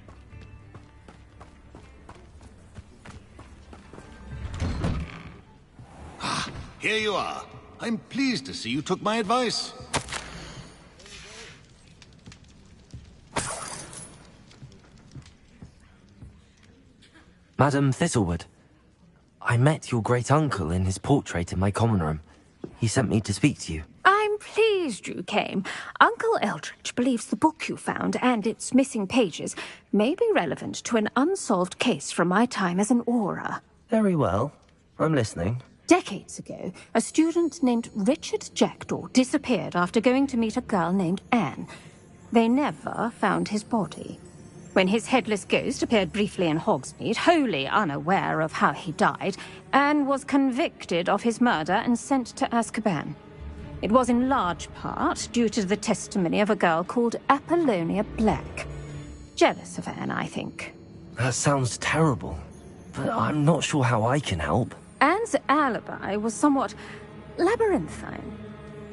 Here you are. I'm pleased to see you took my advice. Madam Thistlewood, I met your great-uncle in his portrait in my common room. He sent me to speak to you. I'm pleased you came. Uncle Eldridge believes the book you found and its missing pages may be relevant to an unsolved case from my time as an Auror. Very well. I'm listening. Decades ago, a student named Richard Jackdaw disappeared after going to meet a girl named Anne. They never found his body. When his headless ghost appeared briefly in Hogsmeade, wholly unaware of how he died, Anne was convicted of his murder and sent to Azkaban. It was in large part due to the testimony of a girl called Apollonia Black. Jealous of Anne, I think. That sounds terrible, but I'm not sure how I can help. Anne's alibi was somewhat labyrinthine.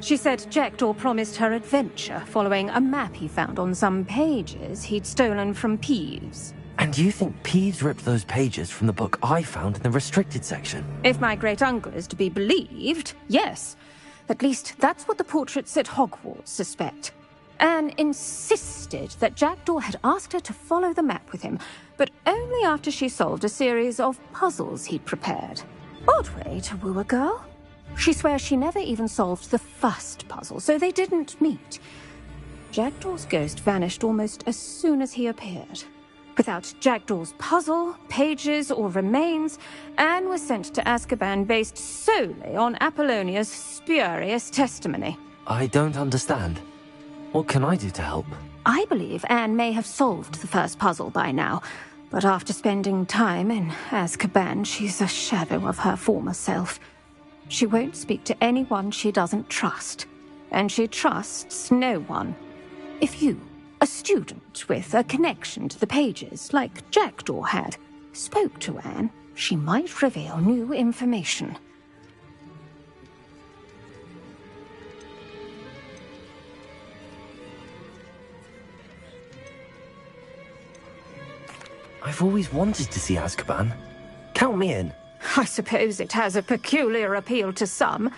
She said Jackdaw promised her adventure following a map he found on some pages he'd stolen from Peeves. And you think Peeves ripped those pages from the book I found in the restricted section? If my great-uncle is to be believed, yes. At least that's what the portraits at Hogwarts suspect. Anne insisted that Jackdaw had asked her to follow the map with him, but only after she solved a series of puzzles he'd prepared. Odd way to woo a girl. She swears she never even solved the first puzzle, so they didn't meet. Jackdaw's ghost vanished almost as soon as he appeared. Without Jackdaw's puzzle, pages, or remains, Anne was sent to Azkaban based solely on Apollonia's spurious testimony. I don't understand. What can I do to help? I believe Anne may have solved the first puzzle by now, but after spending time in Azkaban, she's a shadow of her former self. She won't speak to anyone she doesn't trust, and she trusts no one. If you, a student with a connection to the pages, like Jackdaw had, spoke to Anne, she might reveal new information. I've always wanted to see Azkaban. Count me in. I suppose it has a peculiar appeal to some,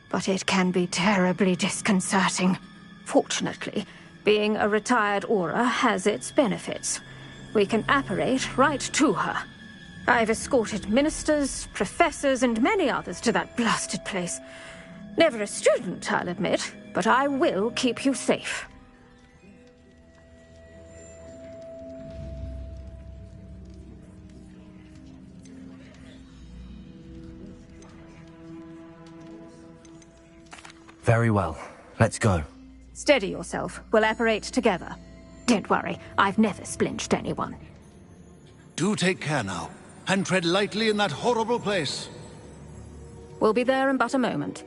but it can be terribly disconcerting. Fortunately, being a retired Auror has its benefits. We can apparate right to her. I've escorted ministers, professors, and many others to that blasted place. Never a student, I'll admit, but I will keep you safe. Very well. Let's go. Steady yourself. We'll apparate together. Don't worry, I've never splinched anyone. Do take care now, and tread lightly in that horrible place. We'll be there in but a moment.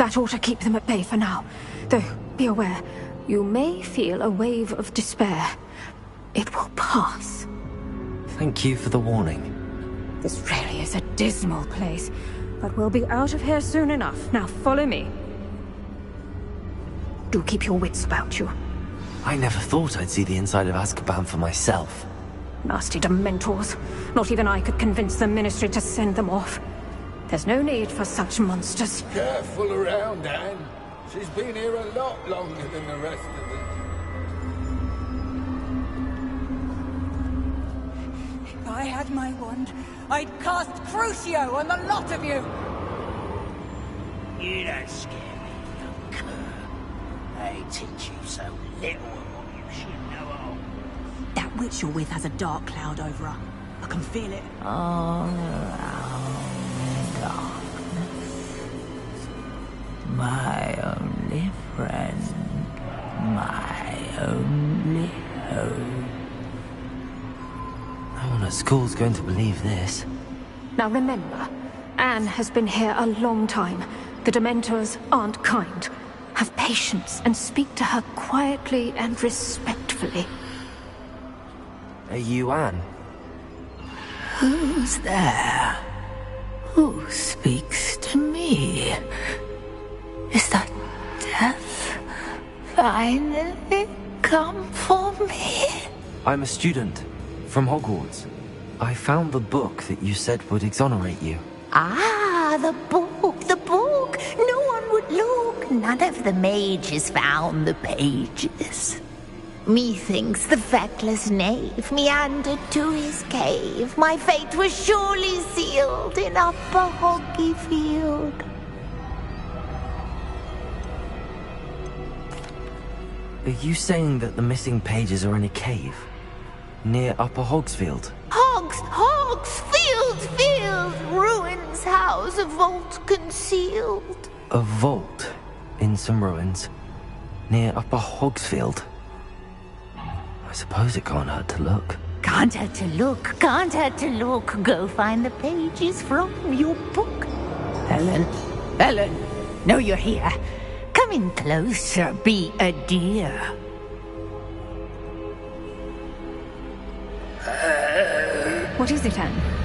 That ought to keep them at bay for now. Though, be aware, you may feel a wave of despair. It will pass. Thank you for the warning. This really is a dismal place, but we'll be out of here soon enough. Now follow me. Do keep your wits about you. I never thought I'd see the inside of Azkaban for myself. Nasty Dementors. Not even I could convince the Ministry to send them off. There's no need for such monsters. Careful around, Anne. She's been here a lot longer than the rest of us. If I had my wand, I'd cast Crucio on the lot of you! You don't scare me, young cur. They teach you so little of what you should know of. That witch you're with has a dark cloud over her. I can feel it. All around darkness. My only friend. My only hope. No one at school's going to believe this. Now remember, Anne has been here a long time. The Dementors aren't kind. Have patience and speak to her quietly and respectfully. Are you Anne? Who's there? Who speaks to me? Is that death finally come for me? I'm a student from Hogwarts. I found the book that you said would exonerate you. Ah, the book, the book. No one would look. None of the mages found the pages. Methinks the feckless knave meandered to his cave. My fate was surely sealed in Upper Hoggyfield. Are you saying that the missing pages are in a cave? Near Upper Hogsfield? Field, ruins house, a vault concealed. A vault in some ruins near Upper Hogsfield. I suppose it can't hurt to look. Can't hurt to look. Go find the pages from your book. Helen, know you're here. Come in closer, be a dear. What is it, Anne?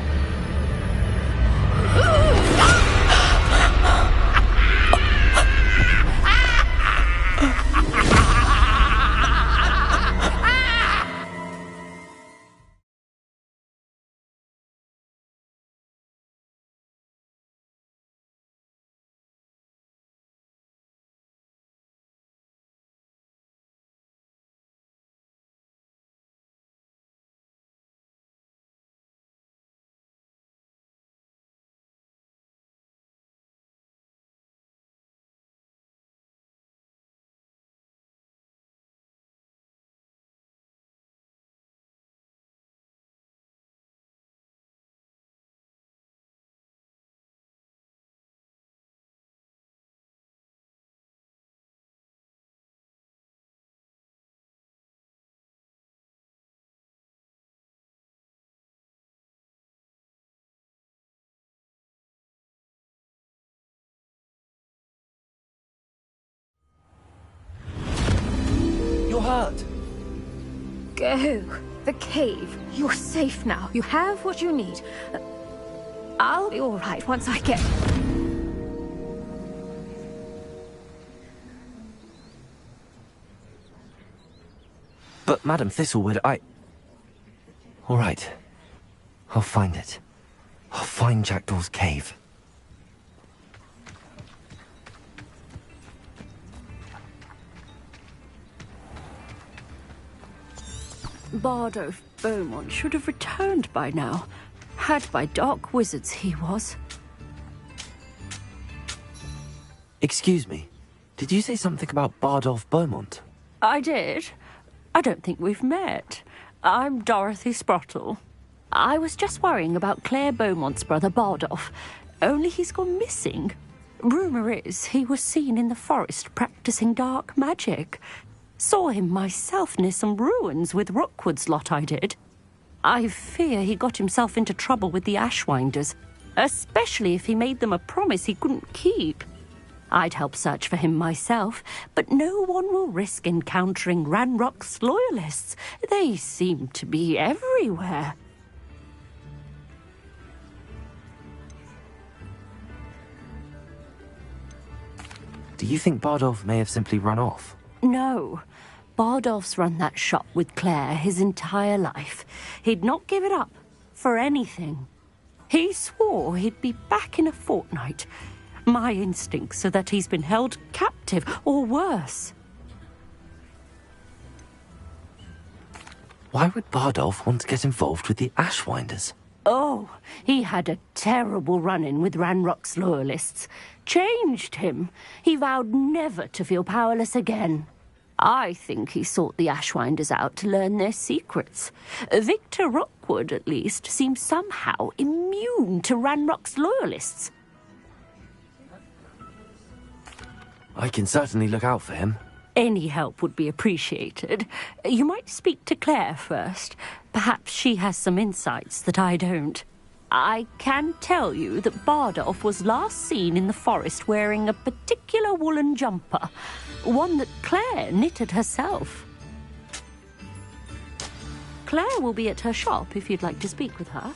You're hurt. Go. The cave. You're safe now. You have what you need. I'll be all right once I get... But Madam Thistlewood, All right. I'll find it. I'll find Jackdaw's cave. Bardo Beaumont should have returned by now. Had by dark wizards he was. Excuse me. Did you say something about Bardolph Beaumont? I did. I don't think we've met. I'm Dorothy Sprottle. I was just worrying about Claire Beaumont's brother Bardolph. Only he's gone missing. Rumour is he was seen in the forest practicing dark magic. Saw him myself near some ruins with Rookwood's lot I did. I fear he got himself into trouble with the Ashwinders, especially if he made them a promise he couldn't keep. I'd help search for him myself, but no one will risk encountering Ranrock's loyalists. They seem to be everywhere. Do you think Bardolph may have simply run off? No. Bardolph's run that shop with Claire his entire life. He'd not give it up for anything. He swore he'd be back in a fortnight. My instincts are that he's been held captive, or worse. Why would Bardolph want to get involved with the Ashwinders? Oh, he had a terrible run-in with Ranrock's loyalists. Changed him. He vowed never to feel powerless again. I think he sought the Ashwinders out to learn their secrets. Victor Rookwood, at least, seems somehow immune to Ranrock's loyalists. I can certainly look out for him. Any help would be appreciated. You might speak to Claire first. Perhaps she has some insights that I don't. I can tell you that Bardolph was last seen in the forest wearing a particular woolen jumper, one that Claire knitted herself. Claire will be at her shop if you'd like to speak with her.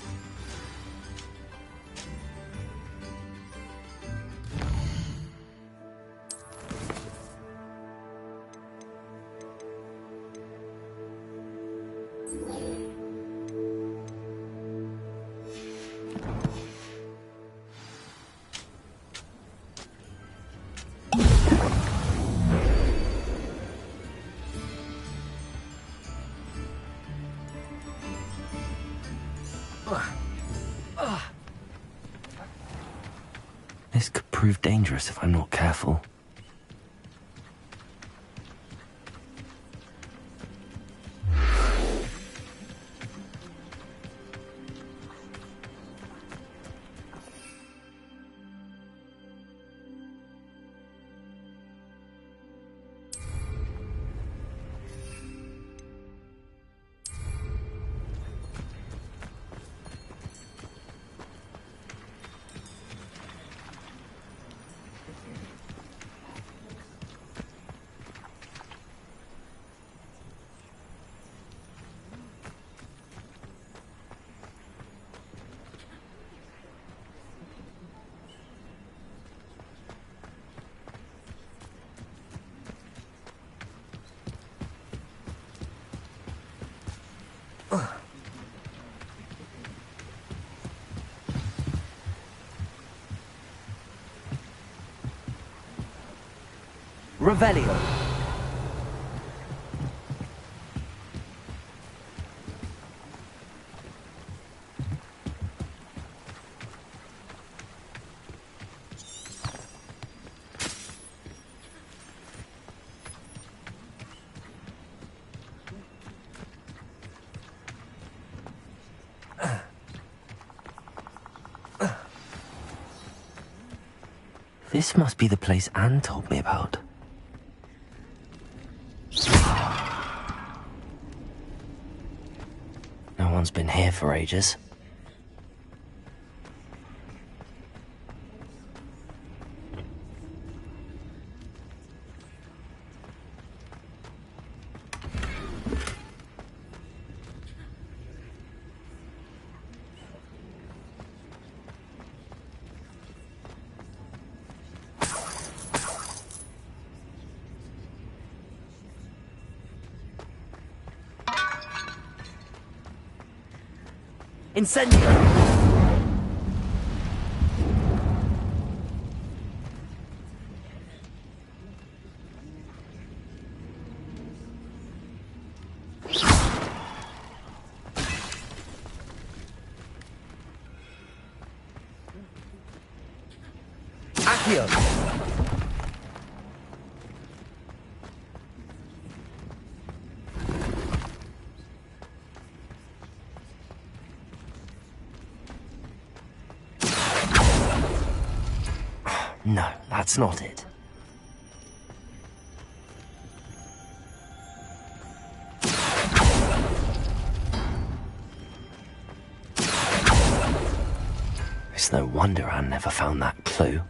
This could prove dangerous if I'm not careful. Revelio. This must be the place Anne told me about. No one's been here for ages. Incendio! Accio! No, that's not it. It's no wonder Anne never found that clue.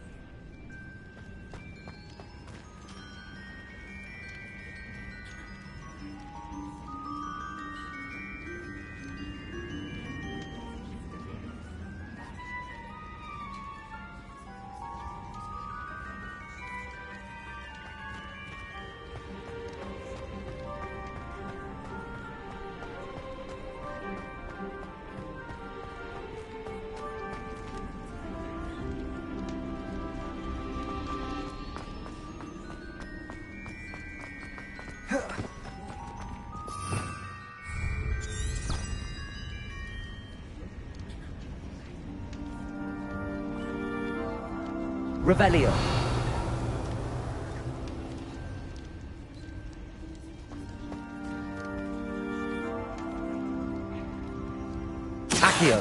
Revelio. Accio.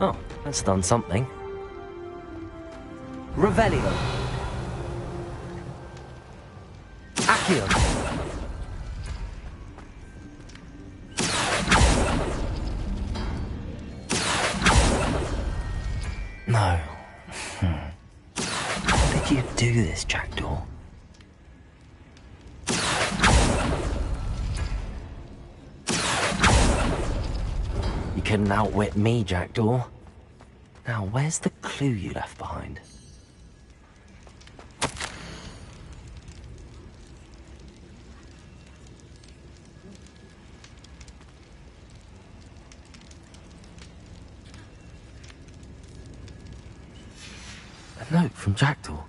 Oh, that's done something. Revelio. Accio. No. How did you do this, Jackdaw? You couldn't outwit me, Jackdaw. Now, where's the clue you left behind? A note from Jackdaw.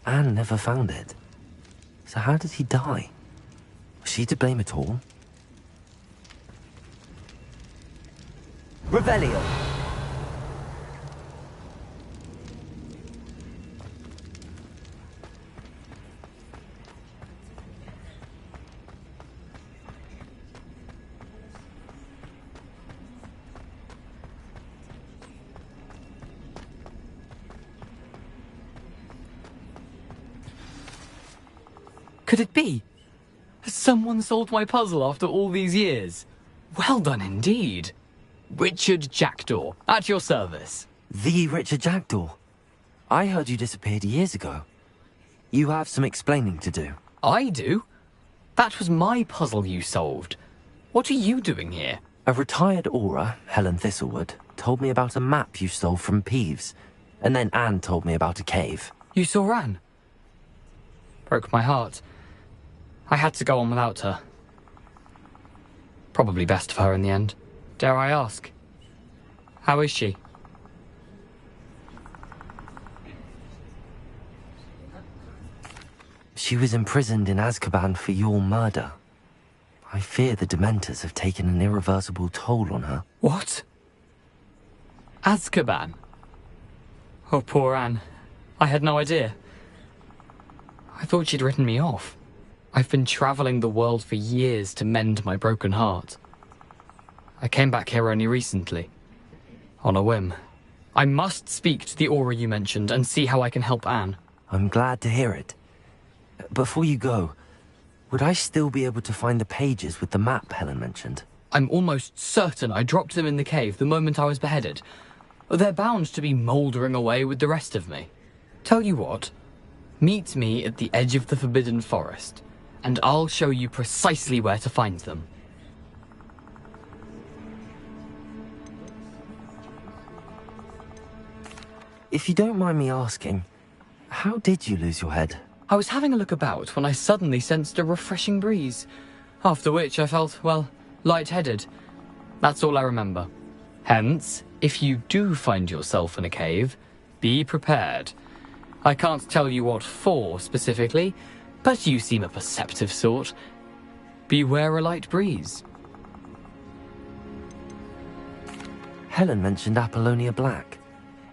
Anne never found it. So how did he die? Was she to blame at all? Revelio. Could it be? Has someone solved my puzzle after all these years? Well done indeed. Richard Jackdaw, at your service. The Richard Jackdaw? I heard you disappeared years ago. You have some explaining to do. I do? That was my puzzle you solved. What are you doing here? A retired Aura, Helen Thistlewood, told me about a map you stole from Peeves. And then Anne told me about a cave. You saw Anne? Broke my heart. I had to go on without her. Probably best of her in the end. Dare I ask? How is she? She was imprisoned in Azkaban for your murder. I fear the Dementors have taken an irreversible toll on her. What? Azkaban? Oh, poor Anne. I had no idea. I thought she'd written me off. I've been traveling the world for years to mend my broken heart. I came back here only recently. On a whim. I must speak to the Aura you mentioned and see how I can help Anne. I'm glad to hear it. Before you go, would I still be able to find the pages with the map Helen mentioned? I'm almost certain I dropped them in the cave the moment I was beheaded. They're bound to be mouldering away with the rest of me. Tell you what, meet me at the edge of the Forbidden Forest, and I'll show you precisely where to find them. If you don't mind me asking, how did you lose your head? I was having a look about when I suddenly sensed a refreshing breeze, after which I felt, well, lightheaded. That's all I remember. Hence, if you do find yourself in a cave, be prepared. I can't tell you what for specifically, but you seem a perceptive sort. Beware a light breeze. Helen mentioned Apollonia Black.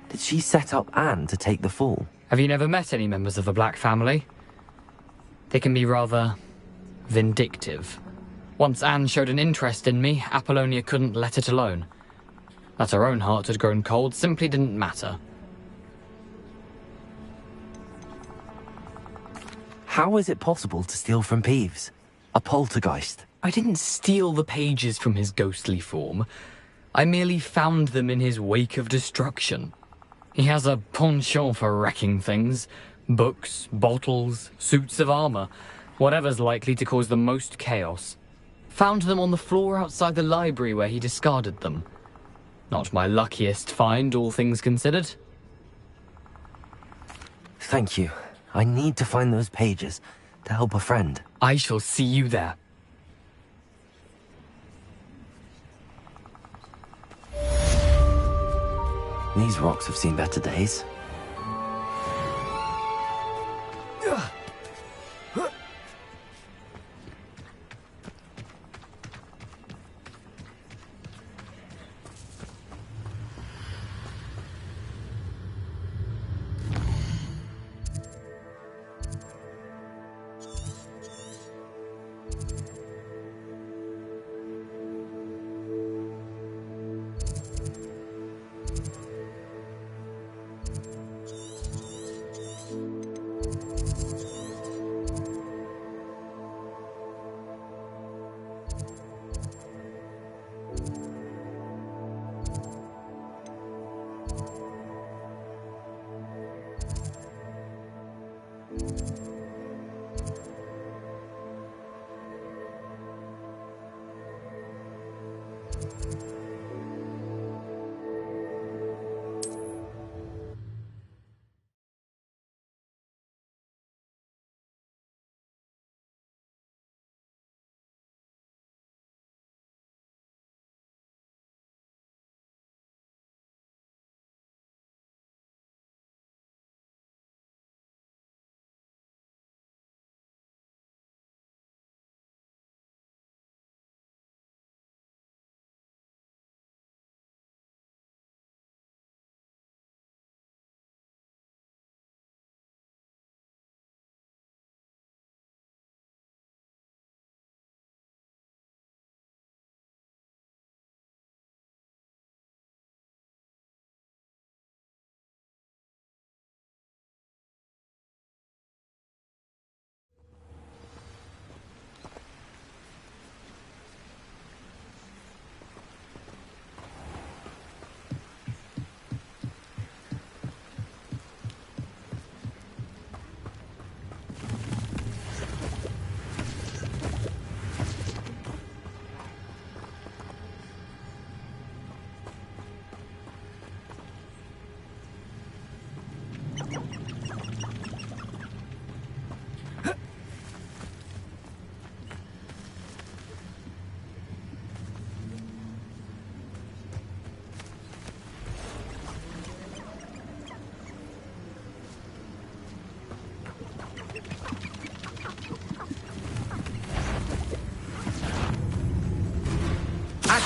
Did she set up Anne to take the fall? Have you never met any members of the Black family? They can be rather vindictive. Once Anne showed an interest in me, Apollonia couldn't let it alone. That her own heart had grown cold simply didn't matter. How is it possible to steal from Peeves? A poltergeist? I didn't steal the pages from his ghostly form. I merely found them in his wake of destruction. He has a penchant for wrecking things. Books, bottles, suits of armor. Whatever's likely to cause the most chaos. Found them on the floor outside the library where he discarded them. Not my luckiest find, all things considered. Thank you. I need to find those pages to help a friend. I shall see you there. These rocks have seen better days.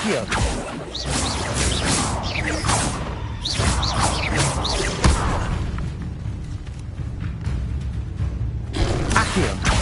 Accio. Accio.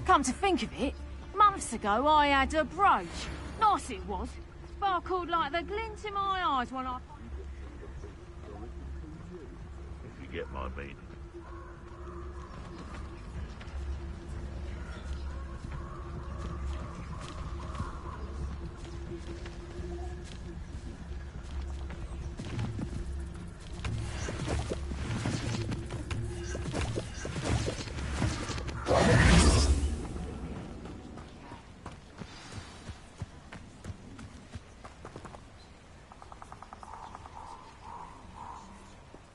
Come to think of it, months ago I had a brooch. Nice it was. Sparkled like the glint in my eyes when I... If you get my meaning.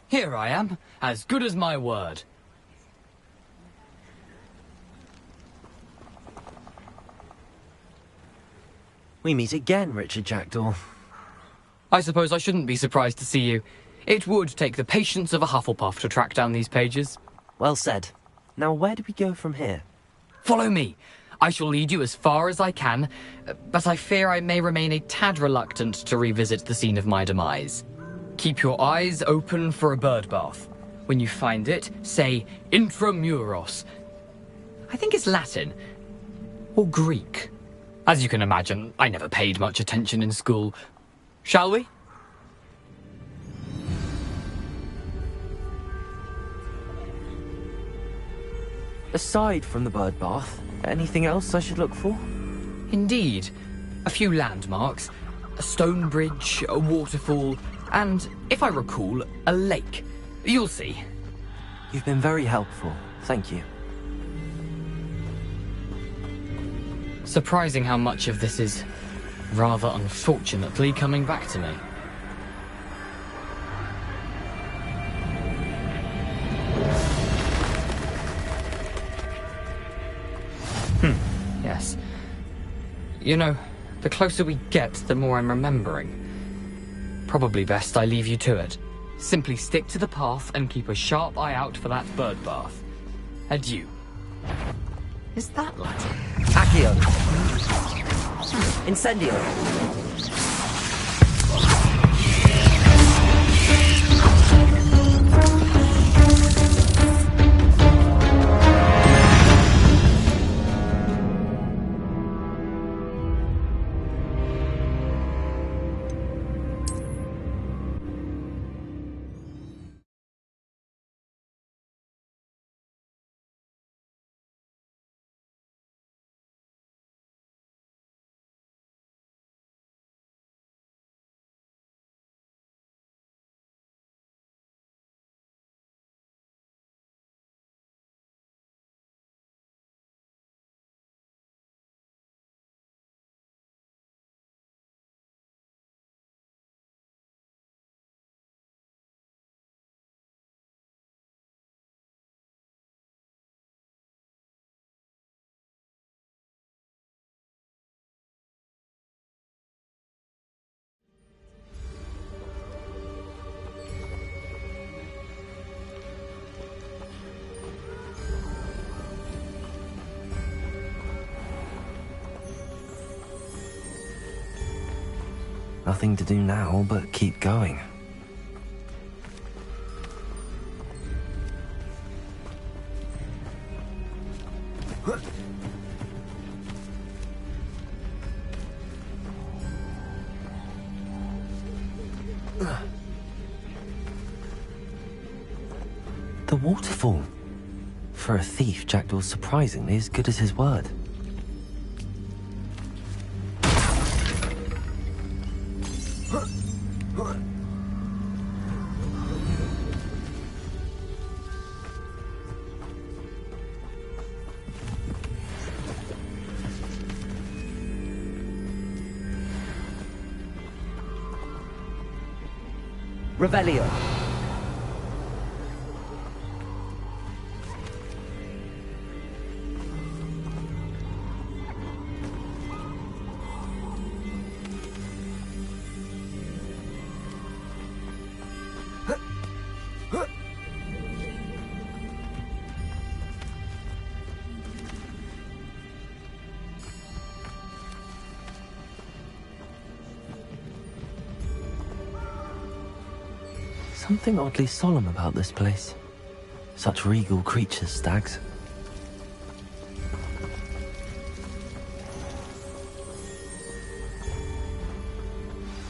Here I am, as good as my word. We meet again, Richard Jackdaw. I suppose I shouldn't be surprised to see you. It would take the patience of a Hufflepuff to track down these pages. Well said. Now where do we go from here? Follow me. I shall lead you as far as I can, but I fear I may remain a tad reluctant to revisit the scene of my demise. Keep your eyes open for a bird bath. When you find it, say intramuros. I think it's Latin. Or Greek. As you can imagine, I never paid much attention in school. Shall we? Aside from the bird bath, anything else I should look for? Indeed. A few landmarks. A stone bridge, a waterfall, and, if I recall, a lake. You'll see. You've been very helpful. Thank you. Surprising how much of this is, rather unfortunately, coming back to me. Yes. You know, the closer we get, the more I'm remembering. Probably best I leave you to it. Simply stick to the path and keep a sharp eye out for that bird bath. Adieu. Is that Latin? Accio. Incendio. Nothing to do now but keep going. The waterfall. For a thief, Jackdaw's surprisingly as good as his word. Revelio. Something oddly solemn about this place. Such regal creatures, stags.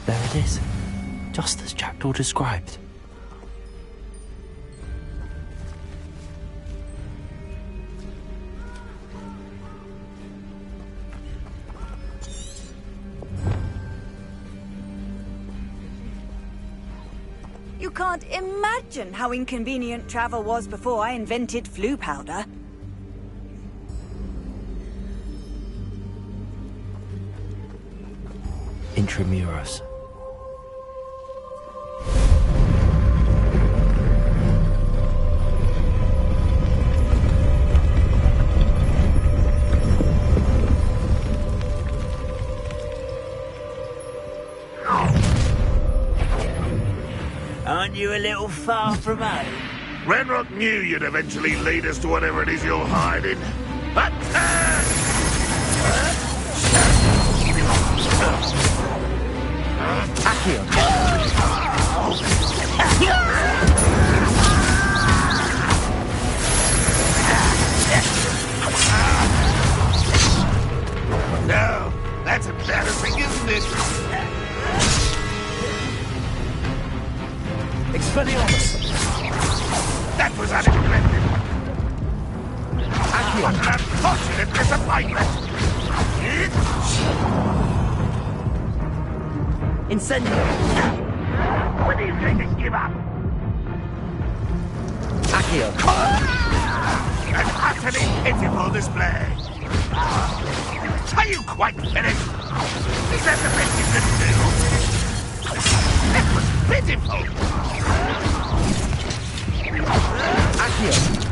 There it is, just as Jackdaw described. You can't imagine how inconvenient travel was before I invented flu powder. Intramuros. Aren't you a little far from home? Renrock knew you'd eventually lead us to whatever it is you're hiding. Attack! No, that's embarrassing, isn't it? Expelliarmus! That was unexpected. What an unfortunate disappointment! Incendio! When are you going to give up? Accio! An utterly pitiful display. Are you quite finished? Is that the best you can do? That was pitiful!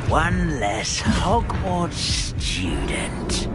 One less Hogwarts student.